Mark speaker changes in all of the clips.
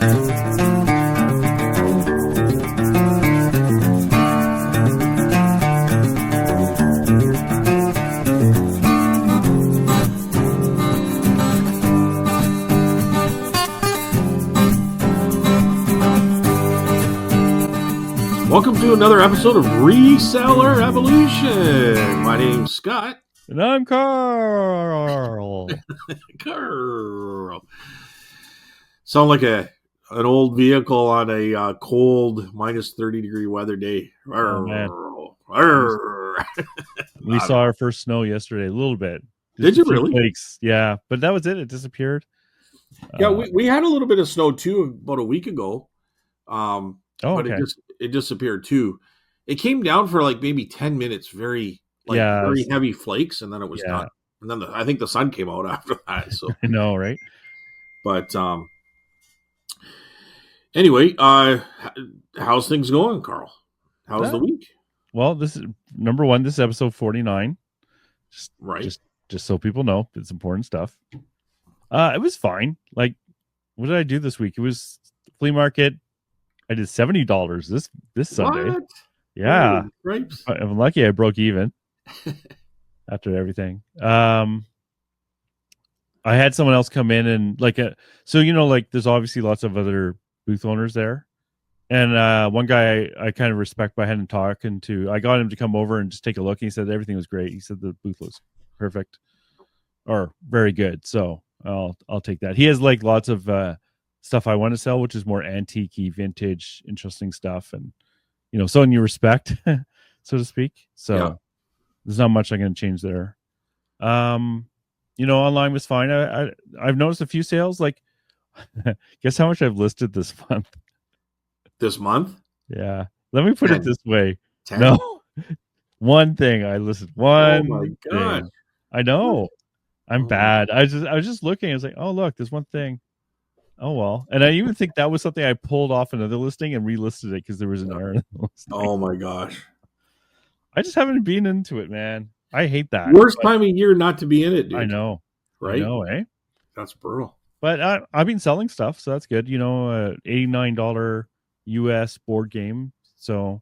Speaker 1: Welcome to another episode of Reseller Evolution. My name's Scott.
Speaker 2: And I'm Carl.
Speaker 1: Carl. Sound like an old vehicle on a cold minus 30 degree weather day.
Speaker 2: Oh, man. We saw our first snow yesterday, a little bit.
Speaker 1: Did you really?
Speaker 2: Flakes. Yeah, but that was it. It disappeared.
Speaker 1: Yeah, we had a little bit of snow too about a week ago. But
Speaker 2: okay.
Speaker 1: it disappeared too. It came down for like maybe 10 minutes, very heavy flakes, and then it was done. And then I think the sun came out after that. So
Speaker 2: I know, right?
Speaker 1: But anyway, how's things going, Carl? How's the week?
Speaker 2: Well, this is number one. This is episode 49. Just so people know, it's important stuff. It was fine. Like, what did I do this week? It was flea market. I did $70 this Sunday.
Speaker 1: What?
Speaker 2: Yeah,
Speaker 1: right.
Speaker 2: I'm lucky I broke even after everything. I had someone else come in and there's obviously lots of other booth owners there, and one guy I kind of respect by hand talking to. I got him to come over and just take a look. He said everything was great. He said the booth was perfect or very good. So I'll take that. He has like lots of stuff I want to sell, which is more antique-y, vintage, interesting stuff, and someone you respect, so to speak. So There's not much I'm going to change there. Online was fine. I've noticed a few sales. Like, guess how much I've listed this month?
Speaker 1: This month?
Speaker 2: Yeah. Let me put
Speaker 1: 10.
Speaker 2: it this way.
Speaker 1: 10?
Speaker 2: No, one thing I listed. One.
Speaker 1: Oh my god!
Speaker 2: I know. I'm bad. I was just looking. I was like, oh look, there's one thing. Oh well, and I even think that was something I pulled off another listing and relisted it because there was an error in the listing.
Speaker 1: Oh my gosh!
Speaker 2: I just haven't been into it, man. I hate that.
Speaker 1: Worst time of year not to be in it, dude.
Speaker 2: I know,
Speaker 1: right?
Speaker 2: I know, eh?
Speaker 1: That's brutal.
Speaker 2: But I've been selling stuff, so that's good. $89 US board game, so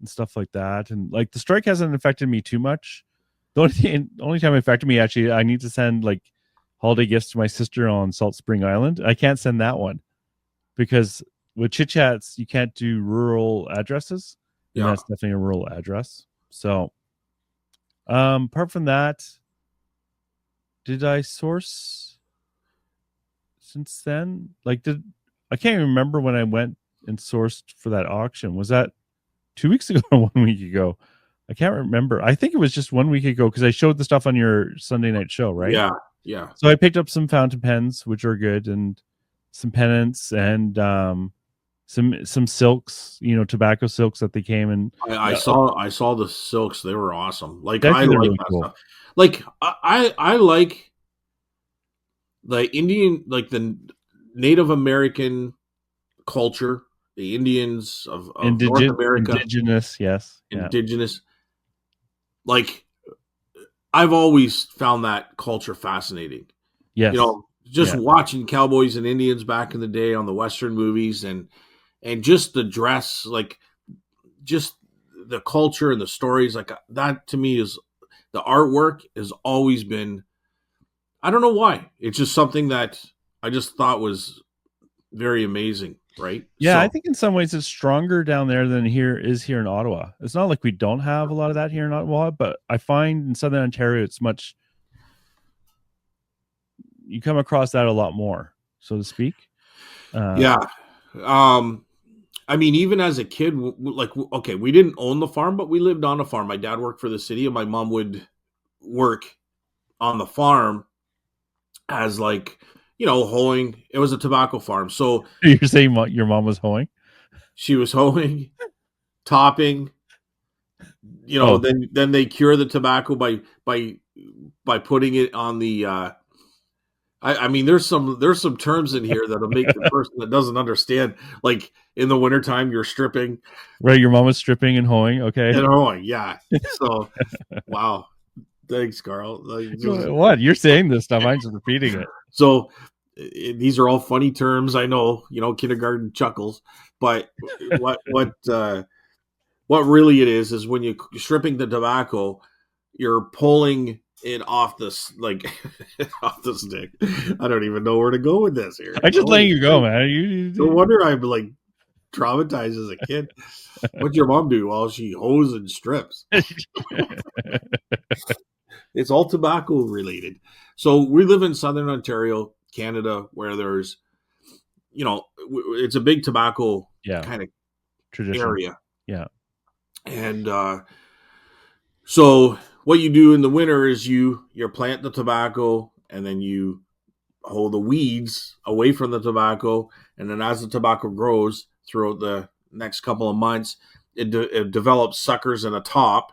Speaker 2: and stuff like that. And like the strike hasn't affected me too much. The only time it affected me, actually, I need to send like holiday gifts to my sister on Salt Spring Island. I can't send that one because with Chit Chats you can't do rural addresses. Yeah, that's definitely a rural address. So apart from that, did I source since then? I can't even remember when I went and sourced for that auction. Was that 2 weeks ago or 1 week ago? I can't remember. I think it was just 1 week ago because I showed the stuff on your Sunday night show, right?
Speaker 1: Yeah.
Speaker 2: So I picked up some fountain pens, which are good, and some pennants, and some silks, tobacco silks that they came in.
Speaker 1: I saw the silks. They were awesome. Like, I like
Speaker 2: really
Speaker 1: that
Speaker 2: cool
Speaker 1: stuff. Like, I like the Indian, like the Native American culture, the Indians of North America.
Speaker 2: Indigenous, yes.
Speaker 1: Indigenous. Yeah. Like, I've always found that culture fascinating.
Speaker 2: Yes.
Speaker 1: Watching cowboys and Indians back in the day on the Western movies and just the dress, like just the culture and the stories, like that to me is the artwork has always been, I don't know why. It's just something that I just thought was very amazing. Right.
Speaker 2: Yeah. So, I think in some ways it's stronger down there than here in Ottawa. It's not like we don't have a lot of that here in Ottawa, but I find in Southern Ontario, it's much, you come across that a lot more, so to speak.
Speaker 1: Yeah. I mean, even as a kid, we didn't own the farm, but we lived on a farm. My dad worked for the city and my mom would work on the farm as hoeing. It was a tobacco farm. So
Speaker 2: you're saying your mom was hoeing?
Speaker 1: She was hoeing, topping. Then they cure the tobacco by putting it on the. I mean, there's some terms in here that'll make the person that doesn't understand. Like in the wintertime, you're stripping.
Speaker 2: Right, your mom was stripping and hoeing. Okay,
Speaker 1: and hoeing, yeah. So, wow. Thanks, Carl.
Speaker 2: What? You're saying this stuff. I'm just repeating it.
Speaker 1: So these are all funny terms. I know, kindergarten chuckles, but what what uh, what really it is when you're stripping the tobacco, you're pulling it off this like off the stick. I don't even know where to go with this here.
Speaker 2: I just letting you go, man.
Speaker 1: No wonder I'm like traumatized as a kid. What'd your mom do while she hoes and strips? It's all tobacco related. So we live in Southern Ontario, Canada, where there's, it's a big tobacco kind of
Speaker 2: tradition
Speaker 1: area.
Speaker 2: Yeah.
Speaker 1: And so what you do in the winter is you plant the tobacco, and then you hoe the weeds away from the tobacco. And then as the tobacco grows throughout the next couple of months, it develops suckers in a top,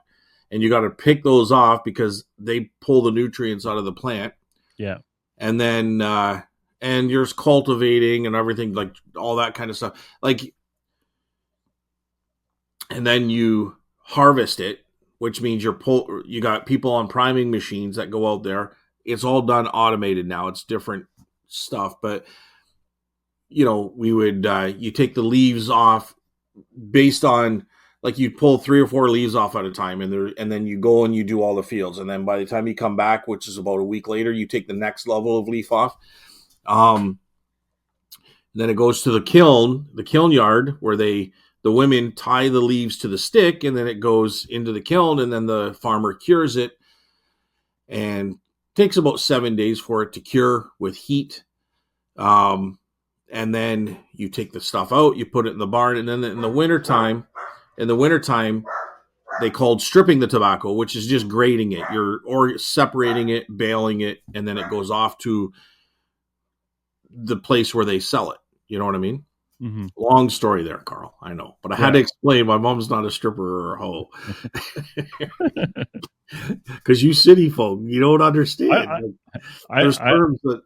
Speaker 1: and you got to pick those off because they pull the nutrients out of the plant.
Speaker 2: Yeah.
Speaker 1: And then, and you're cultivating and everything, like all that kind of stuff. Like, and then you harvest it, which means you got people on priming machines that go out there. It's all done automated now. It's different stuff, but we would, you take the leaves off based on, like, you pull 3 or 4 leaves off at a time, and then you go and you do all the fields. And then by the time you come back, which is about a week later, you take the next level of leaf off. Then it goes to the kiln yard, where the women tie the leaves to the stick, and then it goes into the kiln, and then the farmer cures it, and takes about 7 days for it to cure with heat. And then you take the stuff out, you put it in the barn, and then in the wintertime, they called stripping the tobacco, which is just grading it. Or separating it, baling it, and then it goes off to the place where they sell it. You know what I mean?
Speaker 2: Mm-hmm.
Speaker 1: Long story there, Carl. I know, but I had to explain. My mom's not a stripper or a hoe. Because you city folk, you don't understand. There's terms that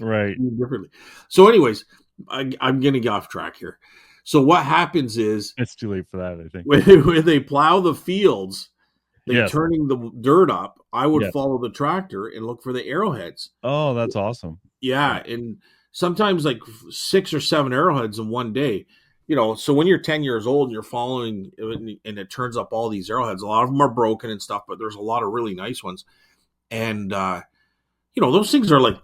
Speaker 1: mean differently. So, anyways, I'm getting off track here. So what happens is,
Speaker 2: it's too late for that, I think.
Speaker 1: When they plow the fields, they're turning the dirt up. I would follow the tractor and look for the arrowheads.
Speaker 2: Oh, that's awesome.
Speaker 1: Yeah, and sometimes like 6 or 7 arrowheads in one day. So when you're 10 years old and you're following, and it turns up all these arrowheads, a lot of them are broken and stuff, but there's a lot of really nice ones. And, those things are like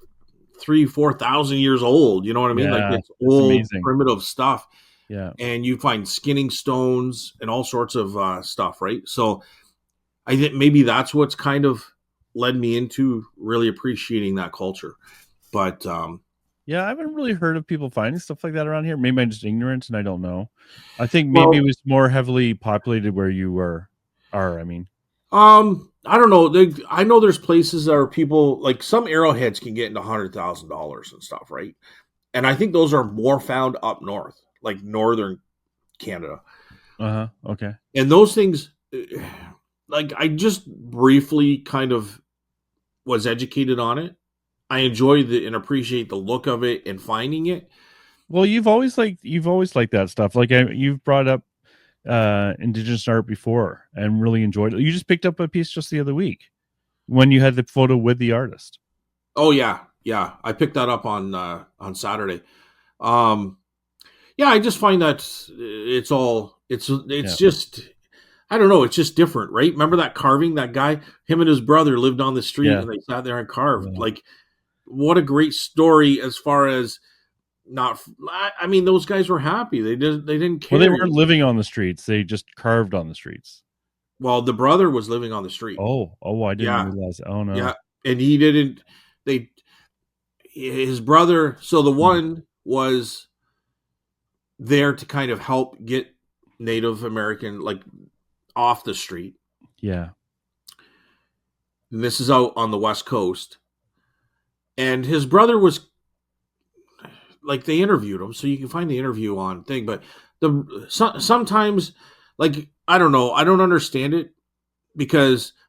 Speaker 1: 3,000-4,000 years old. You know what I mean?
Speaker 2: Yeah,
Speaker 1: like, it's old,
Speaker 2: amazing.
Speaker 1: primitive stuff.
Speaker 2: Yeah.
Speaker 1: And you find skinning stones and all sorts of stuff, right? So I think maybe that's what's kind of led me into really appreciating that culture. But
Speaker 2: yeah, I haven't really heard of people finding stuff like that around here. Maybe I'm just ignorant and I don't know. I think maybe it was more heavily populated where you are. I mean,
Speaker 1: I don't know. I know there's places that are people, like, some arrowheads can get into $100,000 and stuff, right? And I think those are more found up north, like northern Canada.
Speaker 2: Okay.
Speaker 1: And those things, like, I just briefly kind of was educated on it. I enjoy and appreciate the look of it and finding it.
Speaker 2: Well, you've always liked that stuff. Like, you've brought up Indigenous art before and really enjoyed it. You just picked up a piece just the other week when you had the photo with the artist.
Speaker 1: Oh yeah. I picked that up on Saturday. I just find that it's just, I don't know, it's just different, right? Remember that carving? That guy, him and his brother lived on the street and they sat there and carved. Yeah. Like, what a great story as far as I mean, those guys were happy. They didn't care.
Speaker 2: Well, they weren't living on the streets. They just carved on the streets.
Speaker 1: Well, the brother was living on the street.
Speaker 2: Oh, I didn't realize. Oh no.
Speaker 1: Yeah. And he didn't, his brother, so the one was there to kind of help get Native American, like, off the street.
Speaker 2: Yeah.
Speaker 1: And this is out on the West Coast. And his brother was, like, they interviewed him, so you can find the interview on thing. But sometimes, like, I don't know, I don't understand it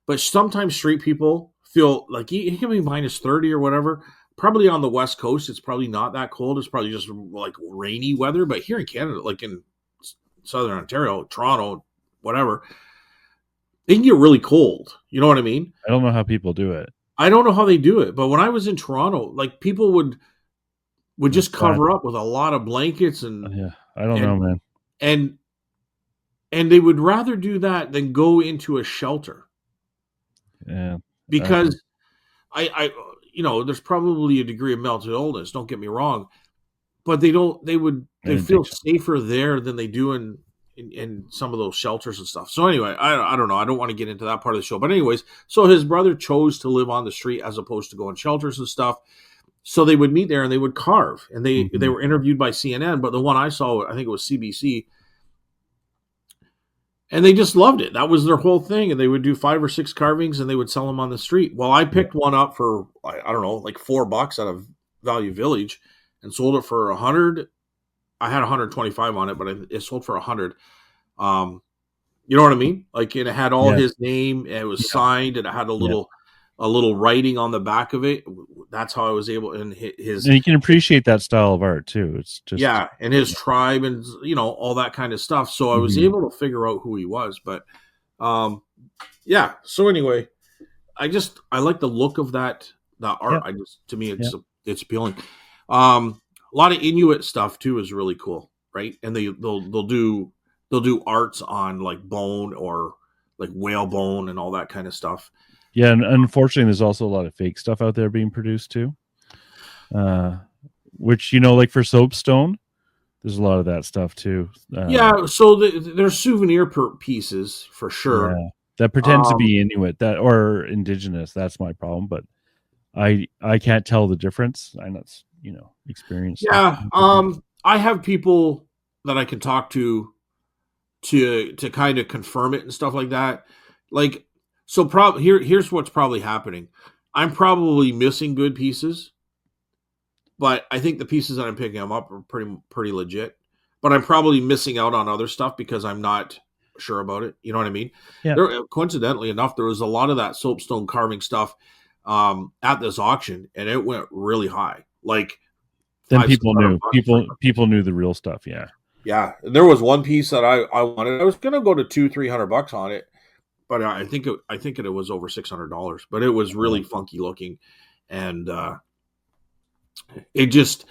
Speaker 1: but sometimes street people feel like it can be minus 30 or whatever. Probably on the West Coast, it's probably not that cold. It's probably just like rainy weather. But here in Canada, like in Southern Ontario, Toronto, whatever, they can get really cold. You know what I mean?
Speaker 2: I don't know how people do it.
Speaker 1: I don't know how they do it. But when I was in Toronto, like, people would would
Speaker 2: That's
Speaker 1: just
Speaker 2: sad.
Speaker 1: cover up with a lot of blankets
Speaker 2: Yeah, I don't know,
Speaker 1: and
Speaker 2: man.
Speaker 1: and and they would rather do that than go into a shelter
Speaker 2: Yeah,
Speaker 1: because I there's probably a degree of mental illness. Don't get me wrong, but they
Speaker 2: and
Speaker 1: feel
Speaker 2: addiction.
Speaker 1: safer there than they do in some of those shelters and stuff. So anyway, I don't know. I don't want to get into that part of the show, but anyways, so his brother chose to live on the street as opposed to go in shelters and stuff. So they would meet there and they would carve, and they
Speaker 2: Hmm.
Speaker 1: were interviewed by CNN, but the one I saw, I think it was CBC, and they just loved it. That was their whole thing, and they would do 5 or 6 carvings and they would sell them on the street. Well, I
Speaker 2: Yeah,
Speaker 1: picked one up for I don't know, like $4 out of Value Village, and sold it for 100. I had 125 on it, but it sold for 100. Um, you know what I mean? Like, and it had all
Speaker 2: yeah,
Speaker 1: his name, and it was
Speaker 2: yeah,
Speaker 1: signed, and it had
Speaker 2: yeah.
Speaker 1: a little writing on the back of it. That's how I was able, and his
Speaker 2: And you can appreciate that style of art too. It's just,
Speaker 1: yeah, and his tribe, and all that kind of stuff. So I was
Speaker 2: mhm.
Speaker 1: able to figure out who he was. But um, yeah. So anyway, I like the look of that
Speaker 2: Yeah,
Speaker 1: art. To me
Speaker 2: yeah,
Speaker 1: it's appealing. A lot of Inuit stuff too is really cool, right? And they'll do arts on like bone or like whale bone and all that kind of stuff.
Speaker 2: yeah. And unfortunately, there's also a lot of fake stuff out there being produced too. Uh, which like for soapstone, there's a lot of that stuff too.
Speaker 1: Yeah, so there's souvenir pieces for sure.
Speaker 2: Yeah, that pretends to
Speaker 1: Um,
Speaker 2: be Inuit that or indigenous. That's my problem, but I can't tell the difference. I know it's experience stuff.
Speaker 1: yeah, I have people that I can talk to kind of confirm it and stuff like that. Like, so here's what's probably happening. I'm probably missing good pieces, but I think the pieces that I'm picking them up are pretty legit. But I'm probably missing out on other stuff because I'm not sure about it. You know what I mean?
Speaker 2: Yeah.
Speaker 1: Coincidentally enough, there was a lot of that soapstone carving stuff at this auction, and it went really high, like
Speaker 2: Then
Speaker 1: five six
Speaker 2: people
Speaker 1: hundred
Speaker 2: knew.
Speaker 1: bucks for
Speaker 2: People knew the real stuff. Yeah.
Speaker 1: yeah. And there was one piece that I wanted. I was gonna go to 200-300 bucks on it, but I think it was over $600. But it was
Speaker 2: Yeah.
Speaker 1: really funky looking, and it just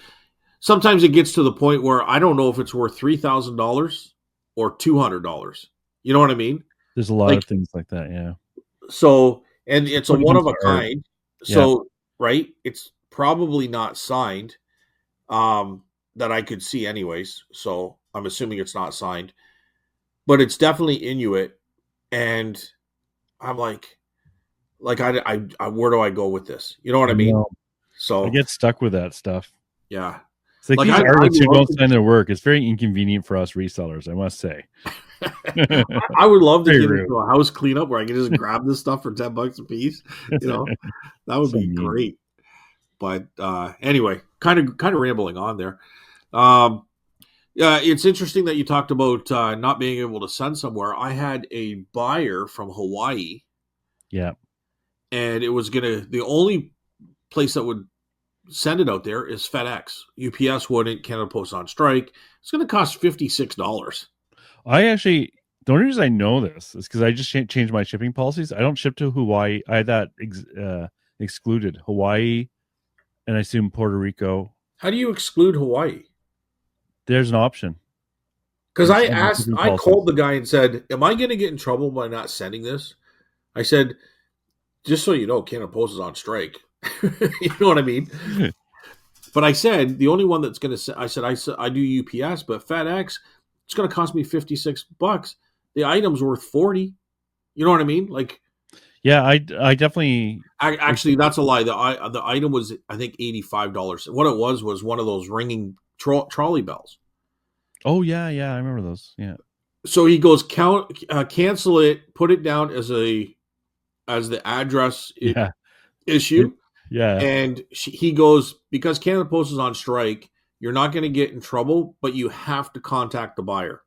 Speaker 1: sometimes it gets to the point where I don't know if it's worth $3,000 or $200. You know what I mean?
Speaker 2: There's a lot
Speaker 1: Like
Speaker 2: of things like that. Yeah.
Speaker 1: so, and it's a
Speaker 2: When it
Speaker 1: one
Speaker 2: comes
Speaker 1: of
Speaker 2: to
Speaker 1: a
Speaker 2: art.
Speaker 1: kind.
Speaker 2: Yeah.
Speaker 1: So right, it's probably not signed. That I could see anyways. So I'm assuming it's not signed, but it's definitely Inuit. And I'm like where do I go with this? You know what
Speaker 2: I
Speaker 1: I mean?
Speaker 2: know. I
Speaker 1: So
Speaker 2: get stuck with that stuff.
Speaker 1: yeah,
Speaker 2: It's like
Speaker 1: like
Speaker 2: these
Speaker 1: I'd
Speaker 2: artists who
Speaker 1: love
Speaker 2: don't
Speaker 1: to.
Speaker 2: sign their work. It's very inconvenient for us resellers, I must say.
Speaker 1: I would love to
Speaker 2: Very
Speaker 1: get
Speaker 2: rude.
Speaker 1: into a house cleanup where I can just grab this stuff for $10 a piece. You know, that would
Speaker 2: So
Speaker 1: be
Speaker 2: mean.
Speaker 1: great. But anyway, kind of rambling on there. Um, Yeah, it's interesting that you talked about not being able to send somewhere. I had a buyer from Hawaii,
Speaker 2: Yeah.
Speaker 1: and it was the only place that would send it out there is FedEx. UPS wouldn't. Canada Post on strike. It's gonna cost $56.
Speaker 2: I actually, the only reason I know this is because I just changed my shipping policies. I don't ship to Hawaii. I had that excluded. Hawaii, and I assume Puerto Rico.
Speaker 1: How do you exclude Hawaii?
Speaker 2: There's an option.
Speaker 1: Because
Speaker 2: It's on the shipping
Speaker 1: I called
Speaker 2: policies.
Speaker 1: the guy and said, "Am I going to get in trouble by not sending this?" I said, "Just so you know, Canada Post is on strike." You know what I mean? But I said the only one that's going to. I do UPS, but FedEx, it's going to cost me $56. The item's worth 40. You know what I mean? Like,
Speaker 2: Yeah, I definitely.
Speaker 1: actually, that's a lie. The item was I think $85. What it was one of those ringing trolley bells.
Speaker 2: Oh yeah, yeah, I remember those. Yeah,
Speaker 1: So he goes cancel it, put it down as the address
Speaker 2: yeah,
Speaker 1: issue.
Speaker 2: yeah.
Speaker 1: And he goes, because Canada Post is on strike, you're not going to get in trouble, but you have to contact the buyer.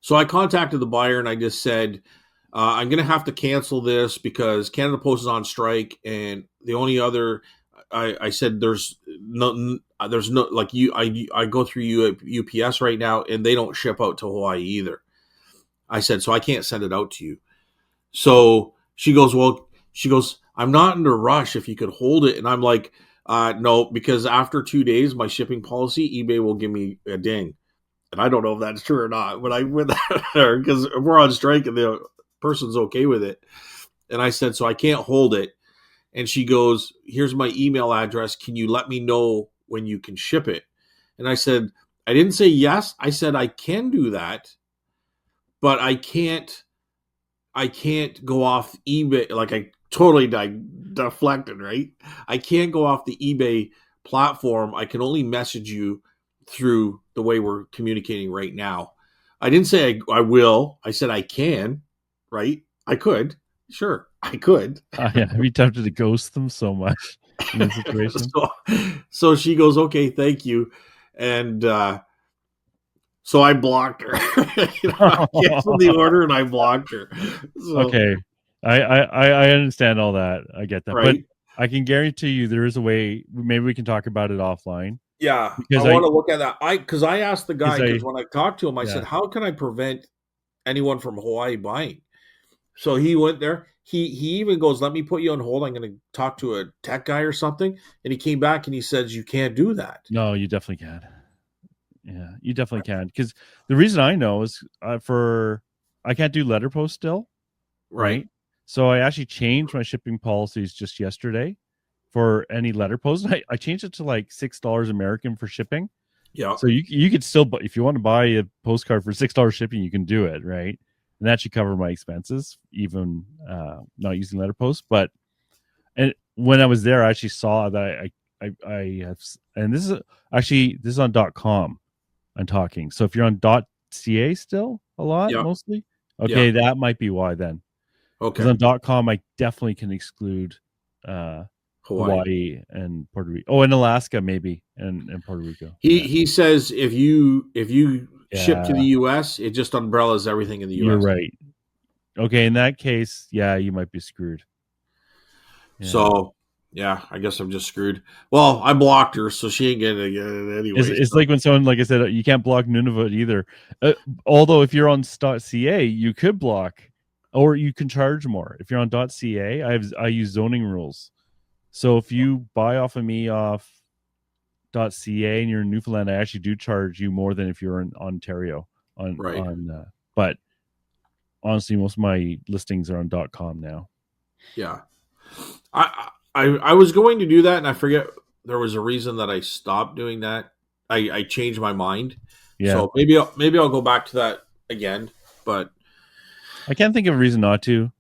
Speaker 1: So I contacted the buyer and I just said, I'm going to have to cancel this because Canada Post is on strike. And the only other, I said, there's no, like I go through UPS right now and they don't ship out to Hawaii either. I said, so I can't send it out to you. So she goes, I'm not in a rush if you could hold it. And I'm like, No, because after 2 days, my shipping policy, eBay will give me a ding. And I don't know if that's true or not, but I went there because we're on strike and the person's okay with it. And I said, so I can't hold it. And she goes, here's my email address. Can you let me know when you can ship it? And I said, I didn't say yes. I said, I can do that, but I can't go off eBay. Like I totally deflected, right? I can't go off the eBay platform. I can only message you through the way we're communicating right now. I didn't say I will. I said I can, right? I could. Sure, I could.
Speaker 2: Yeah, I'd be tempted to ghost them so much in this situation.
Speaker 1: so she goes, okay, thank you. And so I blocked her. I canceled the order and I blocked her. So,
Speaker 2: Okay, I understand all that. I get that, but
Speaker 1: right.
Speaker 2: I can guarantee you there is a way. Maybe we can talk about it offline
Speaker 1: Yeah, I
Speaker 2: because
Speaker 1: want to look at that. Because I asked the guy,
Speaker 2: I
Speaker 1: because when I talked to him, I
Speaker 2: yeah.
Speaker 1: said, how can I prevent anyone from Hawaii buying? So he went there. He even goes, let me put you on hold. I'm going to talk to a tech guy or something. And he came back and he says, you can't do that.
Speaker 2: No, you definitely can. Yeah, you definitely can. Because the reason I know is I can't do letter post still,
Speaker 1: Right.
Speaker 2: right? So I actually changed my shipping policies just yesterday for any letter post. I changed it to like $6 American for shipping.
Speaker 1: Yeah.
Speaker 2: So you could still, if you want to buy a postcard for $6 shipping, you can do it, right? And that should cover my expenses, even not using letter post. But and when I was there, I actually saw that I have, and this is on .com. I'm talking. So if you're on .ca still a lot,
Speaker 1: Yeah.
Speaker 2: mostly,
Speaker 1: Yeah.
Speaker 2: okay, that might be why then. Because
Speaker 1: Okay.
Speaker 2: on .com, I definitely can exclude uh,
Speaker 1: Hawaii.
Speaker 2: Hawaii and Puerto Rico. Oh, and Alaska maybe, and Puerto Rico.
Speaker 1: He says if you ship to the
Speaker 2: Yeah,
Speaker 1: US, it just umbrellas everything in the
Speaker 2: you're
Speaker 1: US.
Speaker 2: right. Okay, in that case, yeah, you might be screwed. Yeah,
Speaker 1: So yeah, I guess I'm just screwed. Well, I blocked her, so she ain't gonna get it anyway.
Speaker 2: it's
Speaker 1: So.
Speaker 2: like when someone, like I said, you can't block Nunavut either. Although if you're on .ca, you could block, or you can charge more. If you're on .ca, I use zoning rules. So if you buy off of me off .ca and you're in Newfoundland, I actually do charge you more than if you're in Ontario.
Speaker 1: Right.
Speaker 2: But honestly, most of my listings are on .com now.
Speaker 1: Yeah. I was going to do that, and I forget there was a reason that I stopped doing that. I changed my mind,
Speaker 2: Yeah,
Speaker 1: so maybe I'll go back to that again. But
Speaker 2: I can't think of a reason not to.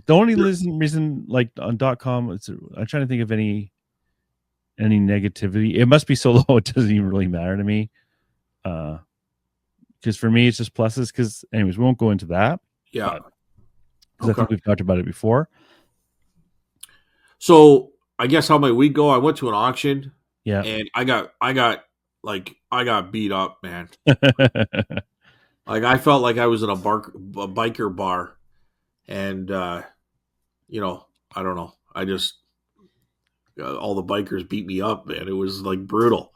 Speaker 2: The only reason like on .com, I'm trying to think of any negativity. It must be so low it doesn't even really matter to me. Because for me, it's just pluses. Because anyways, we won't go into that.
Speaker 1: yeah,
Speaker 2: Because I
Speaker 1: okay.
Speaker 2: think we've talked about it before.
Speaker 1: So I guess how my week go? I went to an auction,
Speaker 2: Yeah.
Speaker 1: and I got beat up, man. Like I felt like I was in a biker bar, and I don't know. I just all the bikers beat me up, man. It was like brutal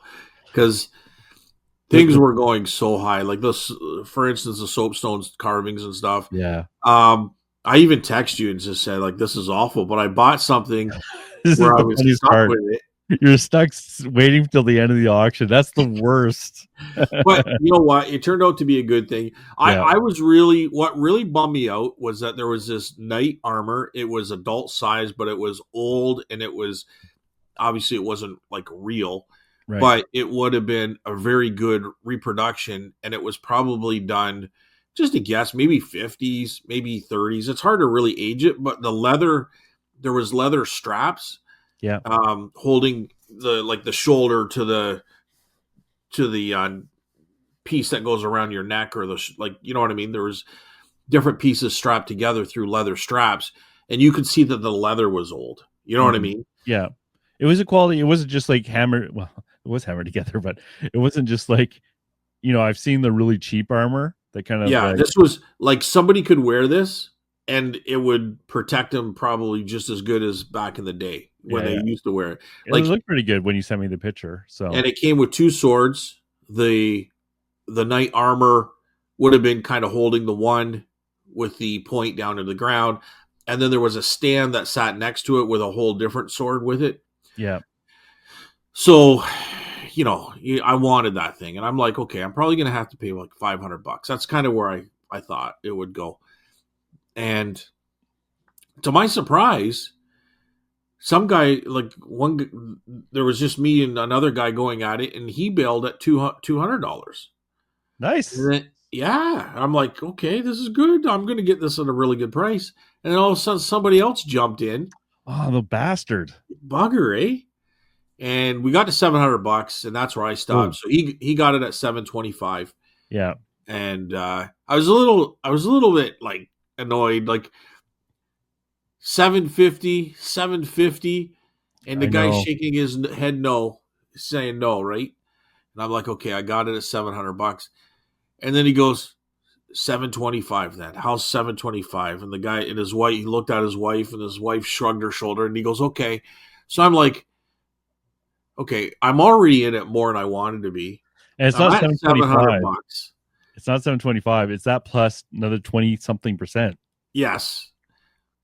Speaker 1: because things were going so high. Like this, for instance, the soapstone carvings and stuff.
Speaker 2: Yeah.
Speaker 1: I even text you and just said like, "This is awful," but I bought something
Speaker 2: This is
Speaker 1: where I
Speaker 2: the
Speaker 1: was
Speaker 2: funniest
Speaker 1: stuck
Speaker 2: part.
Speaker 1: with it.
Speaker 2: You're stuck waiting till the end of the auction. That's the worst.
Speaker 1: But you know what? It turned out to be a good thing.
Speaker 2: Yeah.
Speaker 1: I was what really bummed me out was that there was this knight armor. It was adult size, but it was old, and it was obviously it wasn't like real,
Speaker 2: Right.
Speaker 1: but it would have been a very good reproduction, and it was probably done, just a guess, maybe 50s, maybe 30s. It's hard to really age it, but there was leather straps,
Speaker 2: Yeah.
Speaker 1: holding the shoulder to the piece that goes around your neck, or you know what I mean. There was different pieces strapped together through leather straps, and you could see that the leather was old. You know what I mean?
Speaker 2: Yeah. It was a quality. It wasn't just like hammered. Well, it was hammered together, but it wasn't just like, I've seen the really cheap armor that kind of
Speaker 1: Yeah,
Speaker 2: like,
Speaker 1: this was like somebody could wear this and it would protect them probably just as good as back in the day when
Speaker 2: yeah,
Speaker 1: they
Speaker 2: yeah.
Speaker 1: used to wear it.
Speaker 2: It
Speaker 1: Like,
Speaker 2: looked pretty good when you sent me the picture.
Speaker 1: and
Speaker 2: So
Speaker 1: it came with two swords. The knight armor would have been kind of holding the one with the point down to the ground, and then there was a stand that sat next to it with a whole different sword with it.
Speaker 2: Yeah.
Speaker 1: So, I wanted that thing, and I'm like, okay, I'm probably going to have to pay like $500. That's kind of where I thought it would go. And to my surprise, some guy, like there was just me and another guy going at it, and he bailed at $200.
Speaker 2: Nice.
Speaker 1: And then, yeah, I'm like, okay, this is good. I'm going to get this at a really good price. And then all of a sudden, somebody else jumped in,
Speaker 2: Oh, the bastard.
Speaker 1: bugger, eh? And we got to $700, and that's where I stopped.
Speaker 2: Oh,
Speaker 1: So he got it at 725,
Speaker 2: yeah.
Speaker 1: and I was a little bit like annoyed, like 750, and the
Speaker 2: I
Speaker 1: guy
Speaker 2: know.
Speaker 1: shaking his head no, saying no, right? And I'm like, okay, I got it at $700, and then he goes 725. Then how's 725? And the guy and his wife, he looked at his wife, and his wife shrugged her shoulder, and he goes, okay. So I'm like, okay, I'm already in it more than I wanted to be.
Speaker 2: And it's
Speaker 1: I'm
Speaker 2: not
Speaker 1: at 700
Speaker 2: 725.
Speaker 1: bucks.
Speaker 2: It's not 725. It's that plus another 20 something percent.
Speaker 1: Yes.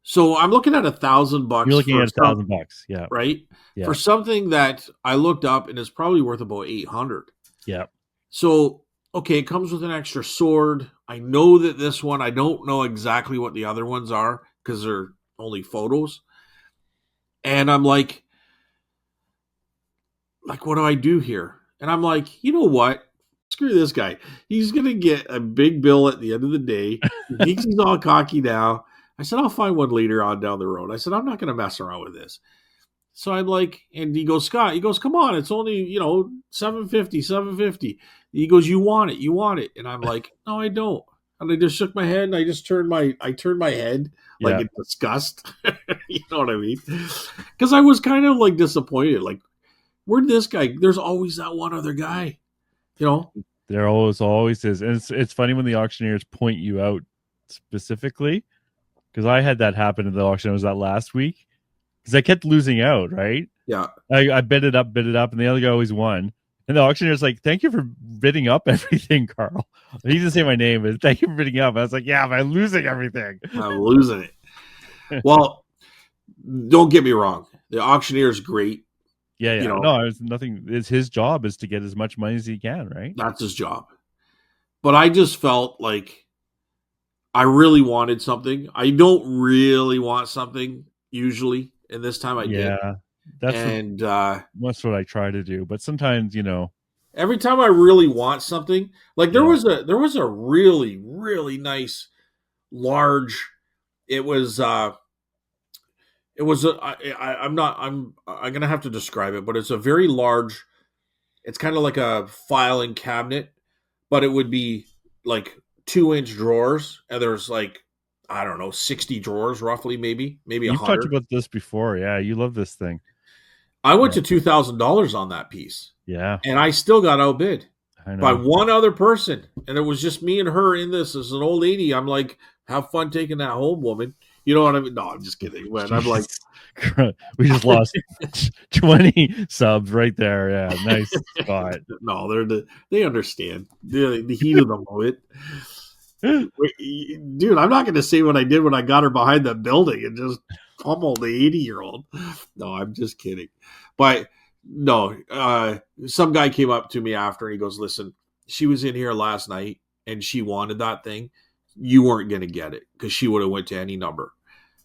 Speaker 1: So I'm looking at $1,000
Speaker 2: You're looking
Speaker 1: for
Speaker 2: at $1,000. Yeah.
Speaker 1: right?
Speaker 2: Yeah.
Speaker 1: For something that I looked up and is probably worth about 800.
Speaker 2: Yeah.
Speaker 1: So, okay, it comes with an extra sword. I know that this one, I don't know exactly what the other ones are because they're only photos. And I'm like, what do I do here? And I'm like, you know what? Screw this guy. He's going to get a big bill at the end of the day. He thinks he's all cocky now. I said, I'll find one later on down the road. I said, I'm not going to mess around with this. So I'm like, and he goes, Scott, he goes, come on, it's only, 750. He goes, you want it. And I'm like, no, I don't. And I just shook my head and I just turned my head like
Speaker 2: Yeah.
Speaker 1: in disgust. You know what I mean? Because I was kind of like disappointed. Like, where'd this guy? There's always that one other guy,
Speaker 2: There always is. And it's funny when the auctioneers point you out specifically, because I had that happen at the auction. It was that last week. Because I kept losing out, right?
Speaker 1: Yeah.
Speaker 2: I bid it up, and the other guy always won. And the auctioneer's like, thank you for bidding up everything, Carl. He didn't say my name, but thank you for bidding up. I was like, yeah, but I'm losing everything.
Speaker 1: I'm losing it. Well, don't get me wrong. The auctioneer is great.
Speaker 2: Yeah. No, it's nothing. It's his job is to get as much money as he can, right?
Speaker 1: That's his job. But I just felt like I really wanted something. I don't really want something usually, and this time I did.
Speaker 2: That's what I try to do. But sometimes,
Speaker 1: every time I really want something, like there was a really, really nice large. I'm gonna have to describe it, but it's a very large. It's kind of like a filing cabinet, but it would be like 2-inch drawers, and there's like, I don't know, 60 drawers roughly, maybe
Speaker 2: You've
Speaker 1: 100.
Speaker 2: talked about this before. Yeah, you love this thing.
Speaker 1: I went to $2,000 on that piece.
Speaker 2: Yeah.
Speaker 1: And I still got outbid
Speaker 2: I know.
Speaker 1: by one other person. And it was just me and her in this as an old lady. I'm like, have fun taking that home, woman. You know what I mean? No, I'm just kidding. When I'm like,
Speaker 2: we just lost 20 subs right there. Yeah, nice spot.
Speaker 1: No, they understand the heat of the moment. Dude, I'm not going to say what I did when I got her behind that building and just pummeled the 80-year-old. No, I'm just kidding. But no, some guy came up to me after and he goes, listen, she was in here last night and she wanted that thing. You weren't going to get it because she would have went to any number.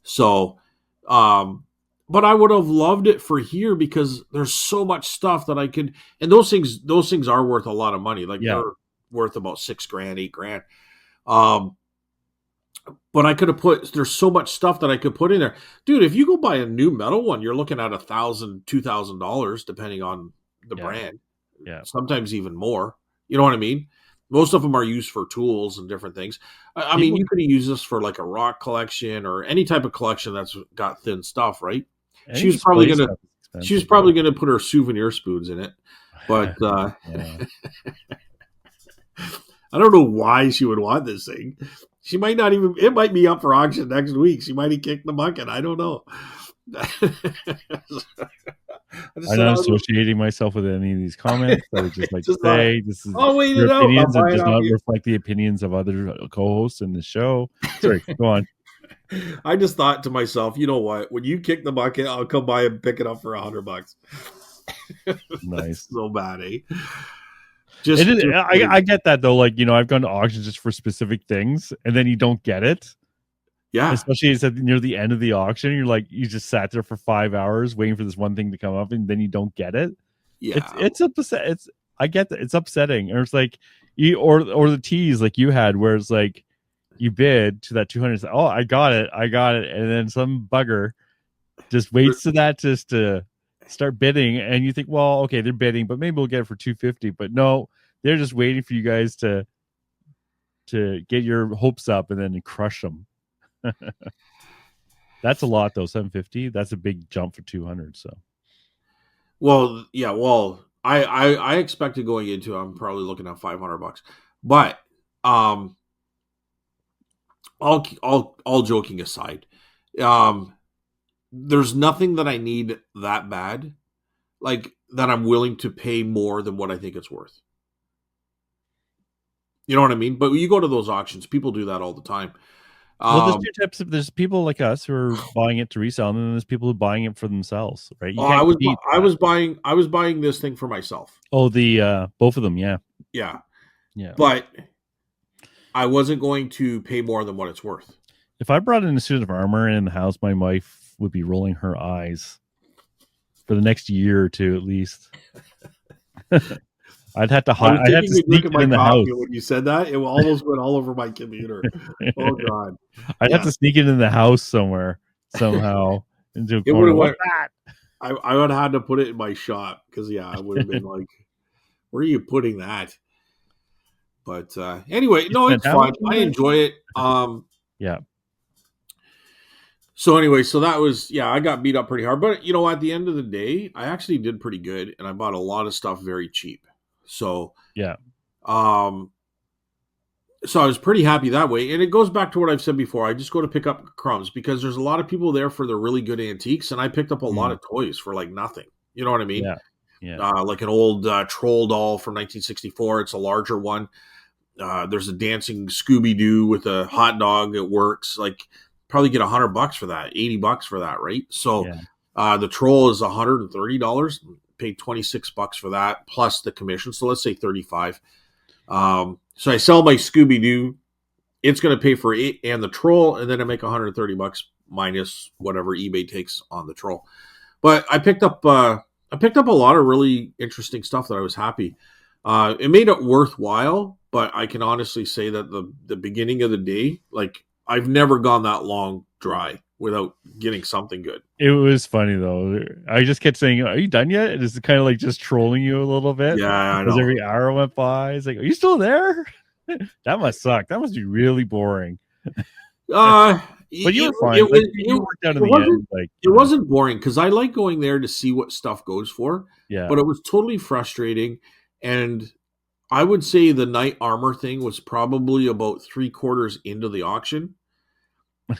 Speaker 1: So, but I would have loved it for here because there's so much stuff that I could, and those things are worth a lot of money. Like they're worth about $6,000, $8,000. But I could have there's so much stuff that I could put in there. Dude, if you go buy a new metal one, you're looking at $1,000, $2,000, depending on the brand.
Speaker 2: Yeah.
Speaker 1: Sometimes even more. You know what I mean? Most of them are used for tools and different things. I mean, you could use this for like a rock collection or any type of collection that's got thin stuff, right? She was probably gonna put her souvenir spoons in it. But I don't know why she would want this thing. She might not even, it might be up for auction next week. She might have kicked the bucket. I don't know.
Speaker 2: I'm not associating myself with any of these comments. I would just like to say this is
Speaker 1: your
Speaker 2: opinions and does not reflect the opinions of other co-hosts in the show. Sorry, go on.
Speaker 1: I just thought to myself, you know what? When you kick the bucket, I'll come by and pick it up for $100. That's
Speaker 2: Nice.
Speaker 1: so bad, eh?
Speaker 2: It
Speaker 1: Just,
Speaker 2: is,
Speaker 1: just
Speaker 2: I get that though. Like, I've gone to auctions just for specific things, and then you don't get it.
Speaker 1: yeah,
Speaker 2: Especially it's at near the end of the auction. You're like, you just sat there for 5 hours waiting for this one thing to come up, and then you don't get it.
Speaker 1: yeah.
Speaker 2: It's upset. I get that it's upsetting, or it's like or the tease like you had, where it's like you bid to that 200. Oh, I got it, and then some bugger just waits to that just to start bidding, and you think, well, okay, they're bidding, but maybe we'll get it for 250. But no, they're just waiting for you guys to get your hopes up and then crush them. That's a lot though. 750. That's a big jump for 200. So
Speaker 1: Well, yeah. Well, I expected going into. I'm probably looking at $500, but um, all joking aside, um, there's nothing that I need that bad, like that I'm willing to pay more than what I think it's worth. You know what I mean? But when you go to those auctions, people do that all the time.
Speaker 2: well, there's
Speaker 1: Um,
Speaker 2: two types of there's people like us who are buying it to resell, and then there's people who are buying it for themselves, right? You
Speaker 1: I
Speaker 2: can't
Speaker 1: was
Speaker 2: beat
Speaker 1: I
Speaker 2: that.
Speaker 1: was buying I was buying this thing for myself.
Speaker 2: Oh, the both of them, yeah.
Speaker 1: Yeah,
Speaker 2: Yeah.
Speaker 1: but I wasn't going to pay more than what it's worth.
Speaker 2: If I brought in a suit of armor in the house, my wife would be rolling her eyes for the next year or two at least. I'd have to
Speaker 1: I
Speaker 2: hide.
Speaker 1: was
Speaker 2: I'd have
Speaker 1: taking
Speaker 2: to
Speaker 1: a drink
Speaker 2: sneak
Speaker 1: of
Speaker 2: it
Speaker 1: my
Speaker 2: in the
Speaker 1: coffee,
Speaker 2: house.
Speaker 1: and when you said that, it almost went all over my computer. Oh God,
Speaker 2: I'd have
Speaker 1: yeah,
Speaker 2: to sneak it in the house somewhere somehow into a
Speaker 1: it would
Speaker 2: corner.
Speaker 1: have
Speaker 2: What's
Speaker 1: went.
Speaker 2: that?
Speaker 1: I would have had to put it in my shop because yeah, I would have been like, "Where are you putting that?" But anyway,
Speaker 2: You
Speaker 1: no,
Speaker 2: spent
Speaker 1: it's
Speaker 2: how
Speaker 1: fun.
Speaker 2: much on
Speaker 1: I
Speaker 2: that?
Speaker 1: enjoy it.
Speaker 2: Yeah.
Speaker 1: So anyway, so that was yeah, I got beat up pretty hard, but at the end of the day, I actually did pretty good, and I bought a lot of stuff very cheap. So
Speaker 2: Yeah.
Speaker 1: um, so I was pretty happy that way. And it goes back to what I've said before. I just go to pick up crumbs because there's a lot of people there for the really good antiques, and I picked up a lot
Speaker 2: Mm.
Speaker 1: of toys for like nothing. You know what I mean?
Speaker 2: Yeah. Yeah.
Speaker 1: Like an old troll doll from 1964. It's a larger one. There's a dancing Scooby Doo with a hot dog. It works. Like probably get $100 for that, $80 for that, right? So
Speaker 2: Yeah.
Speaker 1: the troll is $130. Paid $26 for that plus the commission. So let's say 35. So I sell my Scooby Doo. It's going to pay for it and the troll, and then I make $130 minus whatever eBay takes on the troll. But I picked up a lot of really interesting stuff that I was happy. It made it worthwhile, but I can honestly say that the beginning of the day, like I've never gone that long dry without getting something good.
Speaker 2: It was funny though. I just kept saying, "Are you done yet?" And it's kind of like just trolling you a little bit
Speaker 1: Yeah, I
Speaker 2: as
Speaker 1: know.
Speaker 2: every hour went by. It's like, "Are you still there?" That must suck. That must be really boring.
Speaker 1: Uh,
Speaker 2: But you
Speaker 1: it,
Speaker 2: were fine.
Speaker 1: it,
Speaker 2: Like
Speaker 1: it,
Speaker 2: you
Speaker 1: it,
Speaker 2: worked out
Speaker 1: it
Speaker 2: in the
Speaker 1: wasn't
Speaker 2: end. Like
Speaker 1: it wasn't boring because I like going there to see what stuff goes for,
Speaker 2: yeah,
Speaker 1: but it was totally frustrating. And I would say the knight armor thing was probably about 3/4 into the auction.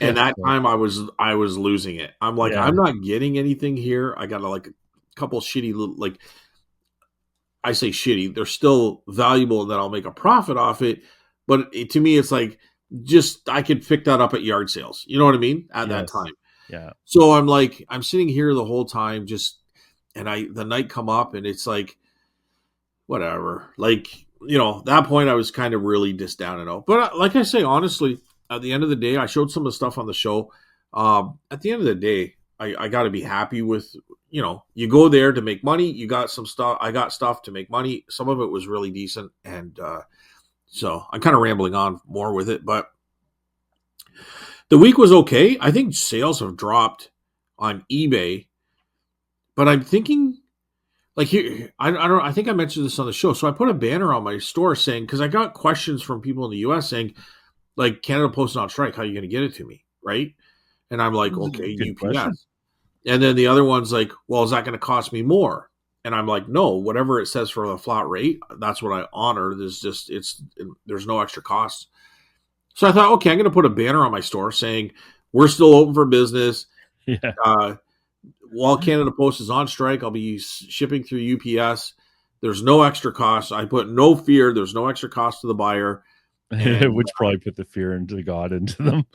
Speaker 1: And
Speaker 2: yeah,
Speaker 1: that time I was losing it. I'm like,
Speaker 2: yeah.
Speaker 1: I'm not getting anything here. I got like a couple shitty little like I say shitty. They're still valuable that I'll make a profit off it. But to me, it's like just I could pick that up at yard sales. You know what I mean? At that
Speaker 2: Yes,
Speaker 1: time.
Speaker 2: yeah.
Speaker 1: So I'm like, I'm sitting here the whole time just and the night come up and it's like whatever. Like, that point I was kind of really just down and out. But like I say, honestly, at the end of the day, I showed some of the stuff on the show. At the end of the day, I got to be happy with, you go there to make money. You got some stuff. I got stuff to make money. Some of it was really decent. And so I'm kind of rambling on more with it. But the week was okay. I think sales have dropped on eBay. But I'm thinking like here I think I mentioned this on the show. So I put a banner on my store saying because I got questions from people in the US saying like Canada Post on strike, how are you going to get it to me, right? And I'm like,
Speaker 2: This is a
Speaker 1: okay,
Speaker 2: good question.
Speaker 1: UPS. And then the other one's like, well, is that going to cost me more? And I'm like, no, whatever it says for the flat rate, that's what I honor. There's no extra cost. So I thought, okay, I'm going to put a banner on my store saying we're still open for business.
Speaker 2: Yeah,
Speaker 1: Uh, while Canada Post is on strike, I'll be shipping through UPS. There's no extra cost. I put no fear. There's no extra cost to the buyer. and
Speaker 2: Which probably put the fear into God into them.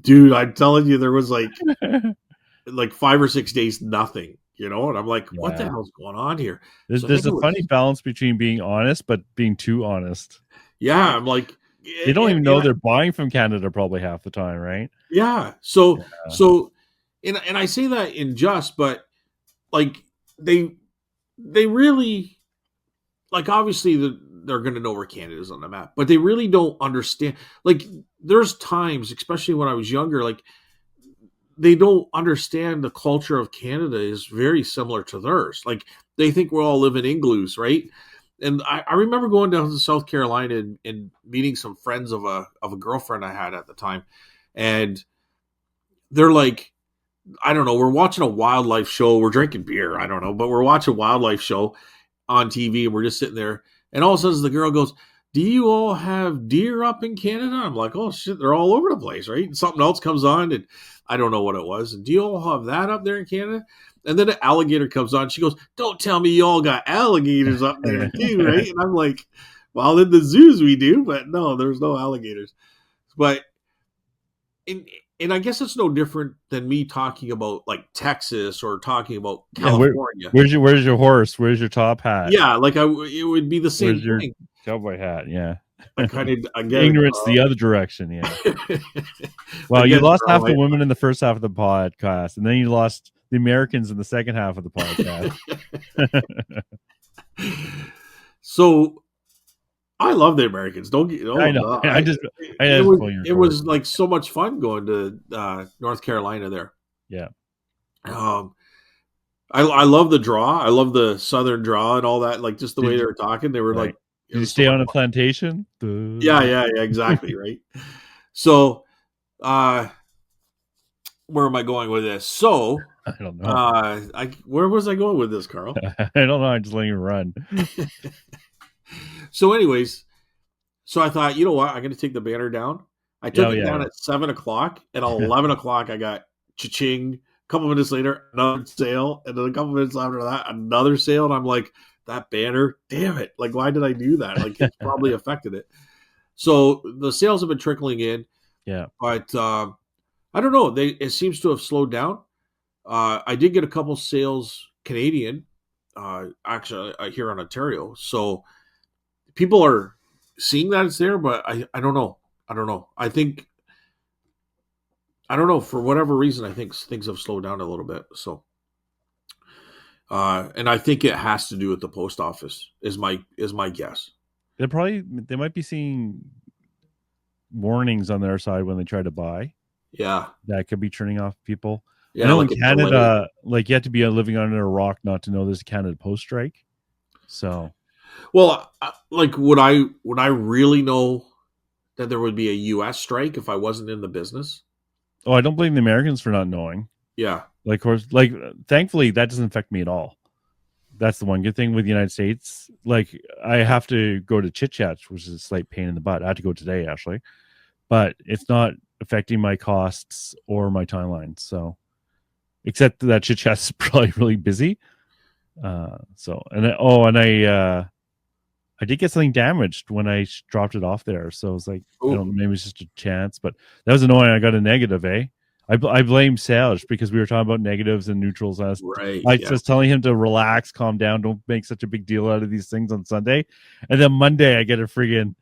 Speaker 1: dude, I'm telling you, there was like 5 or 6 days nothing, and I'm like, what the
Speaker 2: Yeah.
Speaker 1: hell's going on here?
Speaker 2: There's,
Speaker 1: So I think
Speaker 2: there's
Speaker 1: it
Speaker 2: a funny
Speaker 1: was,
Speaker 2: balance between being honest but being too honest.
Speaker 1: yeah, I'm like,
Speaker 2: They don't even know
Speaker 1: and
Speaker 2: they're buying from Canada probably half the time, right?
Speaker 1: yeah. So
Speaker 2: Yeah.
Speaker 1: so and I say that in just, but like they they really, like, obviously they're going to know where Canada is on the map, but they really don't understand. Like, there's times, especially when I was younger, like, they don't understand the culture of Canada is very similar to theirs. Like, they think we all live in igloos, right? And I remember going down to South Carolina and meeting some friends of a girlfriend I had at the time, and they're like, I don't know, we're watching a wildlife show, we're drinking beer, I don't know, but we're watching a wildlife show on TV, and we're just sitting there, and all of a sudden the girl goes, "Do you all have deer up in Canada?" I'm like, "Oh shit, they're all over the place, right?" And something else comes on, and I don't know what it was. And, "Do you all have that up there in Canada?" And then an alligator comes on. She goes, "Don't tell me you all got alligators up there too, right?" And I'm like, "Well, in the zoos we do, but no, there's no alligators." But and and I guess it's no different than me talking about like Texas or talking about
Speaker 2: Yeah,
Speaker 1: California.
Speaker 2: where's your horse? Where's your top hat?
Speaker 1: Yeah, like it would be the same
Speaker 2: Where's your
Speaker 1: thing.
Speaker 2: cowboy hat? Yeah.
Speaker 1: I kind of I get it,
Speaker 2: Ignorance the
Speaker 1: Carl.
Speaker 2: other direction, yeah.
Speaker 1: I
Speaker 2: Well, you
Speaker 1: get it,
Speaker 2: lost half
Speaker 1: Carl.
Speaker 2: the women in the first half of the podcast, and then you lost the Americans in the second half of the podcast.
Speaker 1: So I love the Americans. Don't get
Speaker 2: I
Speaker 1: oh
Speaker 2: know.
Speaker 1: no,
Speaker 2: I
Speaker 1: it
Speaker 2: just
Speaker 1: was
Speaker 2: pull your
Speaker 1: it
Speaker 2: cord.
Speaker 1: was like so much fun going to North Carolina there.
Speaker 2: Yeah.
Speaker 1: Um, I love the draw. I love the Southern draw and all that. Like, just the way
Speaker 2: Did
Speaker 1: they
Speaker 2: you,
Speaker 1: were talking, they were like,
Speaker 2: right?
Speaker 1: it
Speaker 2: Did you
Speaker 1: was so
Speaker 2: stay
Speaker 1: much
Speaker 2: on a
Speaker 1: fun.
Speaker 2: plantation?
Speaker 1: Yeah,
Speaker 2: Duh.
Speaker 1: yeah, yeah, exactly, right. So, uh, where am I going with this? So,
Speaker 2: I don't know.
Speaker 1: where was I going with this, Carl?
Speaker 2: I don't know. I'm just letting you run.
Speaker 1: So, anyways, so I thought, you know what? I'm going to take the banner down. I
Speaker 2: Yeah,
Speaker 1: took
Speaker 2: oh,
Speaker 1: it down
Speaker 2: yeah,
Speaker 1: at 7 o'clock. At
Speaker 2: yeah.
Speaker 1: 11 o'clock, I got cha-ching. A couple minutes later, another sale, and then a couple minutes after that, another sale. And I'm like, that banner, damn it! Like, why did I do that? Like, it's probably affected it. So the sales have been trickling in,
Speaker 2: Yeah.
Speaker 1: but I don't know. It seems to have slowed down. I did get a couple sales Canadian, actually here in Ontario. So people are seeing that it's there, but I don't know. I don't know. I don't know, for whatever reason. I think things have slowed down a little bit. So, and I think it has to do with the post office. Is my guess.
Speaker 2: They might be seeing warnings on their side when they try to buy.
Speaker 1: Yeah,
Speaker 2: That could be turning off people. I
Speaker 1: yeah,
Speaker 2: know in
Speaker 1: like a delay.
Speaker 2: Canada, like you have to be living under a rock not to know there's a Canada Post strike. So,
Speaker 1: Well, like, would I really know that there would be a U.S. strike if I wasn't in the business?
Speaker 2: oh, I don't blame the Americans for not knowing.
Speaker 1: Yeah,
Speaker 2: Like, of course, like thankfully that doesn't affect me at all. That's the one good thing with the United States. Like, I have to go to Chit Chat, which is a slight pain in the butt. I had to go today actually, but it's not affecting my costs or my timeline. So, except that Chit Chat's probably really busy. So, and I did get something damaged when I dropped it off there. So I was like, I
Speaker 1: ooh,
Speaker 2: don't know, maybe it's just a chance, but that was annoying. I got a negative, eh? I blame Sage because we were talking about negatives and neutrals.
Speaker 1: right,
Speaker 2: I
Speaker 1: yeah.
Speaker 2: was telling him to relax, calm down, don't make such a big deal out of these things on Sunday. And then Monday, I get a friggin',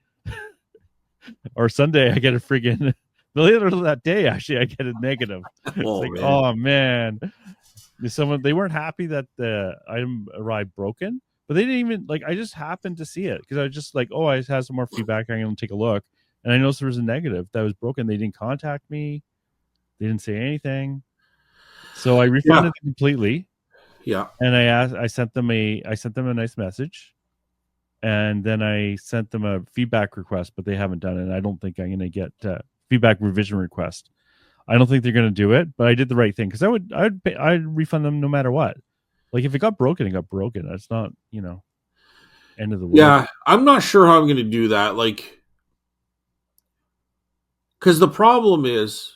Speaker 2: or Sunday, I get a friggin', later that day, actually, I get a negative. It's
Speaker 1: Oh
Speaker 2: like,
Speaker 1: man,
Speaker 2: oh man. They weren't happy that the item arrived broken, but they didn't even like. I just happened to see it because I was just like, oh, I just had some more feedback. I'm gonna take a look, and I noticed there was a negative that was broken. They didn't contact me. They didn't say anything, so I
Speaker 1: yeah,
Speaker 2: refunded it completely.
Speaker 1: yeah.
Speaker 2: And I sent them a nice message, and then I sent them a feedback request, but they haven't done it. And I don't think I'm gonna get feedback revision request. I don't think they're going to do it, but I did the right thing because I'd refund them no matter what. Like if it got broken, it got broken. That's not end of the world.
Speaker 1: Yeah, I'm not sure how I'm going to do that. Like, because the problem is,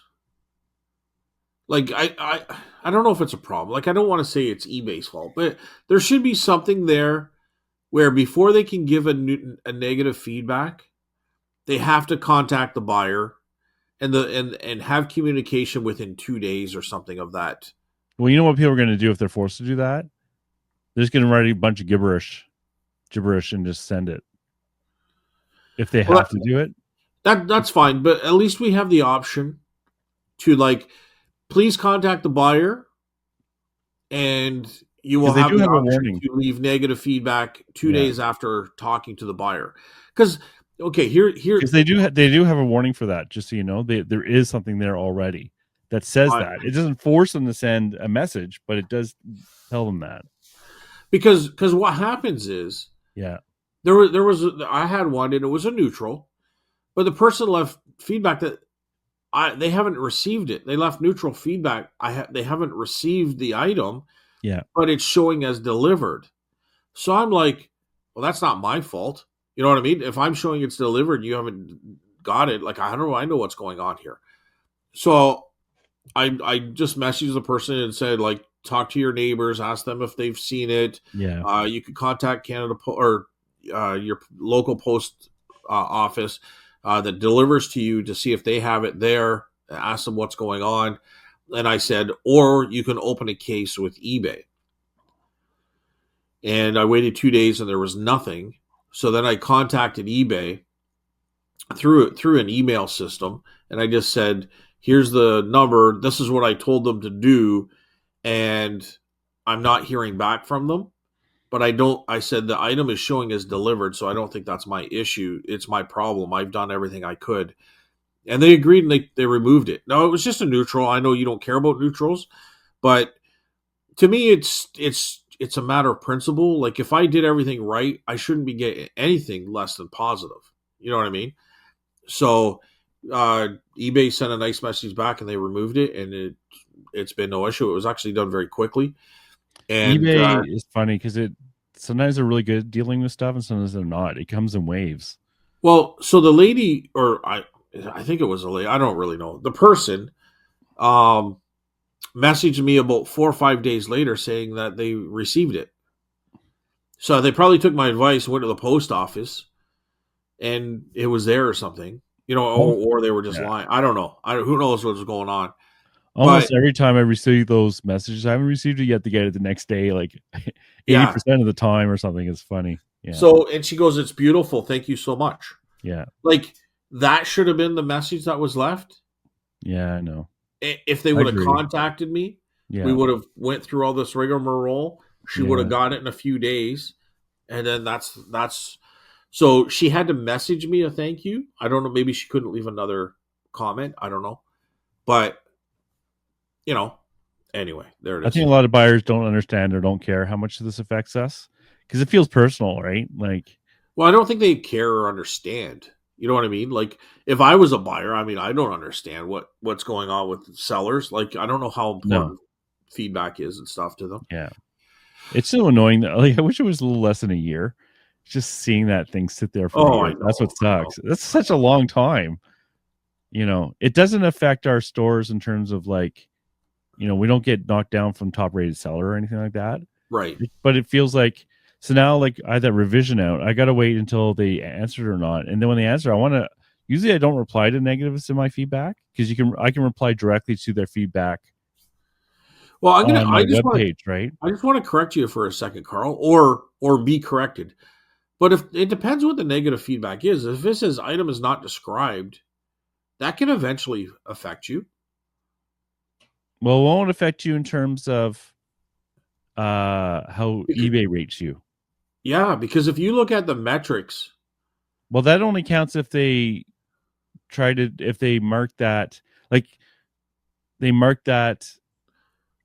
Speaker 1: like, I don't know if it's a problem. Like, I don't want to say it's eBay's fault, but there should be something there where before they can give a negative feedback, they have to contact the buyer and have communication within 2 days or something of that.
Speaker 2: Well, you know what people are going to do if they're forced to do that? They're just going to write a bunch of gibberish, and just send it if they
Speaker 1: Well,
Speaker 2: have to do it.
Speaker 1: that's fine, but at least we have the option to like, please contact the buyer, and you will
Speaker 2: Because they
Speaker 1: have
Speaker 2: do
Speaker 1: the
Speaker 2: have a
Speaker 1: option
Speaker 2: warning.
Speaker 1: to leave negative feedback two
Speaker 2: Yeah,
Speaker 1: days after talking to the buyer. Because okay, here,
Speaker 2: because they do have a warning for that. Just so you know, there is something there already that says
Speaker 1: I,
Speaker 2: that. It doesn't force them to send a message, but it does tell them that.
Speaker 1: because what happens is
Speaker 2: Yeah,
Speaker 1: there was I had one and it was a neutral, but the person left feedback that they haven't received it. They left neutral feedback. They haven't received the item,
Speaker 2: yeah.
Speaker 1: but it's showing as delivered. So I'm like, well, that's not my fault. You know what I mean? If I'm showing it's delivered, you haven't got it. Like I don't know. I know what's going on here. So I just messaged the person and said like, talk to your neighbors, ask them if they've seen it.
Speaker 2: Yeah.
Speaker 1: You could contact or your local post office that delivers to you to see if they have it there. Ask them what's going on. And I said, or you can open a case with eBay. And I waited 2 days and there was nothing. So then I contacted eBay through an email system, and I just said, "Here's the number. This is what I told them to do, and I'm not hearing back from them." But I don't. I said the item is showing as delivered, so I don't think that's my issue. It's my problem. I've done everything I could, and they agreed and they removed it. No, it was just a neutral. I know you don't care about neutrals, but to me, it's a matter of principle. Like if I did everything right, I shouldn't be getting anything less than positive. You know what I mean? So eBay sent a nice message back and they removed it, and it's been no issue. It was actually done very quickly. And
Speaker 2: eBay is funny because it sometimes they're really good at dealing with stuff and sometimes they're not. It comes in waves.
Speaker 1: well, so the lady, or I think it was a lady. I don't really know. The person um, messaged me about 4 or 5 days later saying that they received it. So they probably took my advice, went to the post office, and it was there or something. You know,
Speaker 2: Almost,
Speaker 1: or they were just
Speaker 2: yeah.
Speaker 1: lying. I don't know. Who knows what was going on? But
Speaker 2: Almost every time I receive those messages, I haven't received it yet to get it the next day, like
Speaker 1: yeah.
Speaker 2: 80% of the time or something. It's funny. Yeah.
Speaker 1: So, and she goes, "It's beautiful. Thank you so much."
Speaker 2: Yeah.
Speaker 1: Like that should have been the message that was left.
Speaker 2: Yeah, I know.
Speaker 1: If they
Speaker 2: I
Speaker 1: would have
Speaker 2: agree.
Speaker 1: contacted me, we
Speaker 2: Yeah.
Speaker 1: would have went through all this rigmarole. She would
Speaker 2: Yeah.
Speaker 1: have got it in a few days, and then that's. So she had to message me a thank you. I don't know. Maybe she couldn't leave another comment. I don't know, but you know. Anyway, there it
Speaker 2: I
Speaker 1: is.
Speaker 2: think a lot of buyers don't understand or don't care how much this affects us because it feels personal, right? Like,
Speaker 1: Well, I don't think they care or understand. You know what I mean? Like if I was a buyer, I mean, I don't understand what's going on with sellers. Like I don't know how
Speaker 2: no.
Speaker 1: important feedback is and stuff to them.
Speaker 2: Yeah. It's so annoying that like I wish it was a little less than a year. Just seeing that thing sit there for
Speaker 1: Oh, I
Speaker 2: years. That's what
Speaker 1: know. I know.
Speaker 2: sucks. That's such a long time. It doesn't affect our stores in terms of like, we don't get knocked down from top rated seller or anything like that.
Speaker 1: Right.
Speaker 2: But it feels like so now like I had that revision out. I gotta wait until they answered or not. And then when they answer, I don't reply to negatives in my feedback because I can reply directly to their feedback
Speaker 1: Well,
Speaker 2: on my webpage, right?
Speaker 1: I just want to correct you for a second, Carl, or be corrected. But if it depends what the negative feedback is. If it says item is not described, that can eventually affect you.
Speaker 2: Well, it won't affect you in terms of how
Speaker 1: Because,
Speaker 2: eBay rates you.
Speaker 1: yeah, because if you look at the metrics,
Speaker 2: Well, that only counts if they if they mark that like they mark that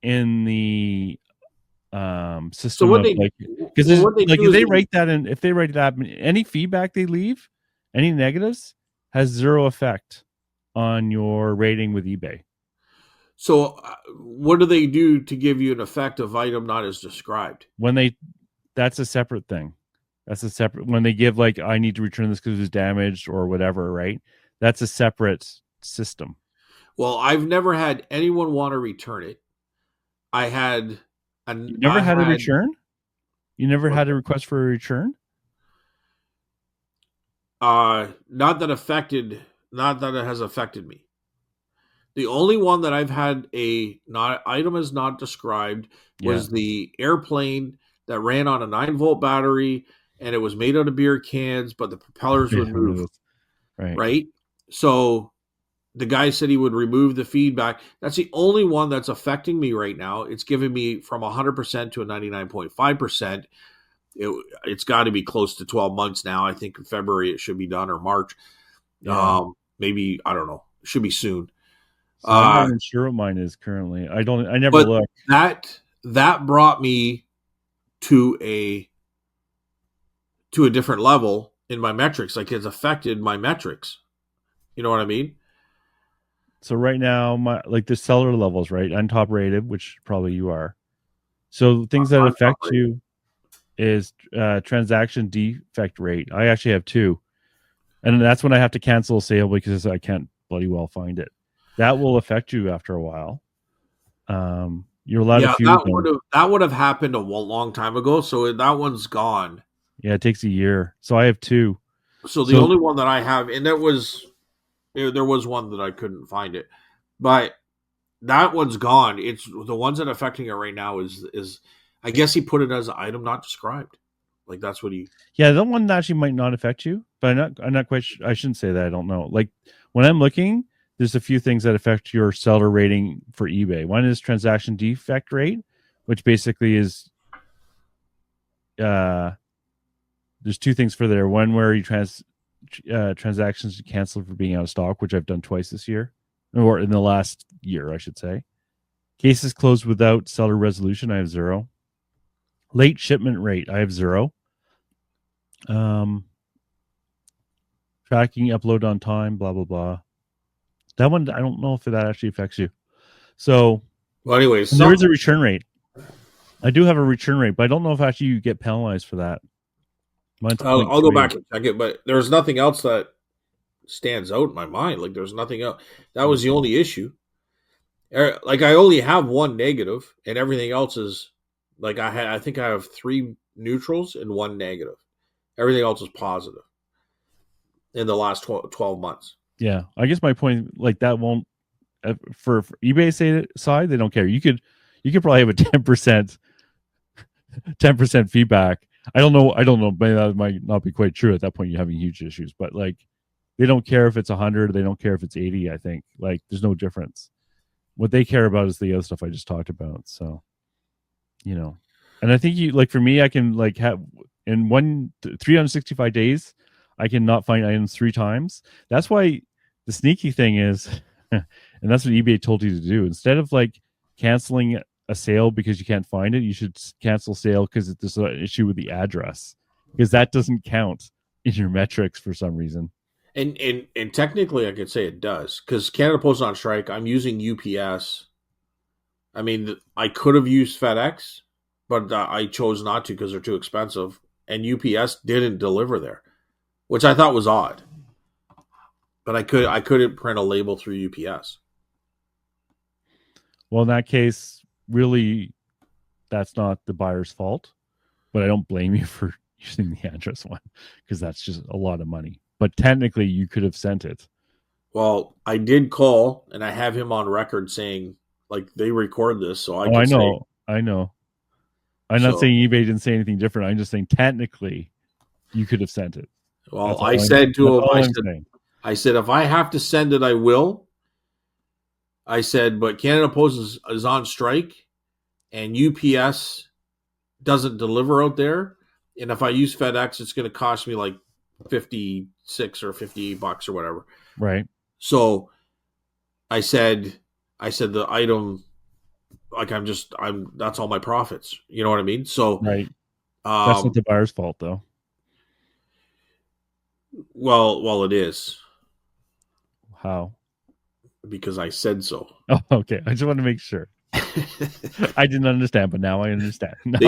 Speaker 2: in the
Speaker 1: so
Speaker 2: system
Speaker 1: what
Speaker 2: of
Speaker 1: they
Speaker 2: like because
Speaker 1: well,
Speaker 2: there's
Speaker 1: what they
Speaker 2: like
Speaker 1: do is
Speaker 2: if they write that any feedback they leave, any negatives has zero effect on your rating with eBay.
Speaker 1: so what do they do to give you an effect of item not as described?
Speaker 2: When that's a separate thing. That's a separate when they give like I need to return this because it was damaged or whatever, right? That's a separate system.
Speaker 1: Well, I've never had anyone want to return it. I had
Speaker 2: You
Speaker 1: and
Speaker 2: never
Speaker 1: I
Speaker 2: had a
Speaker 1: had.
Speaker 2: return? You never had a
Speaker 1: What's that?
Speaker 2: request for a return?
Speaker 1: Not that affected, not that it has affected me. The only one that I've had a not item is not described
Speaker 2: Yeah.
Speaker 1: was the airplane that ran on a 9-volt battery, and it was made out of beer cans, but the propellers
Speaker 2: Yeah,
Speaker 1: would
Speaker 2: I remember
Speaker 1: move,
Speaker 2: this. Right.
Speaker 1: right? So the guy said he would remove the feedback. That's the only one that's affecting me right now. It's giving me from 100% to a 99.5%. It's got to be close to 12 months now. I think in February it should be done, or March.
Speaker 2: Yeah.
Speaker 1: Maybe, I don't know. It should be soon.
Speaker 2: So I'm not
Speaker 1: Uh,
Speaker 2: even sure what mine is currently. I never
Speaker 1: but
Speaker 2: look.
Speaker 1: that brought me to a different level in my metrics. Like, it's affected my metrics. You know what I mean?
Speaker 2: So right now, my like the seller levels, right? I'm top rated, which probably you are. So things that
Speaker 1: I'm top
Speaker 2: affect
Speaker 1: rated.
Speaker 2: you is transaction defect rate. I actually have two, and that's when I have to cancel a sale because I can't bloody well find it. That will affect you after a while. You're allowed a
Speaker 1: Yeah,
Speaker 2: few of them.
Speaker 1: that would have happened a long time ago. So that one's gone.
Speaker 2: Yeah, it takes a year. So I have two.
Speaker 1: So the
Speaker 2: So
Speaker 1: only one that I have, and there was one that I couldn't find it, but that one's gone. It's the ones that are affecting it right now is I guess he put it as an item not described. Like, that's what he.
Speaker 2: yeah, that one actually might not affect you, but I'm not quite. I shouldn't say that. I don't know. Like when I'm looking, there's a few things that affect your seller rating for eBay. One is transaction defect rate, which basically is uh there's two things for there. One where you transactions canceled for being out of stock, which I've done twice this year, or in the last year, I should say. Cases closed without seller resolution, I have 0. Late shipment rate, I have 0. Um, Tracking upload on time, blah blah blah. That one, I don't know if that actually affects you. So,
Speaker 1: Well, anyways,
Speaker 2: and there is a return rate. I do have a return rate, but I don't know if actually you get penalized for that. Mine's
Speaker 1: I'll go
Speaker 2: 0.3.
Speaker 1: back and check it, but there's nothing else that stands out in my mind. Like, there's nothing else. That was the only issue. Like, I only have one negative, and everything else is like I think I have 3 neutrals and 1 negative. Everything else is positive in the last 12 months.
Speaker 2: Yeah, I guess my point, like that won't for eBay side, they don't care. You could probably have a 10% feedback. I don't know. Maybe that might not be quite true at that point. You're having huge issues, but like they don't care if it's 100. They don't care if it's 80. I think like there's no difference. What they care about is the other stuff I just talked about. So, and I think you like for me, I can like have in 365 days, I can not find items 3 times. That's why the sneaky thing is, and that's what eBay told you to do. Instead of like canceling a sale because you can't find it, you should cancel sale because there's an issue with the address, because that doesn't count in your metrics for some reason.
Speaker 1: And technically, I could say it does, because Canada Post on strike. I'm using UPS. I mean, I could have used FedEx, but I chose not to because they're too expensive. And UPS didn't deliver there, which I thought was odd. But I couldn't print a label through UPS.
Speaker 2: Well, in that case, really, that's not the buyer's fault. But I don't blame you for using the address one, because that's just a lot of money. But technically, you could have sent it.
Speaker 1: Well, I did call, and I have him on record saying, like, they record this, so I
Speaker 2: Oh, I
Speaker 1: could say.
Speaker 2: know. I know. I'm not
Speaker 1: So,
Speaker 2: saying eBay didn't say anything different. I'm just saying technically, you could have sent it.
Speaker 1: well,
Speaker 2: That's
Speaker 1: I
Speaker 2: all
Speaker 1: said to
Speaker 2: that's
Speaker 1: him,
Speaker 2: all I'm saying.
Speaker 1: I said, if I have to send it, I will. I said, but Canada Post is on strike, and UPS doesn't deliver out there. And if I use FedEx, it's going to cost me like 56 or $58 or whatever.
Speaker 2: Right.
Speaker 1: So I said the item, like, that's all my profits. You know what I mean? So,
Speaker 2: Right. That's not the buyer's fault, though.
Speaker 1: well, it is,
Speaker 2: How?
Speaker 1: because I said so.
Speaker 2: Oh, okay. I just want to make sure. I didn't understand, but now I understand. No,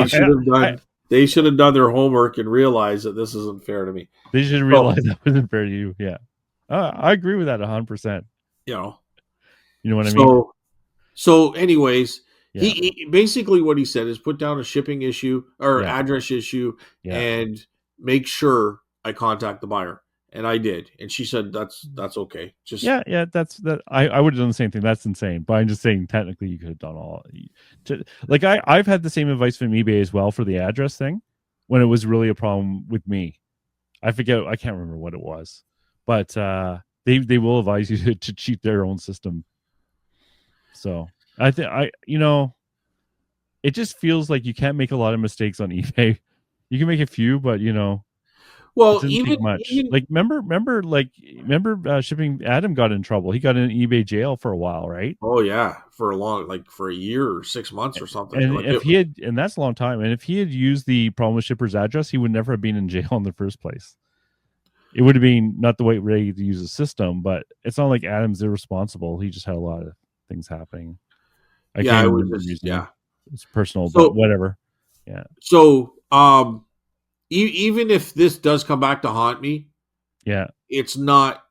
Speaker 1: They should have done their homework and realized that this isn't fair to me.
Speaker 2: they should realize that wasn't fair to you. Yeah. I agree with that 100%.
Speaker 1: You know.
Speaker 2: You know what I mean?
Speaker 1: So anyways,
Speaker 2: Yeah.
Speaker 1: he basically, what he said is put down a shipping issue or
Speaker 2: Yeah.
Speaker 1: address issue,
Speaker 2: Yeah.
Speaker 1: and make sure I contact the buyer. And I did, and she said that's okay. Just
Speaker 2: Yeah, that's that. I would have done the same thing. That's insane. But I'm just saying, technically, you could have done all. Like I've had the same advice from eBay as well for the address thing, when it was really a problem with me. I forget. I can't remember what it was, but they will advise you to cheat their own system. So I think it just feels like you can't make a lot of mistakes on eBay. You can make a few, but it
Speaker 1: well,
Speaker 2: didn't take much.
Speaker 1: even
Speaker 2: Like remember shipping Adam got in trouble. He got in eBay jail for a while, right?
Speaker 1: oh yeah, for a long like for a year or 6 months or something.
Speaker 2: And
Speaker 1: Like
Speaker 2: if he had, and that's a long time. And if he had used the problem with shipper's address, he would never have been in jail in the first place. It would have been not the way ready to use the system, but it's not like Adam's irresponsible. He just had a lot of things happening. I
Speaker 1: yeah,
Speaker 2: can't
Speaker 1: it
Speaker 2: even
Speaker 1: was
Speaker 2: remember the
Speaker 1: just
Speaker 2: reasoning.
Speaker 1: yeah.
Speaker 2: It's personal, but
Speaker 1: So
Speaker 2: whatever. Yeah.
Speaker 1: so even if this does come back to haunt me,
Speaker 2: Yeah.
Speaker 1: it's not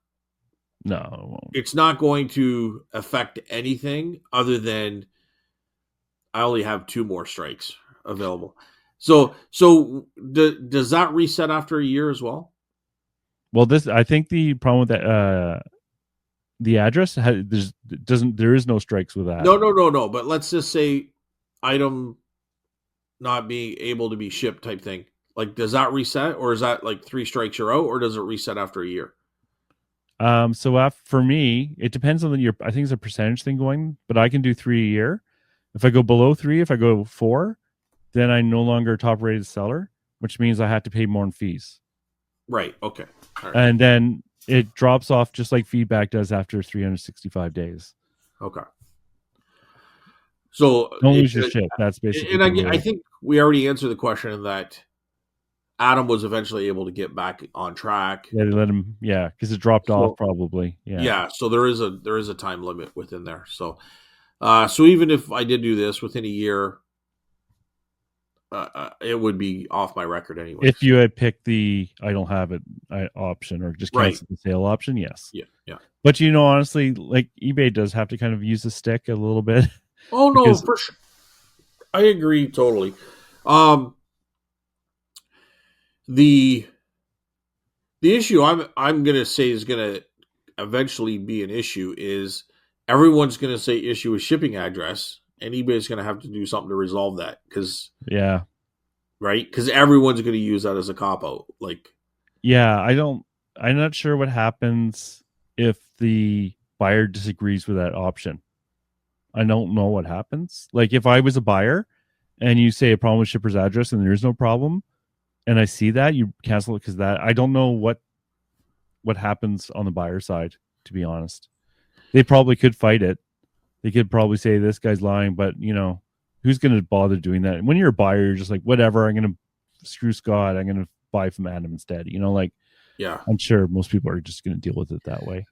Speaker 2: No, it won't.
Speaker 1: it's not going to affect anything other than I only have 2 more strikes available. Does that reset after a year as well?
Speaker 2: Well, I think the problem with that, the address there is no strikes with that.
Speaker 1: No. But let's just say item not being able to be shipped type thing. Like, does that reset, or is that like 3 strikes you're out, or does it reset after a year?
Speaker 2: So for me, it depends on your. I think it's a percentage thing going, but I can do 3 a year. If I go below 3, if I go 4, then I'm no longer a top rated seller, which means I have to pay more in fees.
Speaker 1: Right. Okay. All right.
Speaker 2: And then it drops off just like feedback does after 365 days.
Speaker 1: Okay. So
Speaker 2: Don't lose your shit. That's basically
Speaker 1: and
Speaker 2: the
Speaker 1: I
Speaker 2: rule.
Speaker 1: think we already answered the question that Adam was eventually able to get back on track.
Speaker 2: Yeah, they let him. Yeah, because it dropped off
Speaker 1: So
Speaker 2: probably. Yeah.
Speaker 1: yeah, so there is a time limit within there. So even if I did do this within a year, it would be off my record
Speaker 2: If
Speaker 1: anyways.
Speaker 2: you had picked the I don't have it option or just
Speaker 1: Right.
Speaker 2: cancel the sale option, yes.
Speaker 1: Yeah. Yeah.
Speaker 2: But honestly, like eBay does have to kind of use the stick a little bit
Speaker 1: Oh no,
Speaker 2: because
Speaker 1: for sure. I agree totally. Um, the the issue I'm gonna say is gonna eventually be an issue is everyone's gonna say issue with shipping address, and eBay's gonna have to do something to resolve that because
Speaker 2: yeah,
Speaker 1: right because everyone's gonna use that as a cop out. Like
Speaker 2: yeah, I'm not sure what happens if the buyer disagrees with that option. I don't know what happens. Like if I was a buyer and you say a problem with shipper's address and there's no problem, and I see that, you cancel it because that I don't know what happens on the buyer side, to be honest. They probably could fight it. They could probably say this guy's lying, but who's going to bother doing that? And when you're a buyer, you're just like, whatever, I'm going to screw Scott. I'm going to buy from Adam instead. Like
Speaker 1: yeah,
Speaker 2: I'm sure most people are just going to deal with it that way.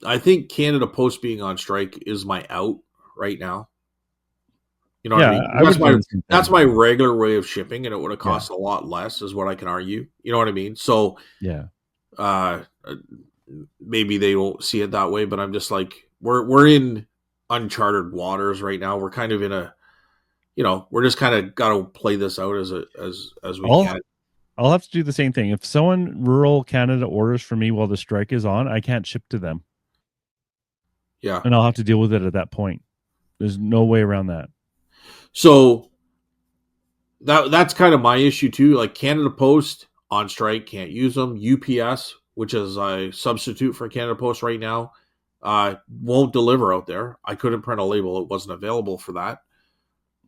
Speaker 1: I think Canada Post being on strike is my out right now. You know what I
Speaker 2: Yeah,
Speaker 1: mean?
Speaker 2: I would do the same
Speaker 1: That's
Speaker 2: thing.
Speaker 1: my regular way of shipping, and it would have
Speaker 2: Yeah,
Speaker 1: cost a lot less, is what I can argue. You know what I mean? So
Speaker 2: yeah,
Speaker 1: uh, maybe they won't see it that way, but I'm just like we're in uncharted waters right now. We're kind of in a we're just kind of got to play this out as we
Speaker 2: I'll
Speaker 1: can.
Speaker 2: I'll have to do the same thing. If someone rural Canada orders for me while the strike is on, I can't ship to them,
Speaker 1: Yeah.
Speaker 2: and I'll have to deal with it at that point. There's no way around that.
Speaker 1: So that's kind of my issue too. Like Canada Post on strike, can't use them. UPS, which is a substitute for Canada Post right now, won't deliver out there. I couldn't print a label; it wasn't available for that.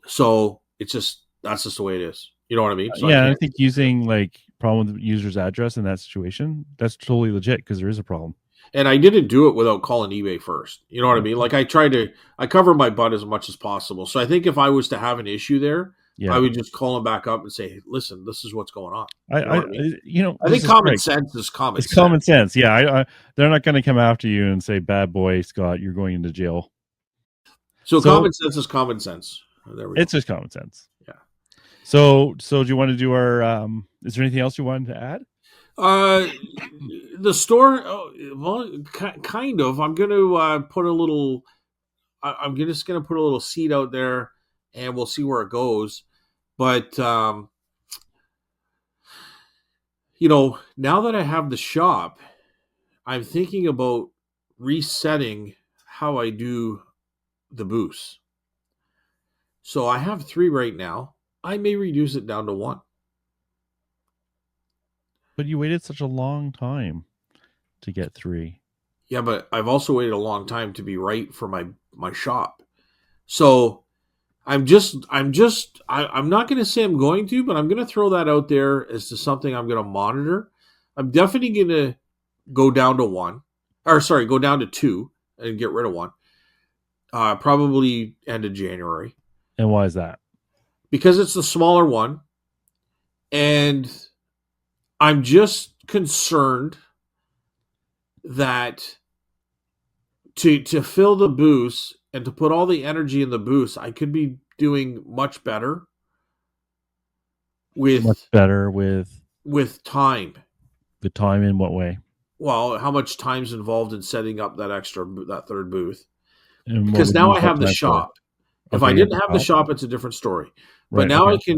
Speaker 1: So that's just the way it is. You know what I mean? So I
Speaker 2: Yeah, I
Speaker 1: can't.
Speaker 2: think using like problem with the user's address in that situation, that's totally legit because there is a problem.
Speaker 1: And I didn't do it without calling eBay first. You know what I mean? Like I cover my butt as much as possible. So I think if I was to have an issue there, I
Speaker 2: Yeah,
Speaker 1: would just call them back up and say, hey, listen, this is what's going on. You know
Speaker 2: I
Speaker 1: what I mean? I
Speaker 2: this
Speaker 1: think
Speaker 2: is
Speaker 1: common
Speaker 2: great.
Speaker 1: sense is common
Speaker 2: It's
Speaker 1: sense.
Speaker 2: common sense. Yeah, they're not going to come after you and say, "Bad boy, Scott, you're going into jail."
Speaker 1: So
Speaker 2: So
Speaker 1: common sense is common sense. There we
Speaker 2: it's
Speaker 1: go.
Speaker 2: just common sense.
Speaker 1: Yeah.
Speaker 2: So do you want to do our? Is there anything else you wanted to add?
Speaker 1: Uh, the store, well, kind of. I'm going to put a little. I'm just going to put a little seed out there, and we'll see where it goes. But Now that I have the shop, I'm thinking about resetting how I do the booths. So I have 3 right now. I may reduce it down to 1.
Speaker 2: But you waited such a long time to get 3.
Speaker 1: Yeah, but I've also waited a long time to be right for my shop. So I'm not going to say I'm going to, but I'm going to throw that out there as to something I'm going to monitor. I'm definitely going to go down to 1, or sorry, go down to 2 and get rid of 1. Probably end of January,
Speaker 2: And why is that?
Speaker 1: because it's the smaller one, and I'm just concerned that to fill the booths and to put all the energy in the booths, I could be doing much better
Speaker 2: Much
Speaker 1: with
Speaker 2: better with
Speaker 1: time.
Speaker 2: the time in what way?
Speaker 1: Well, how much time's involved in setting up that third booth?
Speaker 2: And what
Speaker 1: Because
Speaker 2: would you
Speaker 1: now
Speaker 2: use
Speaker 1: I
Speaker 2: that
Speaker 1: have the
Speaker 2: time for?
Speaker 1: shop. If I
Speaker 2: Okay, you have
Speaker 1: didn't
Speaker 2: the
Speaker 1: have the
Speaker 2: shop.
Speaker 1: shop, it's a different story. But
Speaker 2: Right,
Speaker 1: now
Speaker 2: okay.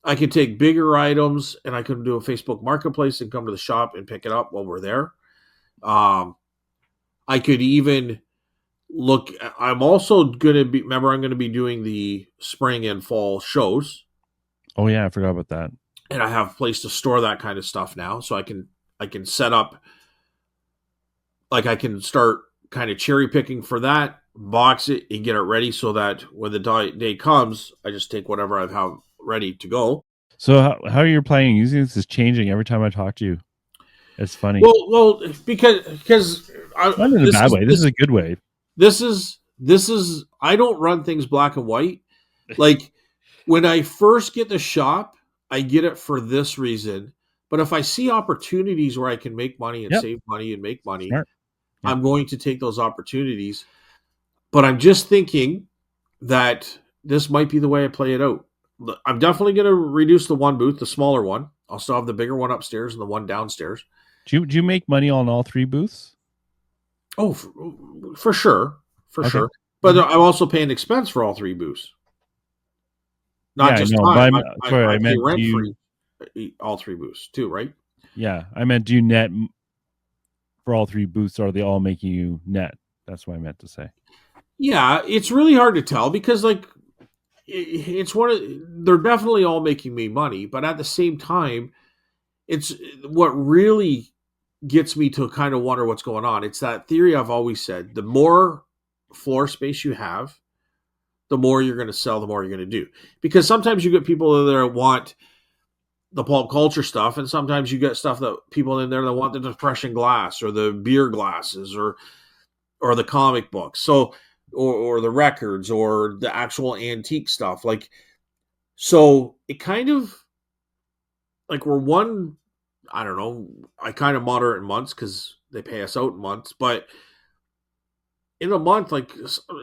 Speaker 1: I can take bigger items and I can do a Facebook Marketplace and come to the shop and pick it up while we're there. I could even look. I'm also going to be. Remember, I'm going to be doing the spring and fall shows,
Speaker 2: Oh yeah, I forgot about that.
Speaker 1: and I have a place to store that kind of stuff now, so I can set up. Like I can start kind of cherry picking for that, box it, and get it ready so that when the day comes, I just take whatever I have ready to go.
Speaker 2: So how you're planning using this is changing every time I talk to you. It's funny.
Speaker 1: Because
Speaker 2: Not in a bad way. This is a good way.
Speaker 1: this is I don't run things black and white. Like when I first get the shop, I get it for this reason. But if I see opportunities where I can make money and
Speaker 2: Yep.
Speaker 1: save money and make money,
Speaker 2: Smart. Yep.
Speaker 1: I'm going to take those opportunities. But I'm just thinking that this might be the way I play it out. I'm definitely going to reduce the one booth, the smaller one. I'll still have the bigger one upstairs and the one downstairs.
Speaker 2: Do you make money on all 3 booths?
Speaker 1: Oh, for sure, for
Speaker 2: Okay.
Speaker 1: sure. But I'm also paying expense for all 3 booths,
Speaker 2: Yeah,
Speaker 1: not
Speaker 2: I
Speaker 1: just
Speaker 2: know. But
Speaker 1: time.
Speaker 2: sorry,
Speaker 1: I
Speaker 2: I
Speaker 1: pay
Speaker 2: meant do
Speaker 1: rent for
Speaker 2: you
Speaker 1: all 3 booths too, right?
Speaker 2: yeah, I meant do you net for all 3 booths, or are they all making you net? That's what I meant to say.
Speaker 1: Yeah, it's really hard to tell because it's one of they're definitely all making me money, but at the same time, it's what really gets me to kind of wonder what's going on. It's that theory I've always said: the more floor space you have, the more you're going to sell, the more you're going to do. Because sometimes you get people that want the pulp culture stuff, and sometimes you get stuff that people in there that want the depression glass or the beer glasses or the comic books. So or the records or the actual antique stuff. So it kind of like we're one. I don't know. I kind of monitor it in months because they pay us out in months, but in a month, like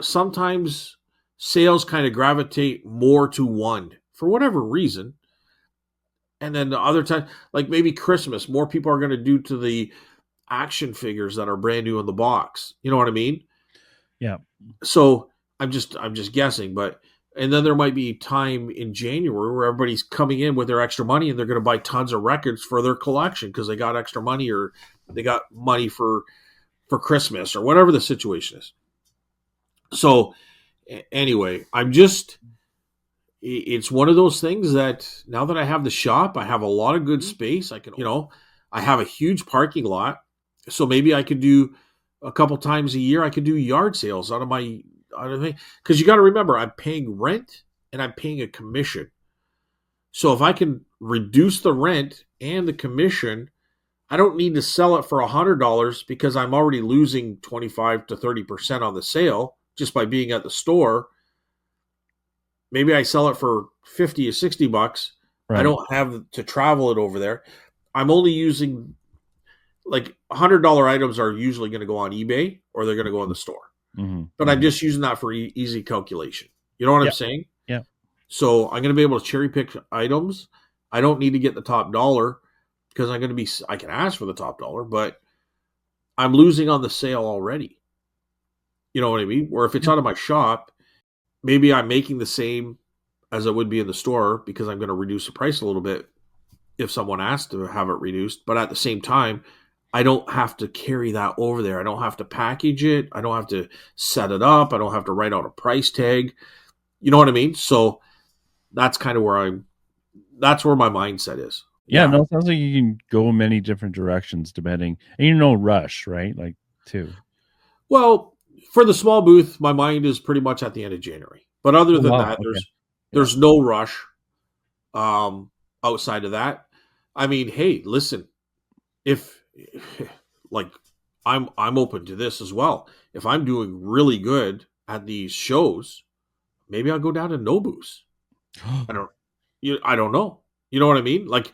Speaker 1: sometimes sales kind of gravitate more to one for whatever reason. And then the other time, like maybe Christmas, more people are going to do to the action figures that are brand new in the box. You know what I mean?
Speaker 2: Yeah.
Speaker 1: So I'm just guessing, but and then there might be time in January where everybody's coming in with their extra money and they're going to buy tons of records for their collection because they got extra money or they got money for Christmas or whatever the situation is. So anyway, it's one of those things that now that I have the shop, I have a lot of good space. I can, I have a huge parking lot. So maybe I could do a couple times a year, I could do yard sales out of because you got to remember, I'm paying rent and I'm paying a commission. So if I can reduce the rent and the commission, I don't need to sell it for $100 because I'm already losing 25 to 30% on the sale just by being at the store. Maybe I sell it for 50 or $60. I
Speaker 2: Right.
Speaker 1: don't have to travel it over there. I'm only using like $100 items are usually going to go on eBay or they're going to go in the store.
Speaker 2: Mm-hmm.
Speaker 1: But I'm just using that for easy calculation. You know what I'm
Speaker 2: Yeah.
Speaker 1: saying?
Speaker 2: Yeah.
Speaker 1: So I'm going to be able to cherry pick items. I don't need to get the top dollar because I can ask for the top dollar, but I'm losing on the sale already. You know what I mean? Or if it's
Speaker 2: Yeah.
Speaker 1: out of my shop, maybe I'm making the same as it would be in the store because I'm going to reduce the price a little bit. if someone asks to have it reduced. But at the same time, I don't have to carry that over there. I don't have to package it. I don't have to set it up. I don't have to write out a price tag. You know what I mean? So that's kind of where that's where my mindset is.
Speaker 2: Yeah, no, it sounds like you can go many different directions depending, and you no rush, right? Like, too.
Speaker 1: Well, for the small booth, my mind is pretty much at the end of January. But other than that, there's no rush. Outside of that, I mean, hey, listen, if like I'm open to this as well. If I'm doing really good at these shows, maybe I'll go down to no booths. I don't know. You know what I mean? Like,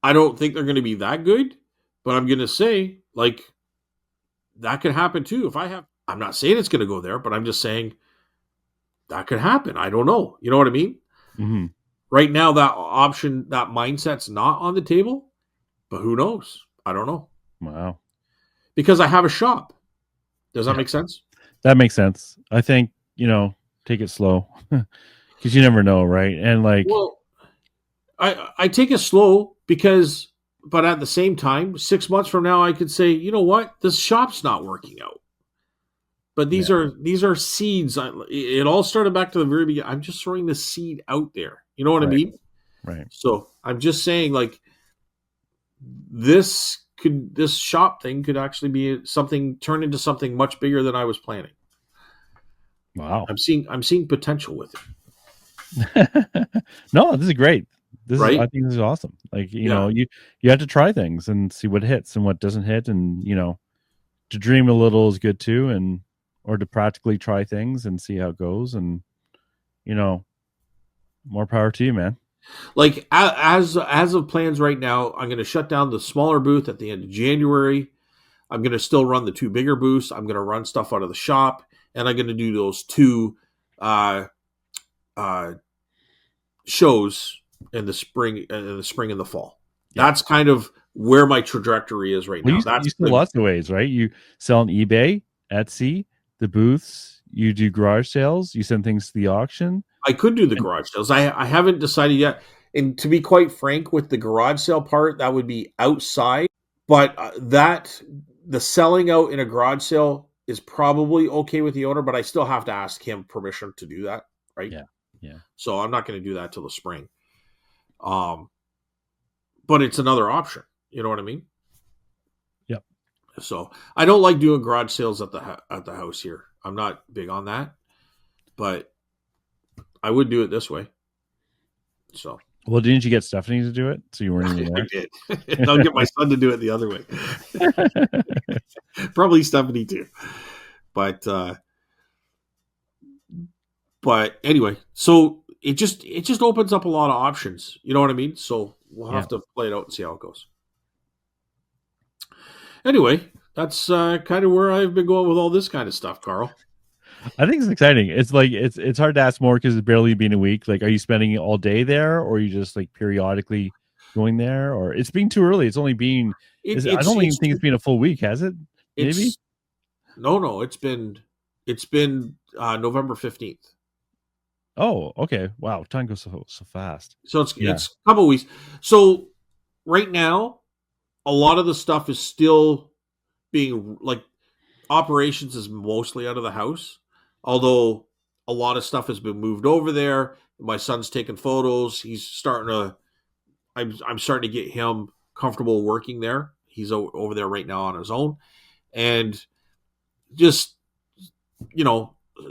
Speaker 1: I don't think they're going to be that good, but I'm going to say, like, that could happen too. I'm not saying it's going to go there, but I'm just saying that could happen. I don't know. You know what I mean?
Speaker 2: Mm-hmm.
Speaker 1: Right now, that option, that mindset's not on the table, but who knows? I don't know.
Speaker 2: Wow.
Speaker 1: Because I have a shop. Does that make sense?
Speaker 2: That makes sense. I think, take it slow because you never know, right? And like,
Speaker 1: well, I take it slow but at the same time, 6 months from now, I could say, you know what, this shop's not working out. But these are seeds. It all started back to the very beginning. I'm just throwing the seed out there. You know what I mean?
Speaker 2: Right.
Speaker 1: So I'm just saying, like, this shop thing could actually be turn into something much bigger than I was planning.
Speaker 2: Wow.
Speaker 1: I'm seeing potential with
Speaker 2: it. No, this is great.
Speaker 1: Right?
Speaker 2: I think this is awesome. Like, you have to try things and see what hits and what doesn't hit. And, to dream a little is good too. Or to practically try things and see how it goes. And, more power to you, man.
Speaker 1: Like, as of plans right now, I'm going to shut down the smaller booth at the end of January. I'm going to still run the 2 bigger booths. I'm going to run stuff out of the shop, and I'm going to do those 2 shows in the spring and the fall. Yeah. That's kind of where my trajectory is right now.
Speaker 2: You sell lots of ways, right? You sell on eBay, Etsy, the booths. You do garage sales. You send things to the auction.
Speaker 1: I could do the garage sales. I haven't decided yet. And to be quite frank, with the garage sale part, that would be outside. But the selling out in a garage sale is probably okay with the owner, but I still have to ask him permission to do that, right?
Speaker 2: Yeah.
Speaker 1: So I'm not going to do that till the spring. But it's another option. You know what I mean?
Speaker 2: Yep.
Speaker 1: So I don't like doing garage sales at the house here. I'm not big on that, but I would do it this way. So.
Speaker 2: Well, didn't you get Stephanie to do it? So you weren't even there?
Speaker 1: I did. I'll get my son to do it the other way. Probably Stephanie too. But anyway, so it just opens up a lot of options. You know what I mean? So we'll have to play it out and see how it goes. Anyway, that's kind of where I've been going with all this kind of stuff, Carl.
Speaker 2: I think it's exciting. It's like it's hard to ask more because it's barely been a week. Like, are you spending it all day there, or are you just like periodically going there? Or it's been too early. It's only been. I don't even think it's been a full week, has it? Maybe.
Speaker 1: No. It's been November 15th.
Speaker 2: Oh, okay. Wow, time goes so fast.
Speaker 1: So it's a couple of weeks. So right now, a lot of the stuff is still being like operations is mostly out of the house. Although a lot of stuff has been moved over there. My son's taking photos. He's starting to. I'm starting to get him comfortable working there. He's over there right now on his own, and just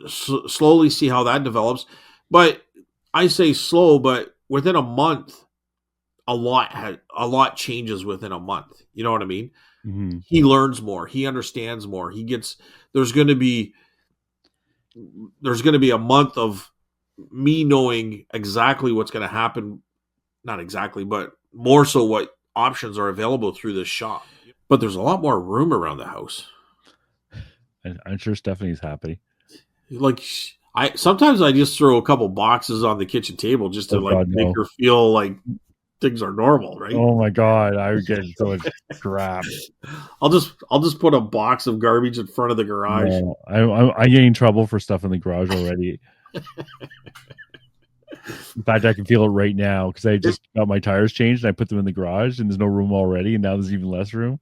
Speaker 1: slowly see how that develops. But I say slow, but within a month, a lot changes within a month. You know what I mean?
Speaker 2: Mm-hmm.
Speaker 1: He learns more. He understands more. There's going to be a month of me knowing exactly what's going to happen. Not exactly, but more so what options are available through this shop. But there's a lot more room around the house.
Speaker 2: I'm sure Stephanie's happy.
Speaker 1: Like, sometimes I just throw a couple boxes on the kitchen table just to make her feel like things are normal, right?
Speaker 2: Oh my God, I would get so much crap.
Speaker 1: I'll just put a box of garbage in front of the garage.
Speaker 2: No, I get in trouble for stuff in the garage already. In fact, I can feel it right now because I just got my tires changed and I put them in the garage and there's no room already, and now there's even less room.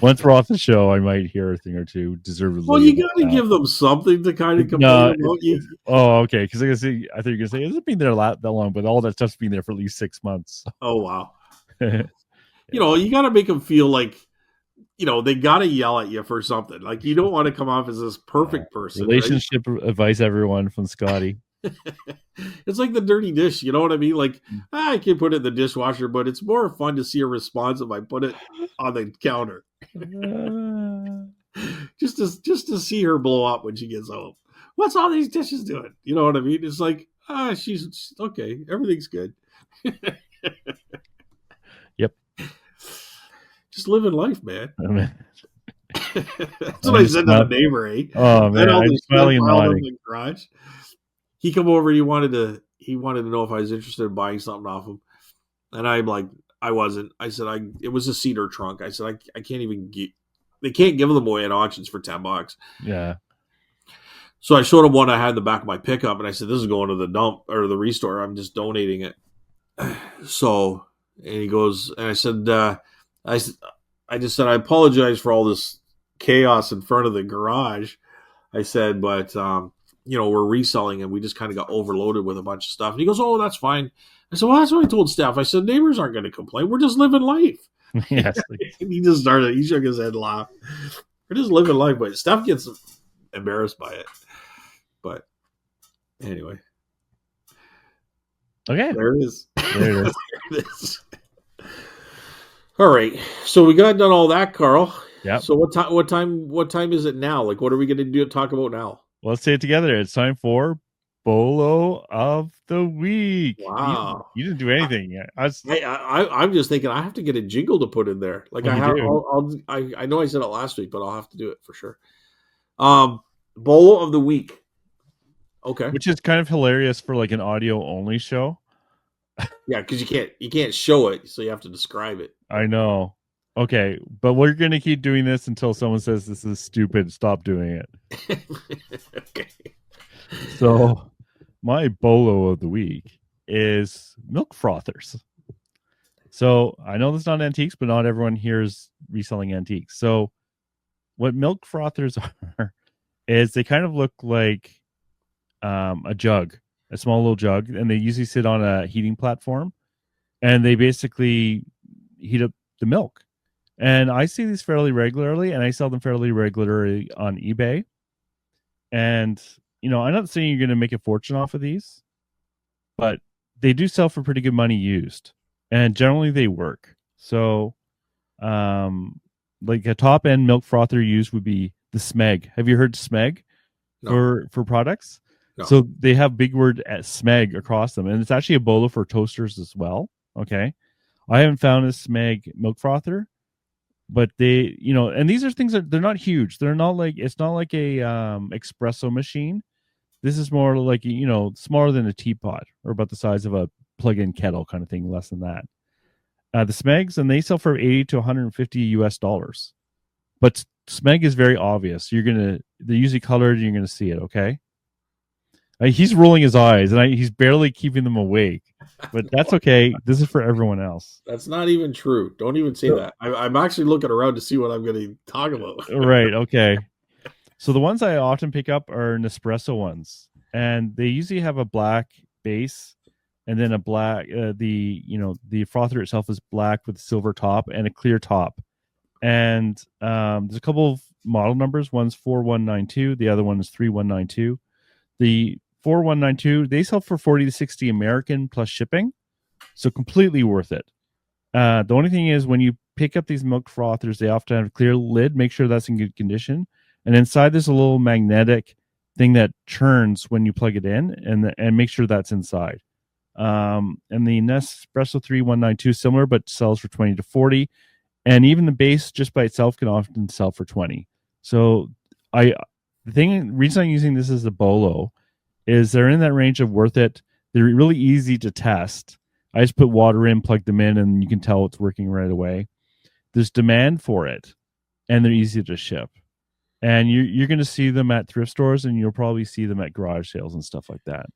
Speaker 2: Once we're off the show, I might hear a thing or two
Speaker 1: Well,
Speaker 2: deservedly
Speaker 1: you
Speaker 2: about
Speaker 1: got to
Speaker 2: that.
Speaker 1: give them something to kind of complain
Speaker 2: No,
Speaker 1: about. You,
Speaker 2: oh, okay. Because I thought you were gonna say it's been there that long, but all that stuff's been there for at least 6 months.
Speaker 1: oh wow,
Speaker 2: Yeah.
Speaker 1: you got to make them feel like they got to yell at you for something. Like you don't want to come off as this perfect person, right?
Speaker 2: Relationship advice, everyone, from Scotty.
Speaker 1: It's like the dirty dish. You know what I mean? Like I can put it in the dishwasher, but it's more fun to see a response if I put it on the counter. just to see her blow up when she gets home. What's all these dishes doing? You know what I mean? It's like she's okay. Everything's good.
Speaker 2: Yep.
Speaker 1: Just living life, man. That's what I
Speaker 2: I'm
Speaker 1: said to the neighbor. Eh?
Speaker 2: Oh
Speaker 1: Then
Speaker 2: man,
Speaker 1: all
Speaker 2: I'm
Speaker 1: the shit
Speaker 2: smiling and
Speaker 1: piled up in
Speaker 2: nodding.
Speaker 1: the garage. He come over. He wanted to know if I was interested in buying something off him, and I'm like, I wasn't. I said it was a cedar trunk. I said I can't even get. They can't give them away at auctions for $10.
Speaker 2: Yeah.
Speaker 1: So I showed him one I had in the back of my pickup, and I said, "This is going to the dump or the restore. I'm just donating it." So, and he goes, and I said, I just said, I apologize for all this chaos in front of the garage. I said, but we're reselling, and we just kind of got overloaded with a bunch of stuff. And he goes, "Oh, that's fine." I said, "Well, that's what I told staff." I said, "Neighbors aren't going to complain. We're just living life."
Speaker 2: Yes.
Speaker 1: And he just started. He shook his head, and laughed. We're just living life, but Steph gets embarrassed by it. But anyway,
Speaker 2: Okay.
Speaker 1: there it is.
Speaker 2: There it is.
Speaker 1: There it is. All right, so we got done all that, Carl.
Speaker 2: Yep.
Speaker 1: So what time is it now? Like, what are we going to do? Talk about now?
Speaker 2: Well, let's say it together. It's time for Bolo of the Week.
Speaker 1: Wow.
Speaker 2: You didn't do anything yet.
Speaker 1: I'm just thinking I have to get a jingle to put in there. Like
Speaker 2: Well,
Speaker 1: I
Speaker 2: you
Speaker 1: have,
Speaker 2: do.
Speaker 1: I know I said it last week, but I'll have to do it for sure. Bowl of the week. Okay.
Speaker 2: Which is kind of hilarious for like an audio only show.
Speaker 1: Yeah, because you can't show it, so you have to describe it.
Speaker 2: I know. Okay, but we're gonna keep doing this until someone says this is stupid. Stop doing it.
Speaker 1: Okay.
Speaker 2: So, my bolo of the week is milk frothers. So I know this is not antiques, but not everyone here is reselling antiques. So, what milk frothers are is they kind of look like a jug, a small little jug, and they usually sit on a heating platform, and they basically heat up the milk. And I see these fairly regularly, and I sell them fairly regularly on eBay. And I'm not saying you're going to make a fortune off of these, but they do sell for pretty good money used, and generally they work. So, like a top end milk frother used would be the Smeg. Have you heard Smeg
Speaker 1: No.
Speaker 2: for products?
Speaker 1: No.
Speaker 2: So they have big word at Smeg across them, and it's actually a bolo for toasters as well. Okay, I haven't found a Smeg milk frother, but they, and these are things that they're not huge. They're not like, it's not like a espresso machine. This is more like, smaller than a teapot, or about the size of a plug-in kettle kind of thing, less than that. The Smegs, and they sell for 80 to 150 US dollars. But Smeg is very obvious. They're usually colored, and you're gonna see it. Okay. He's rolling his eyes, and he's barely keeping them awake. But that's okay. This is for everyone else.
Speaker 1: That's not even true. Don't even say that. I'm actually looking around to see what I'm going to talk about.
Speaker 2: Right. Okay. So the ones I often pick up are Nespresso ones, and they usually have a black base, and then a black. The frother itself is black with a silver top and a clear top. And there's a couple of model numbers. One's 4192. The other one is 3192. The 4192, they sell for 40 to 60 American plus shipping, so completely worth it. The only thing is, when you pick up these milk frothers, they often have a clear lid. Make sure that's in good condition, and inside there's a little magnetic thing that churns when you plug it in, and make sure that's inside. And the Nespresso 3192 similar, but sells for 20 to 40, and even the base just by itself can often sell for 20. So reason I'm using this as a bolo is they're in that range of worth it. They're really easy to test. I just put water in, plug them in, and you can tell it's working right away. There's demand for it, and they're easy to ship. And you're going to see them at thrift stores, and you'll probably see them at garage sales and stuff like that.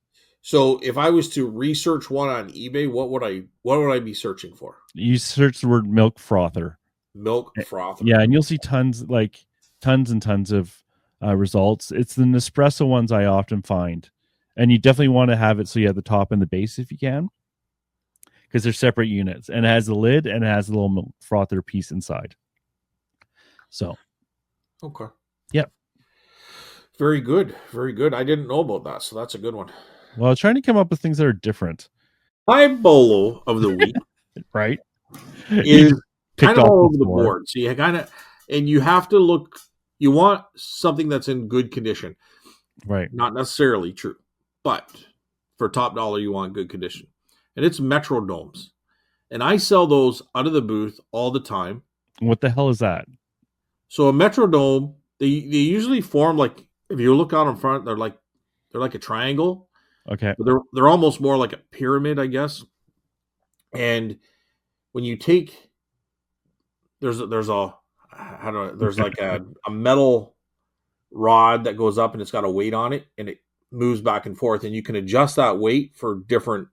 Speaker 1: So if I was to research one on eBay, what would I be searching for?
Speaker 2: You search the word milk frother.
Speaker 1: Milk
Speaker 2: Eh,
Speaker 1: frother.
Speaker 2: Yeah, and you'll see tons and tons of results. It's the Nespresso ones I often find, and you definitely want to have it so you have the top and the base if you can, because they're separate units, and it has a lid and it has a little milk frother piece inside. So,
Speaker 1: Okay.
Speaker 2: yep.
Speaker 1: Very good. Very good. I didn't know about that, so that's a good one.
Speaker 2: Well, I was trying to come up with things that are different,
Speaker 1: My bolo of the week
Speaker 2: right? You
Speaker 1: is
Speaker 2: just
Speaker 1: kind
Speaker 2: picked
Speaker 1: of
Speaker 2: off
Speaker 1: all
Speaker 2: the
Speaker 1: over the
Speaker 2: floor,
Speaker 1: board. So you kind of, and you have to look, you want something that's in good condition.
Speaker 2: right?
Speaker 1: Not necessarily true, but for top dollar, you want good condition. And it's Metro Domes. And I sell those out of the booth all the time.
Speaker 2: What the hell is that?
Speaker 1: So a Metro Dome, they usually form like, if you look out in front, they're like a triangle,
Speaker 2: Okay,
Speaker 1: but they're almost more like a pyramid, I guess. And when you take there's a how do there's like a metal rod that goes up and it's got a weight on it and it moves back and forth and you can adjust that weight for different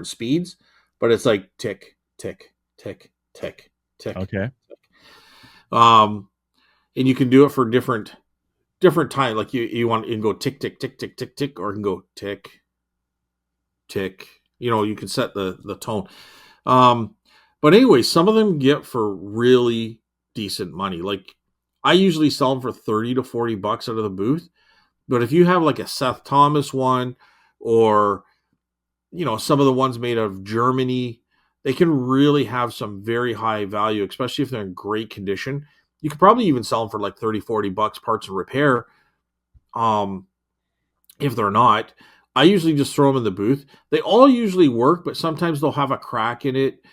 Speaker 1: speeds, but it's like tick tick tick tick tick.
Speaker 2: okay,
Speaker 1: Um, and you can do it for different time. Like you can go tick tick tick tick tick tick, or you can go tick tick. You can set the tone. Um, but anyway, some of them get for really decent money. Like I usually sell them for 30 to 40 bucks out of the booth. But if you have like a Seth Thomas one, or some of the ones made of Germany, they can really have some very high value, especially if they're in great condition. You could probably even sell them for like 30, 40 bucks parts and repair. Um, if they're not, I usually just throw them in the booth. They all usually work, but sometimes they'll have a crack in it.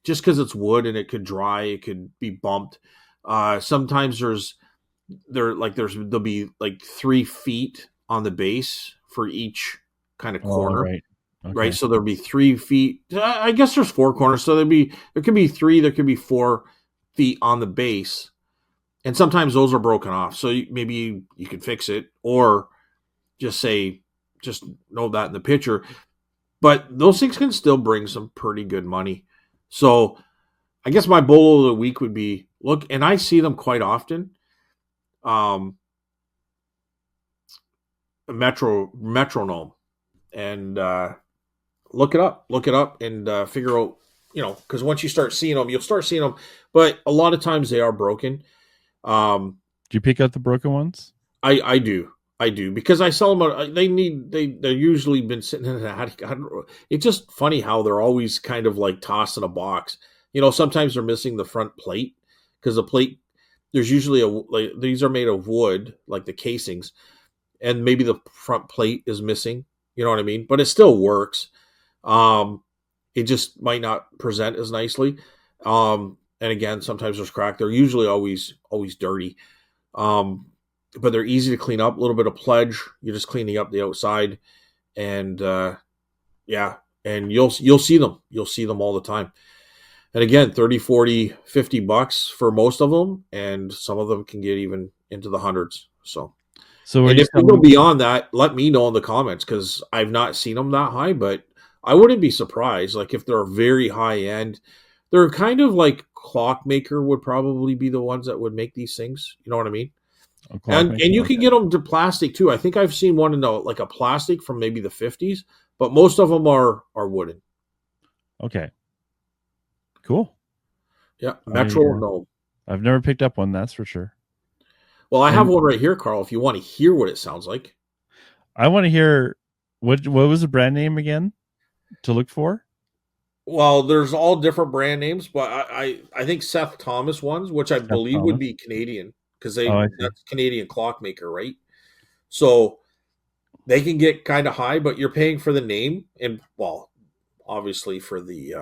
Speaker 1: Just because it's wood and it could dry, it could be bumped. Sometimes there'll be like 3 feet on the base for each kind of
Speaker 2: all
Speaker 1: corner,
Speaker 2: right,
Speaker 1: right?
Speaker 2: okay,
Speaker 1: So there'll be 3 feet. I guess there's 4 corners, so there could be three, there could be 4 feet on the base, and sometimes those are broken off. So maybe you could fix it, or just know that in the picture. But those things can still bring some pretty good money. So I guess my bolo of the week would be look, and I see them quite often. Um, metronome, and look it up, and figure out, because once you start seeing them, you'll start seeing them. But a lot of times they are broken.
Speaker 2: do you pick out the broken ones?
Speaker 1: I do. I do, because I sell them. They're usually been sitting in an attic. It's just funny how they're always kind of like tossed in a box. Sometimes they're missing the front plate, because the plate, there's usually like these are made of wood, like the casings, and maybe the front plate is missing. You know what I mean? But it still works. Um, it just might not present as nicely. And again, sometimes there's crack. They're usually always dirty. Um, but they're easy to clean up. A little bit of pledge. You're just cleaning up the outside, and yeah, and you'll see them. You'll see them all the time. And again, 30, 40, 50 bucks for most of them, and some of them can get even into the hundreds. So,
Speaker 2: So are
Speaker 1: and
Speaker 2: you
Speaker 1: if we go
Speaker 2: selling?
Speaker 1: beyond that, let me know in the comments, because I've not seen them that high, but I wouldn't be surprised. Like if they're very high end, they're kind of like Clockmaker would probably be the ones that would make these things. You know what I mean?
Speaker 2: A
Speaker 1: And
Speaker 2: clockmaker?
Speaker 1: you can
Speaker 2: Okay,
Speaker 1: get them to plastic too. I think I've seen one in like a plastic from maybe the 50s, but most of them are wooden.
Speaker 2: okay, cool.
Speaker 1: Yeah,
Speaker 2: I
Speaker 1: Metro no.
Speaker 2: I've never picked up one, that's for sure.
Speaker 1: Well, I have
Speaker 2: And
Speaker 1: one right here, Carl. If you want to hear what it sounds like.
Speaker 2: I want to hear what was the brand name again to look for?
Speaker 1: Well, there's all different brand names, but I think Seth Thomas ones, which I
Speaker 2: Seth
Speaker 1: believe would
Speaker 2: Thomas.
Speaker 1: be Canadian, because
Speaker 2: Oh, I see.
Speaker 1: that's Canadian clockmaker, right? So they can get kind of high, but you're paying for the name, and well, obviously for the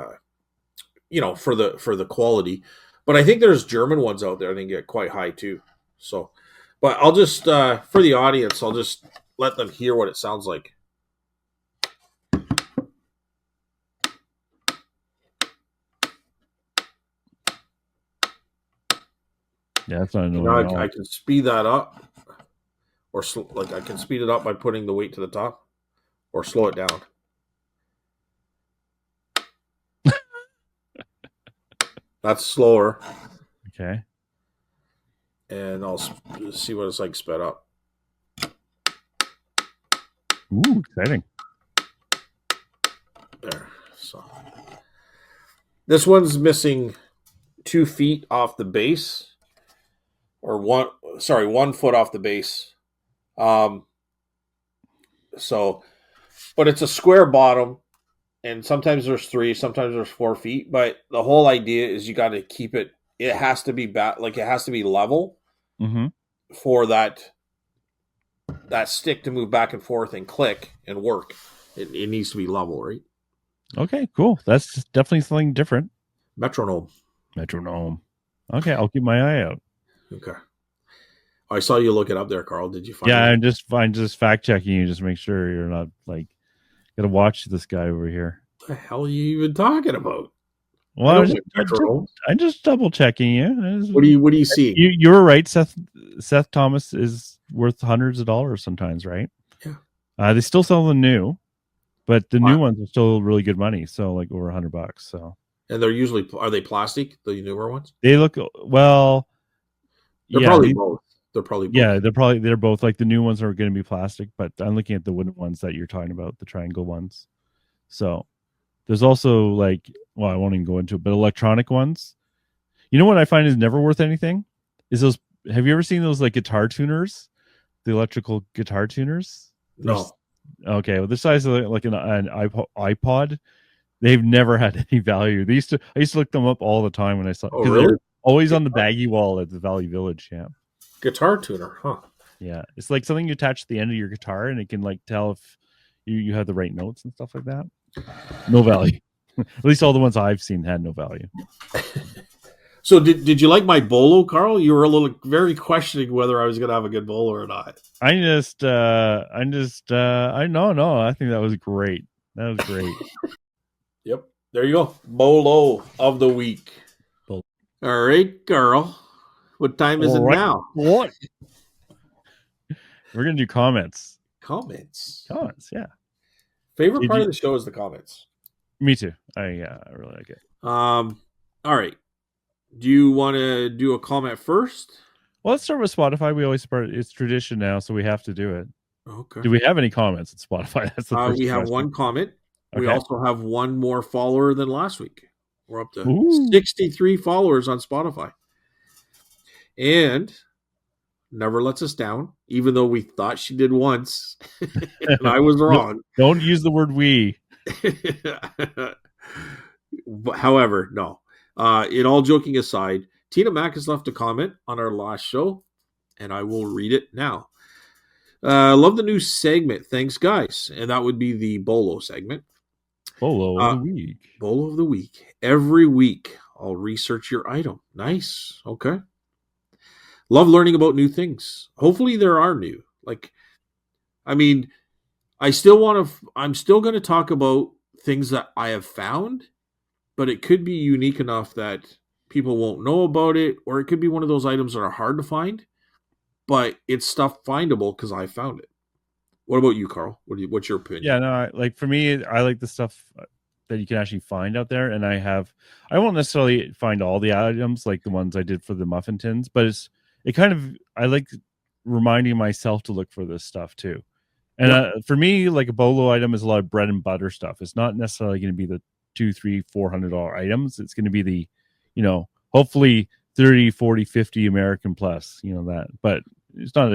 Speaker 1: for the quality. But I think there's German ones out there that get quite high too. So, but I'll just for the audience, I'll just let them hear what it sounds like.
Speaker 2: Yeah, that's not
Speaker 1: And
Speaker 2: annoying at
Speaker 1: I
Speaker 2: all.
Speaker 1: can speed that up, or like I can speed it up by putting the weight to the top, or slow it down. That's slower.
Speaker 2: Okay.
Speaker 1: And I'll see what it's like sped up.
Speaker 2: Ooh, exciting.
Speaker 1: There. So this one's missing 2 feet off the base. Or 1 foot off the base. But it's a square bottom, and sometimes there's 3, sometimes there's 4 feet. But the whole idea is you got to keep it. It has to be it has to be level for that stick to move back and forth and click and work. It needs to be level, right?
Speaker 2: Okay, cool. That's definitely something different.
Speaker 1: Metronome.
Speaker 2: Okay, I'll keep my eye out.
Speaker 1: Okay. I saw you look it up there, Carl. Did you find it?
Speaker 2: Yeah, I'm just fact checking you, just make sure you're not like gotta watch this guy over here.
Speaker 1: What the hell are you even talking about?
Speaker 2: Well, I'm just double checking you.
Speaker 1: What do you see?
Speaker 2: You were right. Seth Thomas is worth hundreds of dollars sometimes, right?
Speaker 1: Yeah.
Speaker 2: They still sell the new, but the new ones are still really good money. So like over $100. So.
Speaker 1: And they're usually, are they plastic? The newer ones?
Speaker 2: They look well.
Speaker 1: They're probably both. They're probably both.
Speaker 2: Yeah, they're both. Like the new ones are going to be plastic, but I'm looking at the wooden ones that you're talking about, the triangle ones. So there's also like, well, I won't even go into it, but electronic ones. You know what I find is never worth anything? Is those, have you ever seen those like guitar tuners? The electrical guitar tuners?
Speaker 1: No.
Speaker 2: Okay, well, the size of like an iPod, they've never had any value. I used to look them up all the time when I saw, because they're always on the baggy wall at the Valley Village. Yeah.
Speaker 1: Guitar tuner, huh?
Speaker 2: Yeah, it's like something you attach to the end of your guitar, and it can like tell if you have the right notes and stuff like that. No value. At least all the ones I've seen had no value.
Speaker 1: So did you like my bolo, Carl? You were very questioning whether I was going to have a good bolo or not.
Speaker 2: I no. I think that was great. That was great.
Speaker 1: Yep. There you go. Bolo of the week. All right, Carl. What time is it now?
Speaker 2: What? We're going to do comments.
Speaker 1: Comments,
Speaker 2: yeah.
Speaker 1: Favorite part of the show is the comments.
Speaker 2: Me too. I really like it.
Speaker 1: All right. Do you want to do a comment first?
Speaker 2: Well, let's start with Spotify. We always start. It's tradition now, so we have to do it.
Speaker 1: Okay.
Speaker 2: Do we have any comments at Spotify? That's the first
Speaker 1: we have one comment. Okay. We also have one more follower than last week. We're up to 63 followers on Spotify. And never lets us down, even though we thought she did once. And I was wrong.
Speaker 2: Don't use the word we.
Speaker 1: However, no. In all joking aside, Tina Mack has left a comment on our last show, and I will read it now. Love the new segment. Thanks, guys. And that would be the Bolo segment.
Speaker 2: Bolo of the week.
Speaker 1: Bolo of the week. Every week, I'll research your item. Nice. Okay. Love learning about new things. Hopefully there are new. I'm still going to talk about things that I have found, but it could be unique enough that people won't know about it, or it could be one of those items that are hard to find, but it's stuff findable because I found it. What about you, Carl? What's your opinion?
Speaker 2: Yeah, no, for me, I like the stuff that you can actually find out there, and I won't necessarily find all the items like the ones I did for the muffin tins, but I like reminding myself to look for this stuff too. And for me, like a bolo item is a lot of bread and butter stuff. It's not necessarily going to be the $200, $300, $400 items. It's going to be the, hopefully 30, 40, 50 American plus, that, but it's not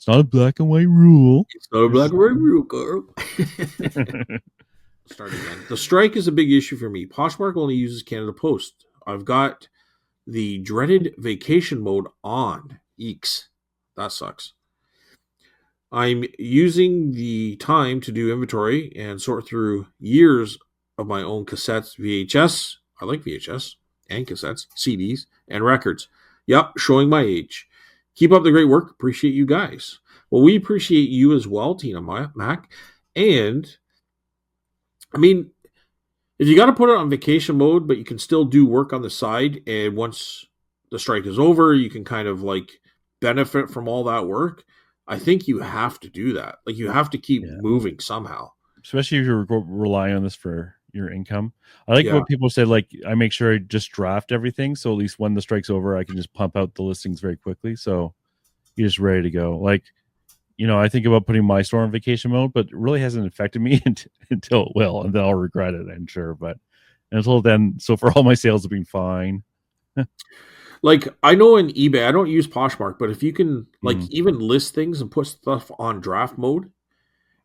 Speaker 2: a black and white rule.
Speaker 1: It's not a black and white rule, Carl. Start again. The strike is a big issue for me. Poshmark only uses Canada Post. I've got the dreaded vacation mode on. Eeks. That sucks. I'm using the time to do inventory and sort through years of my own cassettes, VHS. I like VHS and cassettes, CDs, and records. Yep, showing my age. Keep up the great work. Appreciate you guys. Well, we appreciate you as well, Tina Mac. And, if you got to put it on vacation mode, but you can still do work on the side, and once the strike is over, you can kind of benefit from all that work. I think you have to do that. You have to keep moving somehow.
Speaker 2: especially if you're relying on this for your income. I like
Speaker 1: Yeah.
Speaker 2: what people say. Like, I make sure I just draft everything, so at least when the strike's over, I can just pump out the listings very quickly. So you're just ready to go. Like, I think about putting my store on vacation mode, but it really hasn't affected me until it will, and then I'll regret it, I'm sure. But until then, so far, all my sales have been fine.
Speaker 1: Like I know in eBay, I don't use Poshmark, but if you can like
Speaker 2: Mhm.
Speaker 1: even list things and put stuff on draft mode,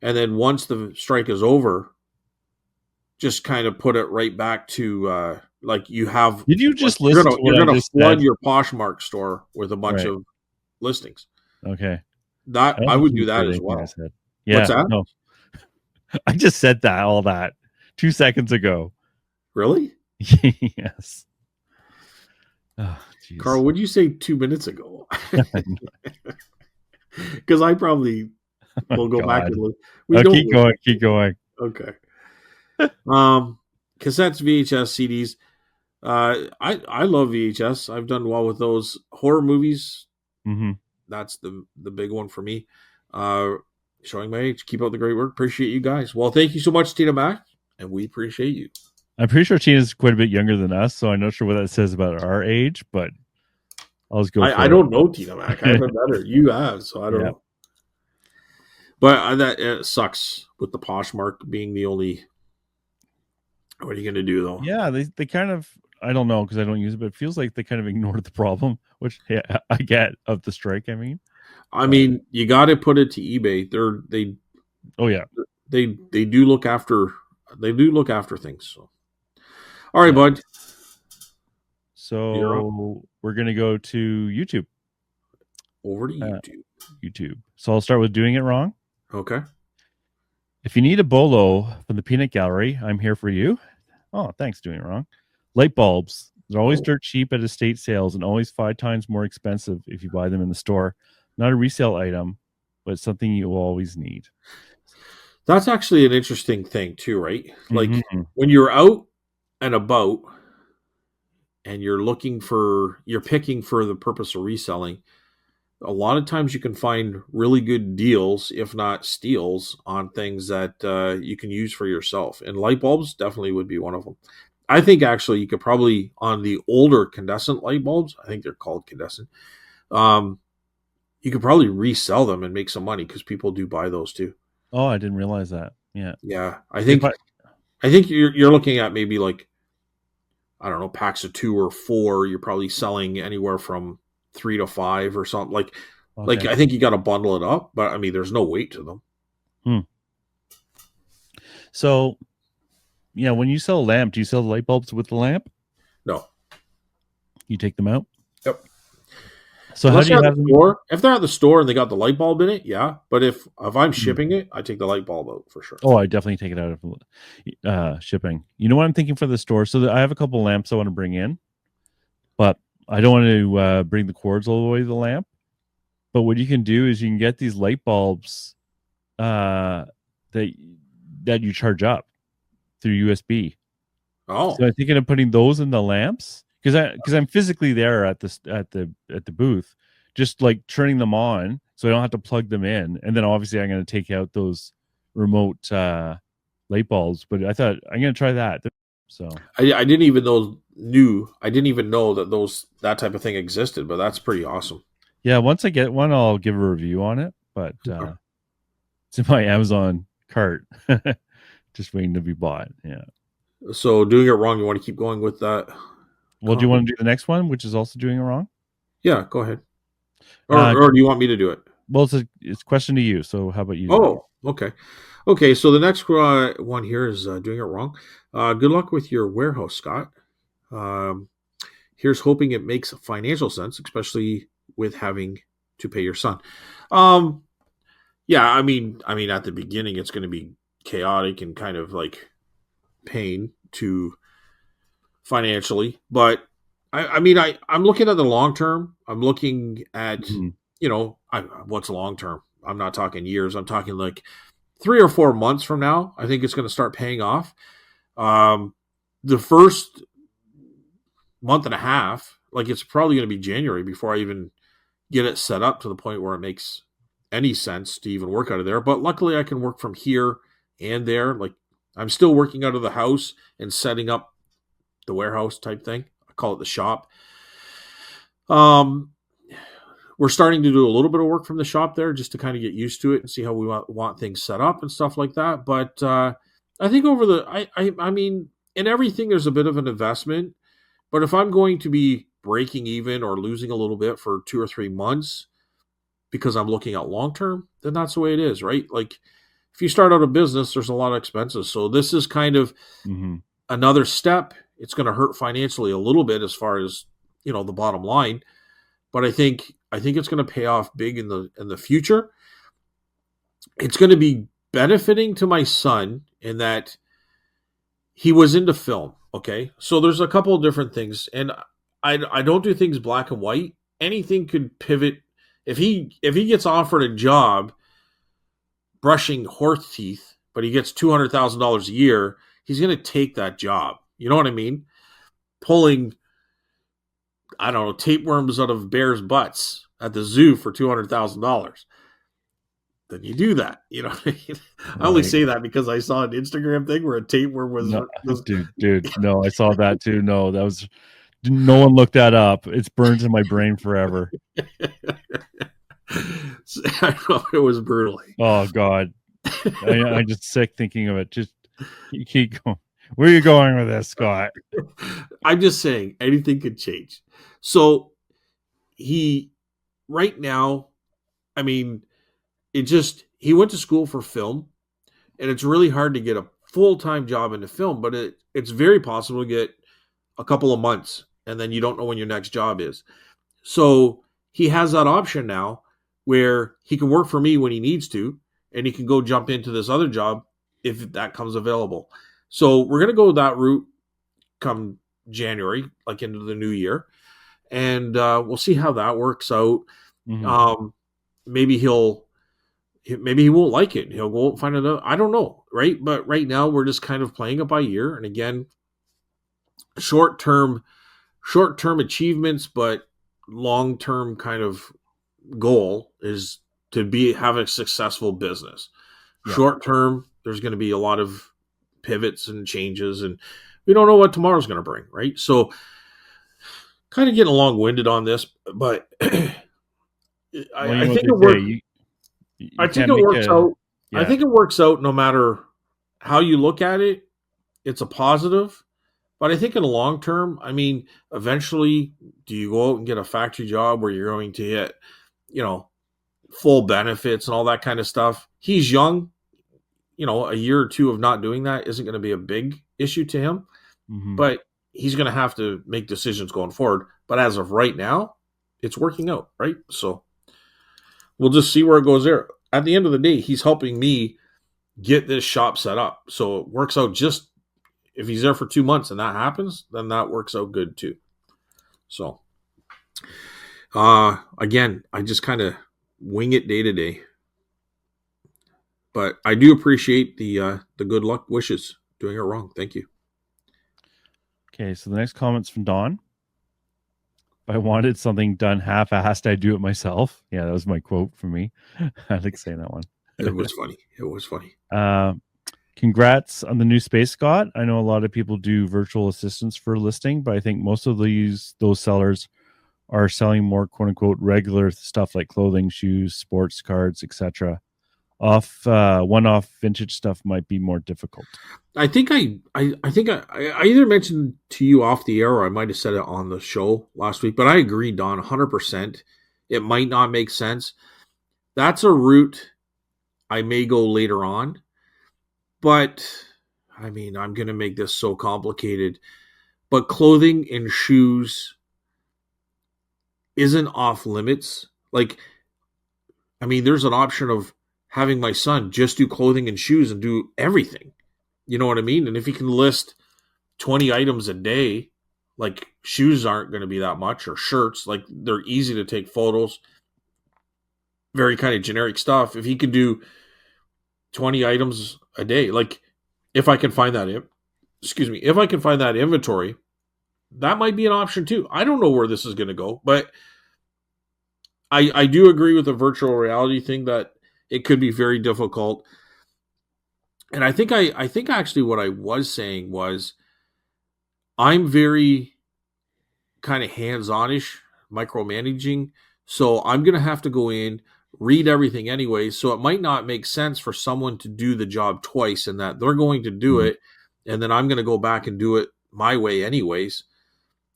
Speaker 1: and then once the strike is over, just kind of put it right back to like you have
Speaker 2: Did you
Speaker 1: like
Speaker 2: just listen to what
Speaker 1: you're
Speaker 2: I
Speaker 1: gonna
Speaker 2: just
Speaker 1: flood
Speaker 2: said?
Speaker 1: your Poshmark store with a bunch
Speaker 2: Right.
Speaker 1: of listings.
Speaker 2: Okay. I
Speaker 1: That
Speaker 2: don't
Speaker 1: I
Speaker 2: think
Speaker 1: would
Speaker 2: you
Speaker 1: do that
Speaker 2: heard
Speaker 1: as
Speaker 2: anything I
Speaker 1: well.
Speaker 2: said.
Speaker 1: What's
Speaker 2: Yeah.
Speaker 1: that?
Speaker 2: No, I just said all that 2 seconds ago.
Speaker 1: Really?
Speaker 2: Yes. Oh,
Speaker 1: Carl,
Speaker 2: jeez.
Speaker 1: what did you say 2 minutes ago? Because I probably
Speaker 2: Oh,
Speaker 1: will go back
Speaker 2: God.
Speaker 1: and look. We
Speaker 2: Oh,
Speaker 1: don't
Speaker 2: keep going.
Speaker 1: listen to
Speaker 2: Keep going.
Speaker 1: okay. Um, Cassettes, VHS, CDs. I love VHS. I've done well with those horror movies.
Speaker 2: Hmm.
Speaker 1: That's the big one for me. Uh, Showing my age. Keep up the great work. Appreciate you guys. Well, thank you so much, Tina Mac, and we appreciate you.
Speaker 2: I'm pretty sure Tina's quite a bit younger than us, so I'm not sure what that says about our age, but I'll just go
Speaker 1: I
Speaker 2: for it.
Speaker 1: don't know Tina Mac. I haven't met her. You have, so I don't
Speaker 2: Yeah.
Speaker 1: know. But that it sucks with the Poshmark being the only. What are you going to do though?
Speaker 2: Yeah, they kind of, I don't know because I don't use it, but it feels like they kind of ignored the problem, which yeah, I get of the strike. I mean,
Speaker 1: I
Speaker 2: but
Speaker 1: mean, you got to put it to eBay.
Speaker 2: oh yeah,
Speaker 1: They do look after things. So, all right,
Speaker 2: yeah.
Speaker 1: bud, you're up.
Speaker 2: So we're gonna go to YouTube.
Speaker 1: Over to
Speaker 2: Uh,
Speaker 1: YouTube.
Speaker 2: YouTube. So I'll start with doing it wrong.
Speaker 1: Okay.
Speaker 2: If you need a bolo from the peanut gallery, I'm here for you. Oh, thanks. Doing it wrong. Light bulbs. They're always
Speaker 1: Oh,
Speaker 2: dirt cheap at estate sales and always 5 times more expensive if you buy them in the store. Not a resale item, but something you will always need.
Speaker 1: that's actually an interesting thing too, right? Like
Speaker 2: Mm-hmm.
Speaker 1: when you're out and about and you're picking for the purpose of reselling. A lot of times you can find really good deals, if not steals, on things that you can use for yourself. And light bulbs definitely would be one of them. I think actually you could probably on the older incandescent light bulbs. I think they're called incandescent. Um, you could probably resell them and make some money because people do buy those too.
Speaker 2: Oh, I didn't realize that. Yeah.
Speaker 1: Yeah,
Speaker 2: If I
Speaker 1: I think you're looking at maybe like I don't know packs of 2 or 4. You're probably selling anywhere from 3 to 5 or something like
Speaker 2: okay.
Speaker 1: I think you got to bundle it up, but I mean there's no weight to them.
Speaker 2: Hmm. So yeah, when you sell a lamp, do you sell the light bulbs with the lamp?
Speaker 1: No.
Speaker 2: You take them out.
Speaker 1: Yep.
Speaker 2: So how
Speaker 1: Unless
Speaker 2: do you
Speaker 1: they're at
Speaker 2: have
Speaker 1: the
Speaker 2: them?
Speaker 1: store. If they're at the store and they got the light bulb in it, yeah. But if I'm
Speaker 2: Hmm.
Speaker 1: shipping it, I take the light bulb out for sure.
Speaker 2: Oh, I definitely take it out of shipping. You know what I'm thinking for the store? So I have a couple lamps I want to bring in, but I don't want to bring the cords all the way to the lamp. But what you can do is you can get these light bulbs uh, that you charge up through USB. So
Speaker 1: Oh.
Speaker 2: I'm thinking of putting those in the lamps because I'm physically there at the booth, just like turning them on, so I don't have to plug them in. And then obviously I'm going to take out those remote light bulbs. But I thought I'm going to try that. So
Speaker 1: I didn't even know that that type of thing existed, but that's pretty awesome.
Speaker 2: yeah, once I get one, I'll give a review on it. But it's in my Amazon cart, just waiting to be bought. Yeah.
Speaker 1: So doing it wrong, you want to keep going with that
Speaker 2: Well, do you
Speaker 1: comment?
Speaker 2: want to do the next one, which is also doing it wrong?
Speaker 1: Yeah, go ahead.
Speaker 2: Uh,
Speaker 1: Or do you want me to do it?
Speaker 2: well, it's a question to you. So how about you do it?
Speaker 1: Oh, okay. Okay, so the next one here is doing it wrong. Good luck with your warehouse, Scott. Um, Here's hoping it makes financial sense, especially with having to pay your son. Um, yeah, I mean, at the beginning, it's going to be chaotic and kind of like pain to financially, but I'm looking at the long term. I'm looking at,
Speaker 2: Mhm.
Speaker 1: what's long term. I'm not talking years. I'm talking like 3 or 4 months from now. I think it's going to start paying off. Um, the first month and a half, like it's probably going to be January before I even get it set up to the point where it makes any sense to even work out of there. But luckily, I can work from here and there. Like I'm still working out of the house and setting up the warehouse type thing. I call it the shop. Um, we're starting to do a little bit of work from the shop there just to kind of get used to it and see how we want things set up and stuff like that. But I think over I mean, in everything, there's a bit of an investment. But if I'm going to be breaking even or losing a little bit for 2 or 3 months because I'm looking at long term, then that's the way it is, right? Like if you start out a business, there's a lot of expenses. So this is kind of another step. It's going to hurt financially a little bit as far as, the bottom line, but I think it's going to pay off big in the future. It's going to be benefiting to my son in that he was into film. Okay, so there's a couple of different things, and I don't do things black and white. Anything could pivot. If he gets offered a job brushing horse teeth, but he gets $200,000 a year, he's going to take that job. You know what I mean? Pulling, I don't know, tapeworms out of bears' butts at the zoo for $200,000. Then you do that. You know what I mean? I only say that because I saw an Instagram thing where a tapeworm was
Speaker 2: dude, no, I saw that too. No, no one looked that up. It's burned in my brain forever.
Speaker 1: I know, it was brutal.
Speaker 2: Oh God, I'm just sick thinking of it. Just keep going. Where are you going with this, Scott?
Speaker 1: I'm just saying anything could change. So right now, I mean, he went to school for film, and it's really hard to get a full-time job into film, but it's very possible to get a couple of months, and then you don't know when your next job is. So he has that option now where he can work for me when he needs to, and he can go jump into this other job if that comes available. So we're going to go that route come January, like into the new year, and we'll see how that works out. Maybe he won't like it. He'll go find it out. I don't know, right? But right now we're just kind of playing it by ear. And again, short-term achievements, but long-term kind of goal is to have a successful business. Yeah. Short-term, there's going to be a lot of pivots and changes, and we don't know what tomorrow's going to bring, right? So kind of getting long-winded on this, but I think it works. I think it works out. Yeah. I think it works out no matter how you look at it. It's a positive. But I think in the long term, I mean, eventually, do you go out and get a factory job where you're going to get, full benefits and all that kind of stuff? He's young. A year or two of not doing that isn't going to be a big issue to him. But he's going to have to make decisions going forward. But as of right now, it's working out, right? So we'll just see where it goes there. At the end of the day, he's helping me get this shop set up. So it works out just if he's there for 2 months and that happens, then that works out good too. So, again, I just kind of wing it day to day. But I do appreciate the good luck wishes. Doing it wrong. Thank you.
Speaker 2: Okay, so the next comment's from Dawn. If I wanted something done half-assed, I'd do it myself. Yeah, that was my quote for me. I like saying that one.
Speaker 1: It was funny. It was funny.
Speaker 2: Congrats on the new space, Scott. I know a lot of people do virtual assistants for listing, but I think most of those sellers are selling more quote-unquote regular stuff like clothing, shoes, sports cards, etc. One-off vintage stuff might be more difficult.
Speaker 1: I think I either mentioned to you off the air or I might have said it on the show last week, but I agree, Don, 100%. It might not make sense. That's a route I may go later on, but I mean, I'm going to make this so complicated. But clothing and shoes isn't off limits. Like, I mean, there's an option of having my son just do clothing and shoes and do everything. You know what I mean? And if he can list 20 items a day, like shoes aren't going to be that much, or shirts, like they're easy to take photos, very kind of generic stuff. If he can do 20 items a day, like if I can find that inventory, that might be an option too. I don't know where this is going to go, but I do agree with the virtual reality thing that it could be very difficult And I think actually what I was saying was I'm very kind of hands-on-ish, micromanaging. So I'm gonna have to go in, read everything anyway. So it might not make sense for someone to do the job twice, and that they're going to do
Speaker 2: Mm.
Speaker 1: it, and then I'm gonna go back and do it my way anyways.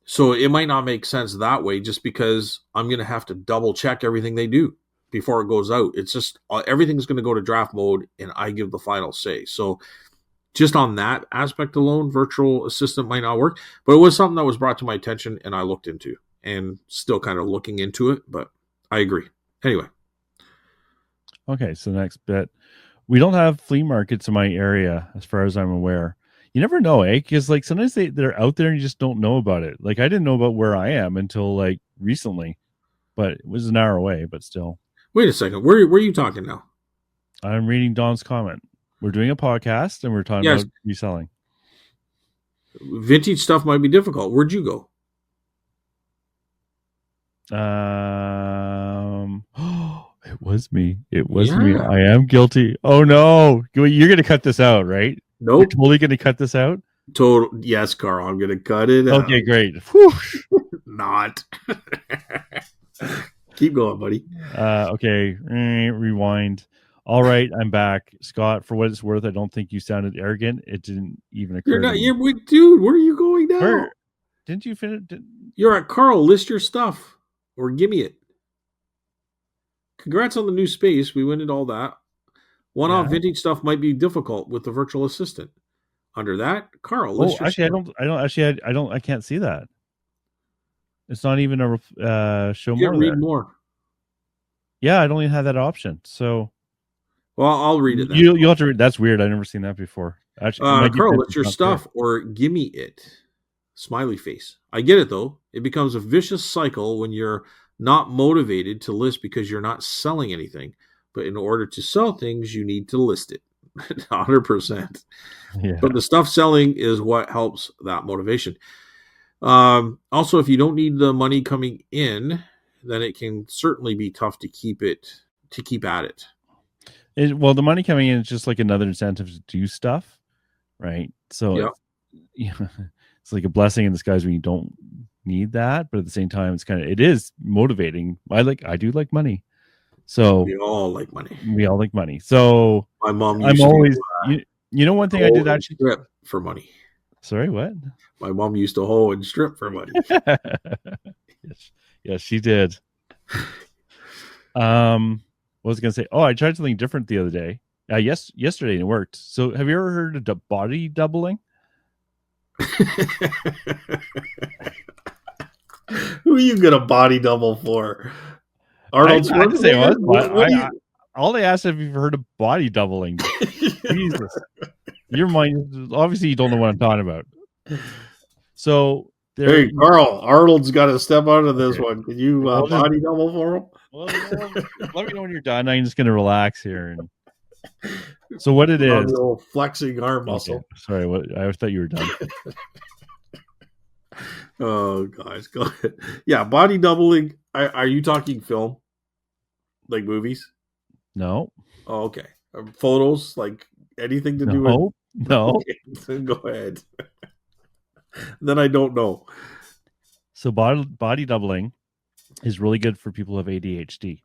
Speaker 1: So it might not make sense that way, just because I'm gonna have to double check everything they do before it goes out. It's just everything's gonna go to draft mode, and I give the final say. So just on that aspect alone, virtual assistant might not work. But it was something that was brought to my attention and I looked into, and still kind of looking into it. But I agree. Anyway,
Speaker 2: Okay, so the next bit. We don't have flea markets in my area, as far as I'm aware. You never know, eh? Because like sometimes they're out there and you just don't know about it. Like I didn't know about where I am until like recently, but it was an hour away, but still.
Speaker 1: wait a second. Where are you talking now?
Speaker 2: I'm reading Don's comment. We're doing a podcast and we're talking
Speaker 1: Yes,
Speaker 2: about reselling.
Speaker 1: vintage stuff might be difficult. Where'd you go?
Speaker 2: It was me. It was me.
Speaker 1: Yeah.
Speaker 2: I am guilty. Oh no. You're gonna cut this out, right? You're
Speaker 1: Nope.
Speaker 2: totally gonna cut this out?
Speaker 1: Total. Yes, Carl. I'm gonna cut it out.
Speaker 2: Okay, great. Whew.
Speaker 1: Not. Keep going, buddy.
Speaker 2: Okay, rewind. All right, I'm back. Scott, for what it's worth, I don't think you sounded arrogant. It didn't even
Speaker 1: You're
Speaker 2: occur to
Speaker 1: not.
Speaker 2: me.
Speaker 1: Dude. Where are you going now?
Speaker 2: Where didn't you finish?
Speaker 1: You're at Carl. List your stuff, or give me it. Congrats on the new space. We went into all that. One-off
Speaker 2: Yeah.
Speaker 1: vintage stuff might be difficult with the virtual assistant. Under that, Carl,
Speaker 2: Oh,
Speaker 1: list your
Speaker 2: actually, I
Speaker 1: stuff.
Speaker 2: don't. I don't actually. I don't. I can't see that. It's not even a show
Speaker 1: Get
Speaker 2: more
Speaker 1: read
Speaker 2: there.
Speaker 1: more.
Speaker 2: Yeah, I don't even have that option. So
Speaker 1: Well, I'll read it then.
Speaker 2: you'll have to read. That's weird. I've never seen that before. Actually, my
Speaker 1: Carl,
Speaker 2: defense
Speaker 1: list
Speaker 2: is
Speaker 1: your
Speaker 2: not fair.
Speaker 1: stuff or give me it. Smiley face. I get it though. It becomes a vicious cycle when you're not motivated to list because you're not selling anything. But in order to sell things, you need to list it. 100%.
Speaker 2: Yeah.
Speaker 1: But the stuff selling is what helps that motivation. Also, if you don't need the money coming in, then it can certainly be tough to keep at it.
Speaker 2: Well, the money coming in is just like another incentive to do stuff, right? So
Speaker 1: Yeah.
Speaker 2: it's like a blessing in disguise when you don't need that, but at the same time, it is motivating. I do like money, so
Speaker 1: We all like money.
Speaker 2: we all like money. So
Speaker 1: My mom
Speaker 2: I'm
Speaker 1: used to
Speaker 2: always, you know, one thing I
Speaker 1: hoe
Speaker 2: did
Speaker 1: and
Speaker 2: actually.
Speaker 1: strip for money.
Speaker 2: Sorry, what?
Speaker 1: My mom used to hoe and strip for money.
Speaker 2: Yes, she did. What was I gonna say? Oh, I tried something different the other day. Yesterday and it worked. So, have you ever heard of body doubling?
Speaker 1: Who are you gonna body double for?
Speaker 2: I
Speaker 1: Arnold
Speaker 2: didn't say it was,
Speaker 1: Schwarzenegger?
Speaker 2: but
Speaker 1: What do you?
Speaker 2: all they asked if you've heard of body doubling. Jesus, your mind obviously you don't know what I'm talking about. So
Speaker 1: Hey, Carl, Arnold's got to step out of this one. Can you body double for him?
Speaker 2: Well, let me know when you're done. I'm just gonna relax here. So what it is?
Speaker 1: The old flexing arm muscle.
Speaker 2: Okay. Sorry, what I thought you were done.
Speaker 1: Oh, guys, go ahead. Yeah, body doubling. Are you talking film, like movies?
Speaker 2: No.
Speaker 1: Oh, okay. Photos, like anything to do with?
Speaker 2: No.
Speaker 1: Okay, go ahead. Then I don't know.
Speaker 2: So body doubling is really good for people who have ADHD.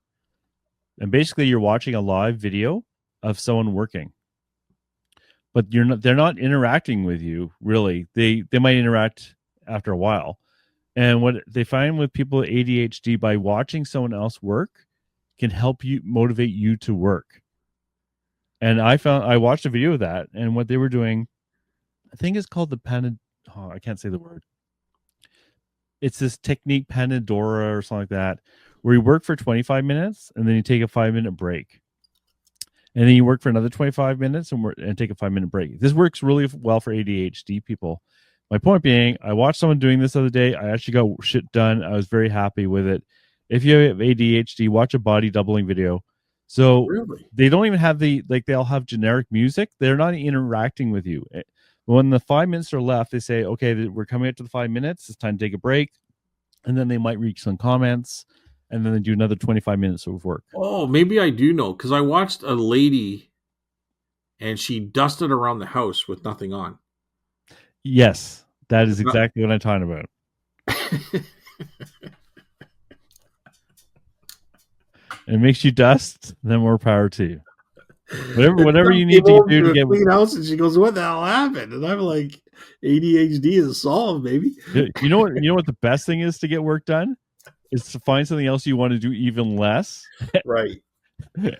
Speaker 2: And basically you're watching a live video of someone working. But they're not interacting with you, really. They might interact after a while. And what they find with people with ADHD, by watching someone else work, can help you motivate you to work. And I watched a video of that, and what they were doing, I think it's called I can't say the word. It's this technique, Panadora or something like that, where you work for 25 minutes and then you take a 5-minute break. And then you work for another 25 minutes and take a 5-minute break. This works really well for ADHD people. My point being, I watched someone doing this the other day. I actually got shit done. I was very happy with it. If you have ADHD, watch a body doubling video. So
Speaker 1: really?
Speaker 2: They don't even have they'll have generic music. They're not interacting with you. When the 5 minutes are left, they say, okay, we're coming up to the 5 minutes. It's time to take a break. And then they might read some comments. And then they do another 25 minutes of work.
Speaker 1: Oh, maybe I do know, because I watched a lady and she dusted around the house with nothing on.
Speaker 2: Yes, that is
Speaker 1: It's not-
Speaker 2: exactly what I'm talking about. It makes you dust, then more power to you. Whatever
Speaker 1: Some
Speaker 2: you need
Speaker 1: came
Speaker 2: to
Speaker 1: over
Speaker 2: do to
Speaker 1: to a
Speaker 2: get.
Speaker 1: clean house, and she goes, "What the hell happened?" And I'm like, "ADHD is solved, baby."
Speaker 2: You know what? You know what the best thing is to get work done is to find something else you want to do even less,
Speaker 1: Right.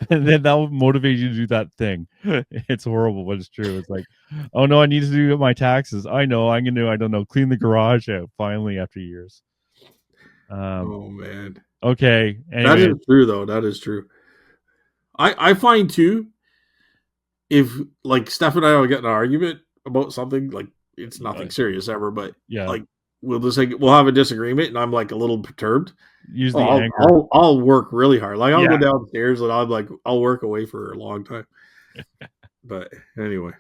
Speaker 2: and then that will motivate you to do that thing. It's horrible, but it's true. It's like, oh no, I need to do my taxes. I know I'm gonna. I don't know. Clean the garage out. Finally, after years.
Speaker 1: Oh man,
Speaker 2: Okay.
Speaker 1: that
Speaker 2: Anyway,
Speaker 1: is true though. That is true. I find too, if like Steph and I will get in an argument about something, like it's
Speaker 2: uh,
Speaker 1: nothing serious ever, but
Speaker 2: yeah.
Speaker 1: like we'll have a disagreement, and I'm like a little perturbed.
Speaker 2: Use
Speaker 1: Oh,
Speaker 2: the anger.
Speaker 1: I'll work really hard. Like I'll go
Speaker 2: Yeah.
Speaker 1: downstairs and I'll work away for a long time. But anyway,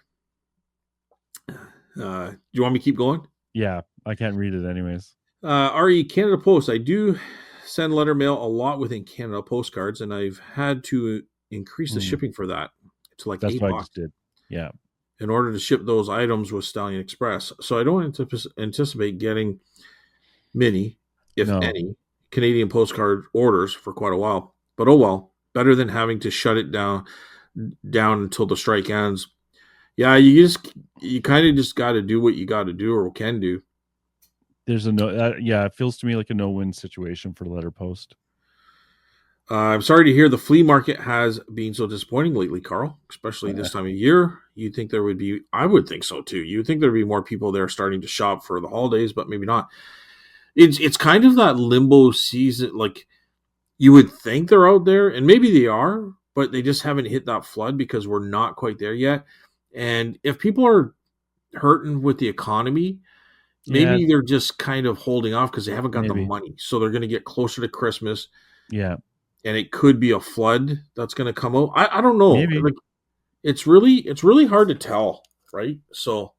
Speaker 1: do you want me to keep going?
Speaker 2: Yeah. I can't read it anyways.
Speaker 1: RE Canada Post. I do send letter mail a lot within Canada postcards, and I've had to increase the
Speaker 2: Mm,
Speaker 1: shipping for that to like
Speaker 2: that's what I
Speaker 1: $8
Speaker 2: just did. Yeah.
Speaker 1: in order to ship those items with Stallion Express. So I don't anticipate getting many, if
Speaker 2: No.
Speaker 1: any, Canadian postcard orders for quite a while. But oh well, better than having to shut it down until the strike ends. Yeah, you kind of just got to do what you got to do or can do.
Speaker 2: There's a no. Yeah. It feels to me like a no-win situation for letter post.
Speaker 1: I'm sorry to hear the flea market has been so disappointing lately, Carl, especially this time of year. You'd think there would be, I would think so too. You'd think there'd be more people there starting to shop for the holidays, but maybe not. It's kind of that limbo season. Like you would think they're out there, and maybe they are, but they just haven't hit that flood because we're not quite there yet. And if people are hurting with the economy,
Speaker 2: Yeah.
Speaker 1: maybe they're just kind of holding off because they haven't got the
Speaker 2: Maybe.
Speaker 1: money. So they're going to get closer to Christmas,
Speaker 2: Yeah.
Speaker 1: and it could be a flood that's going to come out. I don't know.
Speaker 2: Maybe.
Speaker 1: Like it's really hard to tell, right? So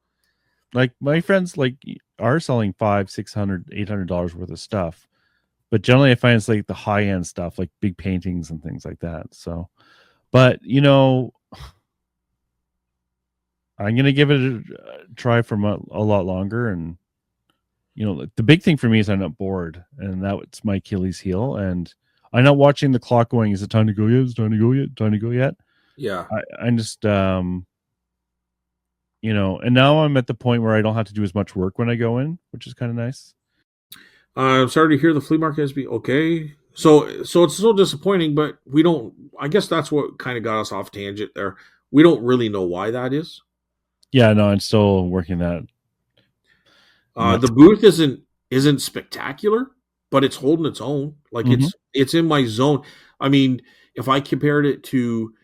Speaker 2: Like my friends like are selling $500, $600, $800 worth of stuff, but generally I find it's like the high end stuff, like big paintings and things like that. So, but I'm gonna give it a try for a lot longer, and the big thing for me is I'm not bored, and that's my Achilles heel, and I'm not watching the clock going. Is it time to go yet? Is it time to go yet? Time to go yet?
Speaker 1: yeah,
Speaker 2: I'm just and now I'm at the point where I don't have to do as much work when I go in, which is kind of nice.
Speaker 1: I'm sorry to hear the flea market has been okay. So it's so disappointing, but we don't. I guess that's what kind of got us off tangent there. We don't really know why that is.
Speaker 2: Yeah, no, I'm still working that.
Speaker 1: The booth isn't spectacular, but it's holding its own. Like
Speaker 2: Mm-hmm.
Speaker 1: it's in my zone. I mean, if I compared it to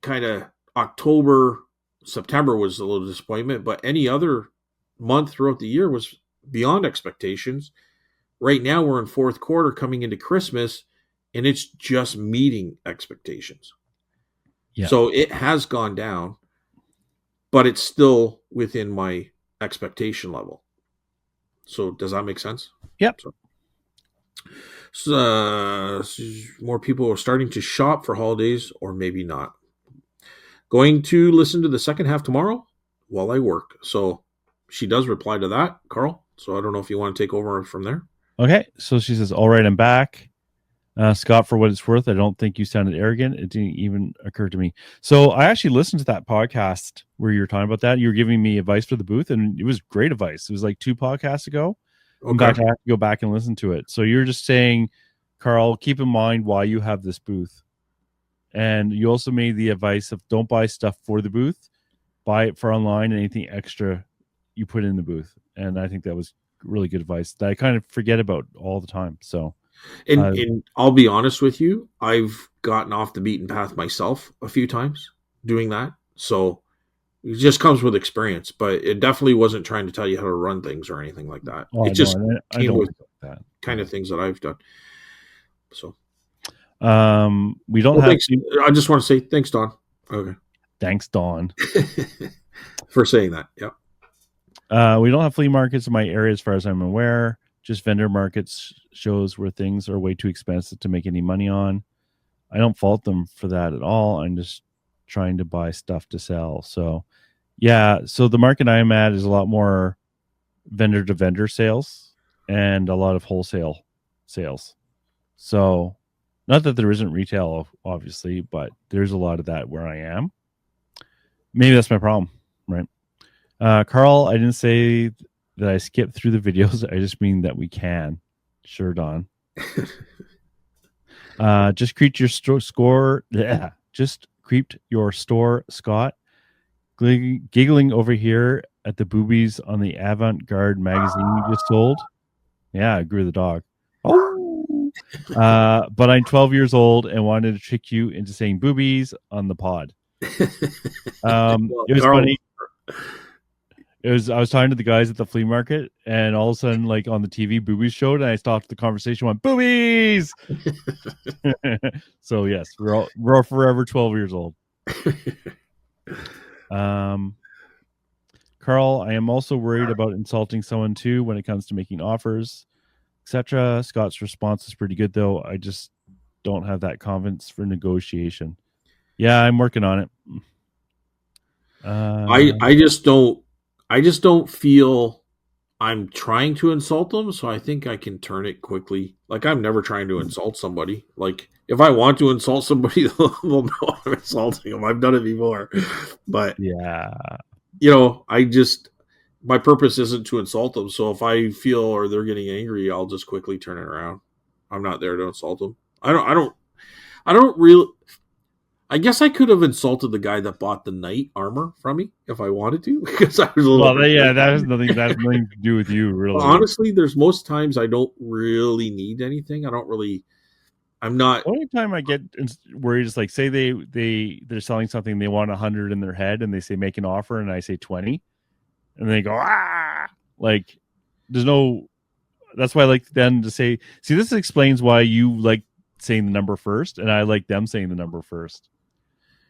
Speaker 1: kind of October, September was a little disappointment, but any other month throughout the year was beyond expectations. Right now we're in fourth quarter coming into Christmas, and it's just meeting expectations.
Speaker 2: Yeah.
Speaker 1: So it has gone down, but it's still within my expectation level. So does that make sense?
Speaker 2: Yep.
Speaker 1: So, more people are starting to shop for holidays, or maybe not. Going to listen to the second half tomorrow while I work. So she does reply to that, Carl. So I don't know if you want to take over from there.
Speaker 2: Okay. So she says, "All right, I'm back." Scott, for what it's worth, I don't think you sounded arrogant. It didn't even occur to me. So I actually listened to that podcast where you were talking about that. You were giving me advice for the booth, and it was great advice. It was like 2 podcasts ago. In
Speaker 1: Okay.
Speaker 2: fact, I have to go back and listen to it. So you're just saying, Carl, keep in mind why you have this booth. And you also made the advice of don't buy stuff for the booth, buy it for online, and anything extra you put in the booth. And I think that was really good advice that I kind of forget about all the time. So
Speaker 1: And I'll be honest with you, I've gotten off the beaten path myself a few times doing that. So it just comes with experience, but it definitely wasn't trying to tell you how to run things or anything like that.
Speaker 2: oh,
Speaker 1: It just
Speaker 2: I
Speaker 1: came
Speaker 2: don't
Speaker 1: with
Speaker 2: like that.
Speaker 1: kind of things that I've done. So
Speaker 2: We don't
Speaker 1: well,
Speaker 2: have
Speaker 1: thanks. I just want to say thanks, Don. Okay.
Speaker 2: thanks, Dawn.
Speaker 1: For saying that. Yeah.
Speaker 2: We don't have flea markets in my area as far as I'm aware. Just vendor markets shows where things are way too expensive to make any money on. I don't fault them for that at all. I'm just trying to buy stuff to sell. So yeah, so the market I'm at is a lot more vendor to vendor sales and a lot of wholesale sales. So not that there isn't retail, obviously, but there's a lot of that where I am. Maybe that's my problem, right? Carl, I didn't say that I skipped through the videos. I just mean that we can. Sure, Don. Just creeped your score. Yeah, just creeped your store, Scott. Giggling over here at the boobies on the avant-garde magazine you just sold. Yeah, I agree with the dog. Oh, but I'm 12 years old and wanted to trick you into saying boobies on the pod.
Speaker 1: Well,
Speaker 2: It was
Speaker 1: Carl,
Speaker 2: funny. I was talking to the guys at the flea market, and all of a sudden, like on the TV, boobies showed, and I stopped the conversation, went boobies. So yes, we're forever 12 years old. Carl, I am also worried about insulting someone too when it comes to making offers, etc. Scott's response is pretty good though. I just don't have that confidence for negotiation. Yeah, I'm working on it.
Speaker 1: I just don't feel I'm trying to insult them, so I think I can turn it quickly. Like I'm never trying to insult somebody. Like if I want to insult somebody, they'll know I'm insulting them. I've done it before, but
Speaker 2: yeah,
Speaker 1: I just my purpose isn't to insult them. So if I feel or they're getting angry, I'll just quickly turn it around. I'm not there to insult them. I don't really. I guess I could have insulted the guy that bought the knight armor from me if I wanted to, because I was a little.
Speaker 2: well, yeah, that has nothing to do with you, really.
Speaker 1: But honestly, there's most times I don't really need anything. I don't really. I'm not.
Speaker 2: The only time I get worried is like, say they're selling something, they want 100 in their head, and they say make an offer, and I say 20, and they go like there's no. That's why I like them to say. See, this explains why you like saying the number first, and I like them saying the number first.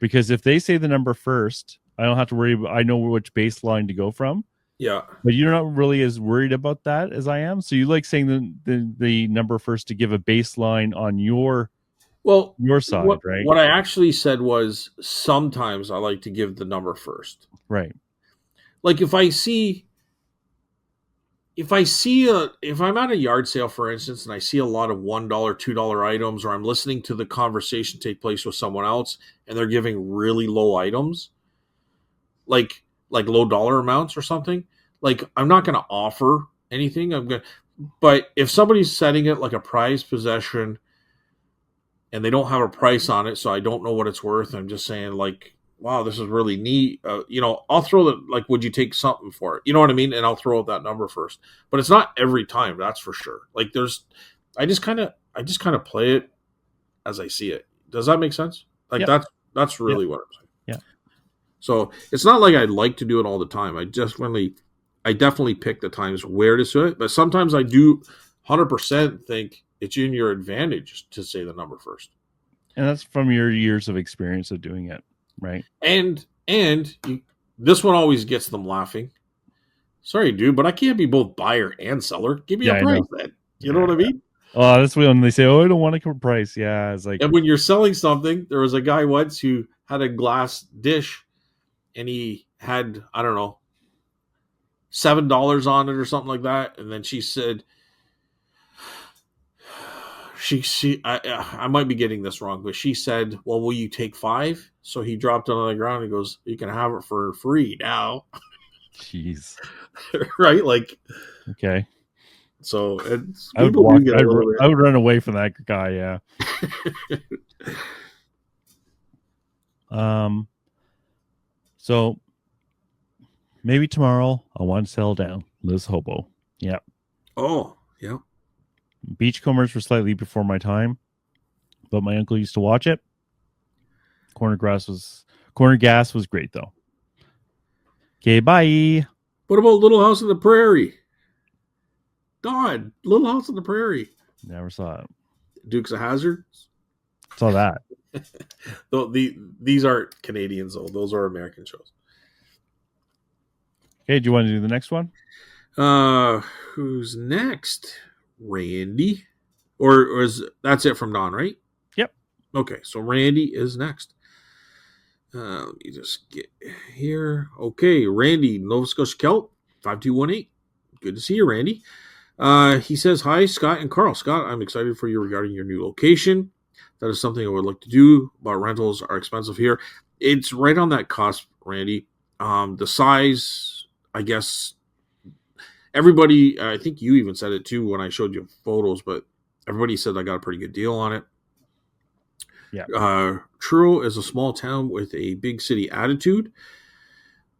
Speaker 2: Because if they say the number first, I don't have to worry about, I know which baseline to go from.
Speaker 1: Yeah.
Speaker 2: But you're not really as worried about that as I am. So you like saying the number first to give a baseline on your side, right?
Speaker 1: What I actually said was sometimes I like to give the number first.
Speaker 2: Right.
Speaker 1: Like if I'm at a yard sale, for instance, and I see a lot of $1, $2 items, or I'm listening to the conversation take place with someone else and they're giving really low items, like low dollar amounts or something, like I'm not going to offer anything. But if somebody's setting it like a prized possession and they don't have a price on it, so I don't know what it's worth, I'm just saying like, wow, this is really neat. I'll throw that, like, would you take something for it? You know what I mean? And I'll throw out that number first. But it's not every time, that's for sure. Like I just kind of play it as I see it. Does that make sense? Like
Speaker 2: yep.
Speaker 1: that's really
Speaker 2: yep.
Speaker 1: what I'm saying.
Speaker 2: Yeah.
Speaker 1: So it's not like I'd like to do it all the time. I definitely pick the times where to do it. But sometimes I do 100% think it's in your advantage to say the number first.
Speaker 2: And that's from your years of experience of doing it. Right.
Speaker 1: And this one always gets them laughing. Sorry, dude, but I can't be both buyer and seller. Give me a price then. You know what I mean?
Speaker 2: Oh, that's when they say, "Oh, I don't want a price." Yeah, it's like.
Speaker 1: And when you're selling something, there was a guy once who had a glass dish, and he had, I don't know, $7 on it or something like that. And then she said, I might be getting this wrong, but she said, well, will you take 5? So he dropped it on the ground and goes, you can have it for free now.
Speaker 2: Jeez.
Speaker 1: Right? Like,
Speaker 2: okay.
Speaker 1: So
Speaker 2: I would run away from that guy. Yeah. So maybe tomorrow I want to settle down. Liz Hobo. Yeah.
Speaker 1: Oh, yeah.
Speaker 2: Beachcombers were slightly before my time, but my uncle used to watch it. Corner gas was great though. Okay, bye.
Speaker 1: What about Little House on the Prairie? God, Little House on the Prairie.
Speaker 2: Never saw it.
Speaker 1: Dukes of Hazzard.
Speaker 2: Saw that.
Speaker 1: These aren't Canadians though; those are American shows.
Speaker 2: Okay, do you want to do the next one?
Speaker 1: Who's next? Randy, or is that's it from Don, right?
Speaker 2: Yep.
Speaker 1: Okay, so Randy is next. Let me just get here. Okay, Randy, Nova Scotia Kelp, 5218. Good to see you, Randy. He says, hi, Scott and Carl. Scott, I'm excited for you regarding your new location. That is something I would like to do, but rentals are expensive here. It's right on that cost, Randy. The size, I guess, everybody, I think you even said it too when I showed you photos, but everybody said I got a pretty good deal on it.
Speaker 2: Yeah.
Speaker 1: Truro is a small town with a big city attitude.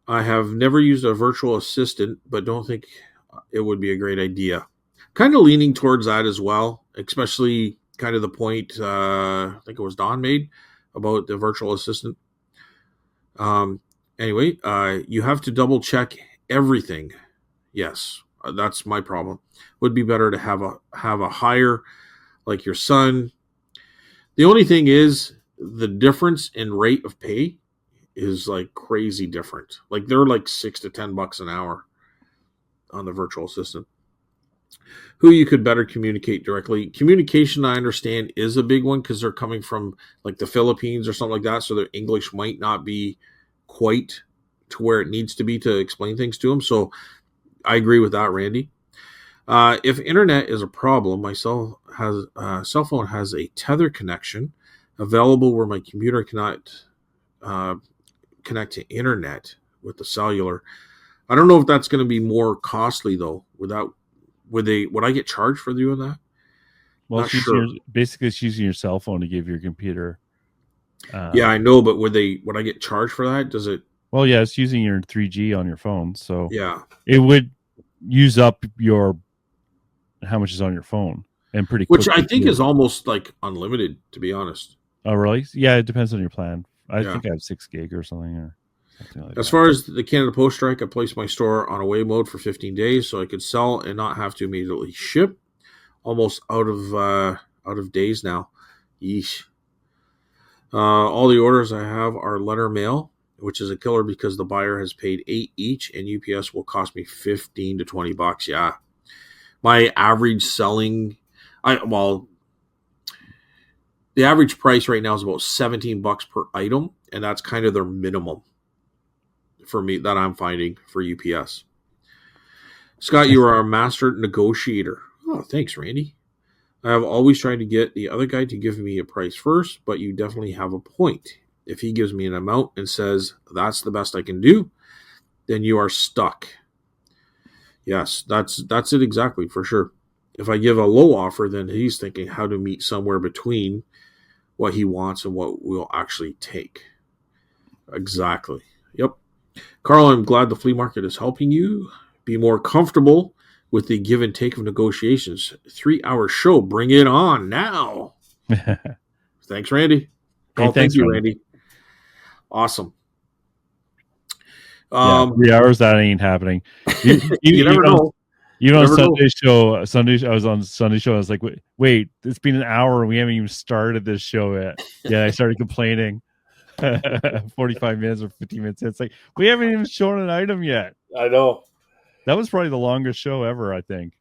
Speaker 1: I have never used a virtual assistant, but don't think it would be a great idea. Kind of leaning towards that as well, especially kind of the point I think it was Don made about the virtual assistant. Um, anyway, you have to double check everything. Yes, that's my problem. Would be better to have a higher like your son. The only thing is the difference in rate of pay is like crazy different. Like they're like $6 to $10 an hour on the virtual assistant. Who you could better communicate directly. Communication, I understand, is a big one because they're coming from like the Philippines or something like that, so their English might not be quite to where it needs to be to explain things to them. So I agree with that, Randy. If internet is a problem, my cell phone has a tether connection available where my computer cannot connect to internet with the cellular. I don't know if that's going to be more costly though. Would I get charged for doing that?
Speaker 2: Well,
Speaker 1: Not sure.
Speaker 2: basically it's using your cell phone to give your computer.
Speaker 1: Yeah, I know, but would I get charged for that? Does it?
Speaker 2: Well, yeah, it's using your 3G on your phone, so
Speaker 1: Yeah.
Speaker 2: it would use up your how much is on your phone and pretty
Speaker 1: Which I
Speaker 2: quickly
Speaker 1: think
Speaker 2: too.
Speaker 1: is almost like unlimited, to be honest.
Speaker 2: Oh, really? Yeah, it depends on your plan. I
Speaker 1: Yeah.
Speaker 2: think I have 6 gig or something like
Speaker 1: As
Speaker 2: that.
Speaker 1: far as the Canada Post strike, I placed my store on away mode for 15 days so I could sell and not have to immediately ship. Almost out of days now. Yeesh. All the orders I have are letter mail, which is a killer because the buyer has paid $8 each, and UPS will cost me $15 to $20. Yeah, my average selling, the average price right now is about $17 per item, and that's kind of their minimum for me that I'm finding for UPS. Scott, you are a master negotiator. Oh, thanks, Randy. I have always tried to get the other guy to give me a price first, but you definitely have a point. If he gives me an amount and says that's the best I can do, then you are stuck. Yes, that's it exactly for sure. If I give a low offer, then he's thinking how to meet somewhere between what he wants and what we'll actually take. Exactly. Yep. Carl, I'm glad the flea market is helping you be more comfortable with the give and take of negotiations. 3 hour show. Bring it on now. Thanks, Randy.
Speaker 2: Hey,
Speaker 1: Carl, thank
Speaker 2: thanks,
Speaker 1: you,
Speaker 2: Randy.
Speaker 1: Randy. Awesome.
Speaker 2: Yeah,
Speaker 1: Um,
Speaker 2: 3 hours that ain't happening.
Speaker 1: you never know.
Speaker 2: Even
Speaker 1: You
Speaker 2: on
Speaker 1: never know.
Speaker 2: I was on Sunday show. I was like, wait, it's been an hour and we haven't even started this show yet. Yeah, I started complaining. 45 minutes or 15 minutes. It's like we haven't even shown an item yet.
Speaker 1: I know.
Speaker 2: That was probably the longest show ever, I think,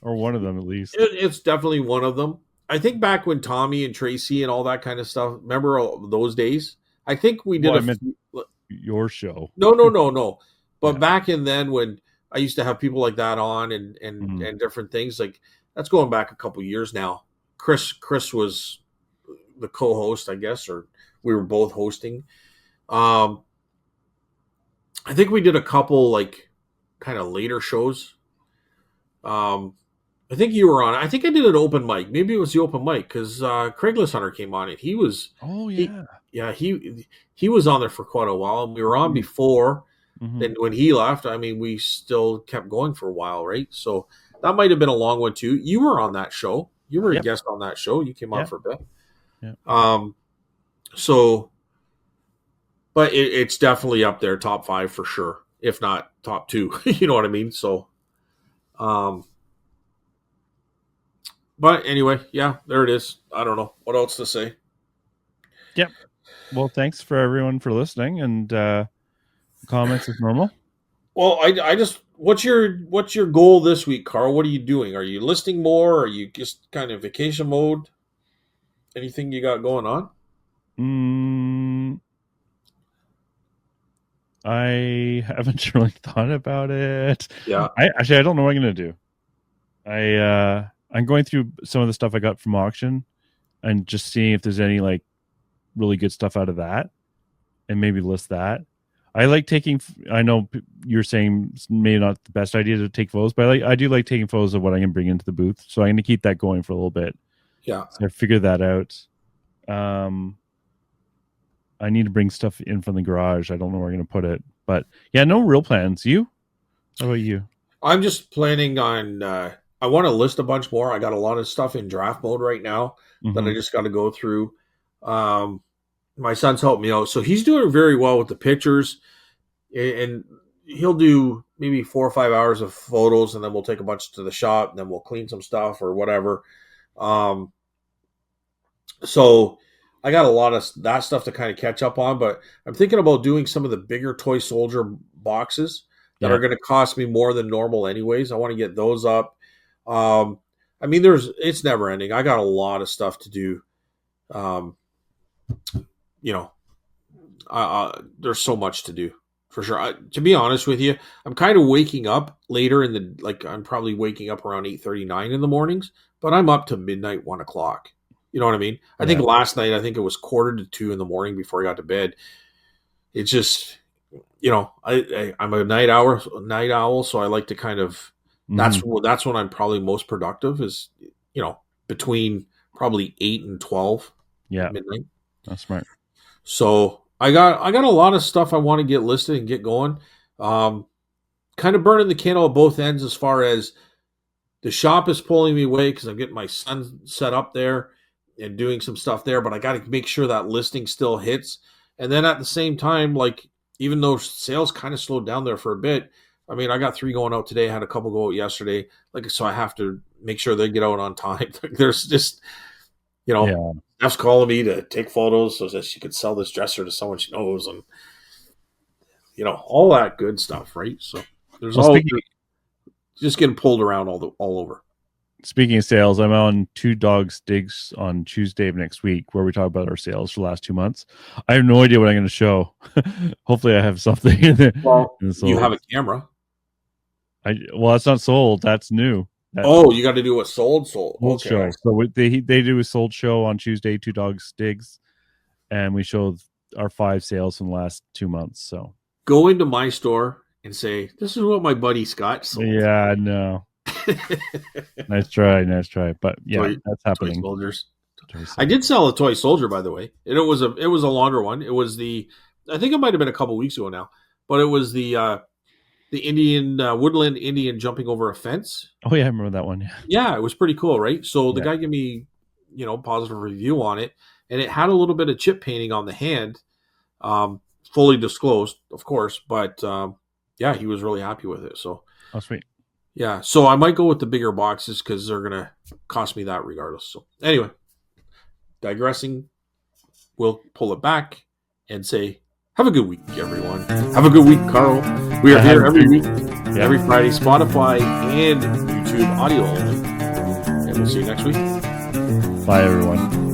Speaker 2: or one of them at least.
Speaker 1: It's definitely one of them. I think back when Tommy and Tracy and all that kind of stuff. Remember all those days? I think we did
Speaker 2: Well, I
Speaker 1: a.
Speaker 2: meant your show.
Speaker 1: No. But
Speaker 2: Yeah.
Speaker 1: back in then, when I used to have people like that on
Speaker 2: Mhm.
Speaker 1: and different things, like that's going back a couple years now. Chris was the co-host, I guess, or we were both hosting. Um, I think we did a couple like kind of later shows. Um, I think you were on. I think I did an open mic. Maybe it was the open mic because Craigslist Hunter came on it.
Speaker 2: Oh
Speaker 1: He
Speaker 2: yeah.
Speaker 1: yeah he was on there for quite a while. And we were on before.
Speaker 2: Mm-hmm.
Speaker 1: Then when he left, I mean, we still kept going for a while, right? So that might have been a long one too. You were on that show. You were a
Speaker 2: Yep.
Speaker 1: guest on that show. You came on
Speaker 2: Yep.
Speaker 1: for a bit.
Speaker 2: Yep.
Speaker 1: Um, so, but it's definitely up there, top five for sure, if not top two. You know what I mean? So, um, but anyway, yeah, there it is. I don't know what else to say.
Speaker 2: Yep. Well, thanks for everyone for listening and comments as normal.
Speaker 1: Well, I just what's your goal this week, Carl? What are you doing? Are you listing more? Are you just kind of vacation mode? Anything you got going on?
Speaker 2: Mm, I haven't really thought about it.
Speaker 1: Yeah.
Speaker 2: I don't know what I'm gonna do. I'm going through some of the stuff I got from auction and just seeing if there's any like really good stuff out of that, and maybe list that. I like taking. I know you're saying it's maybe not the best idea to take photos, but I do like taking photos of what I can bring into the booth. So I'm going to keep that going for a little bit.
Speaker 1: Yeah.
Speaker 2: So I figured that out. I need to bring stuff in from the garage. I don't know where I'm going to put it, but yeah, no real plans. You? How about you?
Speaker 1: I'm just planning on. I want to list a bunch more. I got a lot of stuff in draft mode right now that I just got to go through. My son's helped me out, so he's doing very well with the pictures, and he'll do maybe 4 or 5 hours of photos, and then we'll take a bunch to the shop, and then we'll clean some stuff or whatever. So I got a lot of that stuff to kind of catch up on, but I'm thinking about doing some of the bigger toy soldier boxes that are going to cost me more than normal anyways. I want to get those up. I mean, it's never ending. I got a lot of stuff to do. There's so much to do for sure. To be honest with you, I'm kind of waking up later I'm probably waking up around 8:39 in the mornings, but I'm up to midnight, 1 o'clock. You know what I mean? I think last night, it was 1:45 in the morning before I got to bed. It's just, I'm a night owl. So I like to kind of, that's when I'm probably most productive is, between probably 8 and 12 midnight.
Speaker 2: That's smart.
Speaker 1: So I got a lot of stuff I want to get listed and get going. Kind of burning the candle at both ends as far as the shop is pulling me away because I'm getting my son set up there and doing some stuff there, but I got to make sure that listing still hits. And then at the same time, like, even though sales kind of slowed down there for a bit, I mean, I got 3 going out today. I had a couple go out yesterday. So I have to make sure they get out on time. There's just, Jeff's calling me to take photos so that she could sell this dresser to someone she knows, and all that good stuff, right? So there's just getting pulled around all over.
Speaker 2: Speaking of sales, I'm on Two Dogs Digs on Tuesday of next week, where we talk about our sales for the last 2 months. I have no idea what I'm going to show. Hopefully, I have something in there.
Speaker 1: Well, you have a camera.
Speaker 2: Well, that's not sold. That's new.
Speaker 1: You got to do a sold.
Speaker 2: Okay. Show. So they do a sold show on Tuesday, Two Dogs Digs, and we showed our 5 sales from the last 2 months. So
Speaker 1: go into my store and say, "This is what my buddy Scott sold."
Speaker 2: Yeah, no. Nice try. But yeah, that's happening.
Speaker 1: Toy soldiers. I did sell a toy soldier, by the way. And it was a longer one. It was I think it might have been a couple weeks ago now, but it was the Indian woodland Indian jumping over a fence.
Speaker 2: Oh yeah, I remember that one.
Speaker 1: Yeah, it was pretty cool, right? So the guy gave me, positive review on it, and it had a little bit of chip painting on the hand, fully disclosed, of course, but he was really happy with it. So,
Speaker 2: oh sweet.
Speaker 1: Yeah, so I might go with the bigger boxes because they're gonna cost me that regardless. So anyway, digressing, we'll pull it back and say, have a good week, everyone. Have a good week, Carl. We are here every week, every Friday, Spotify and YouTube audio only. And we'll see you next week.
Speaker 2: Bye, everyone.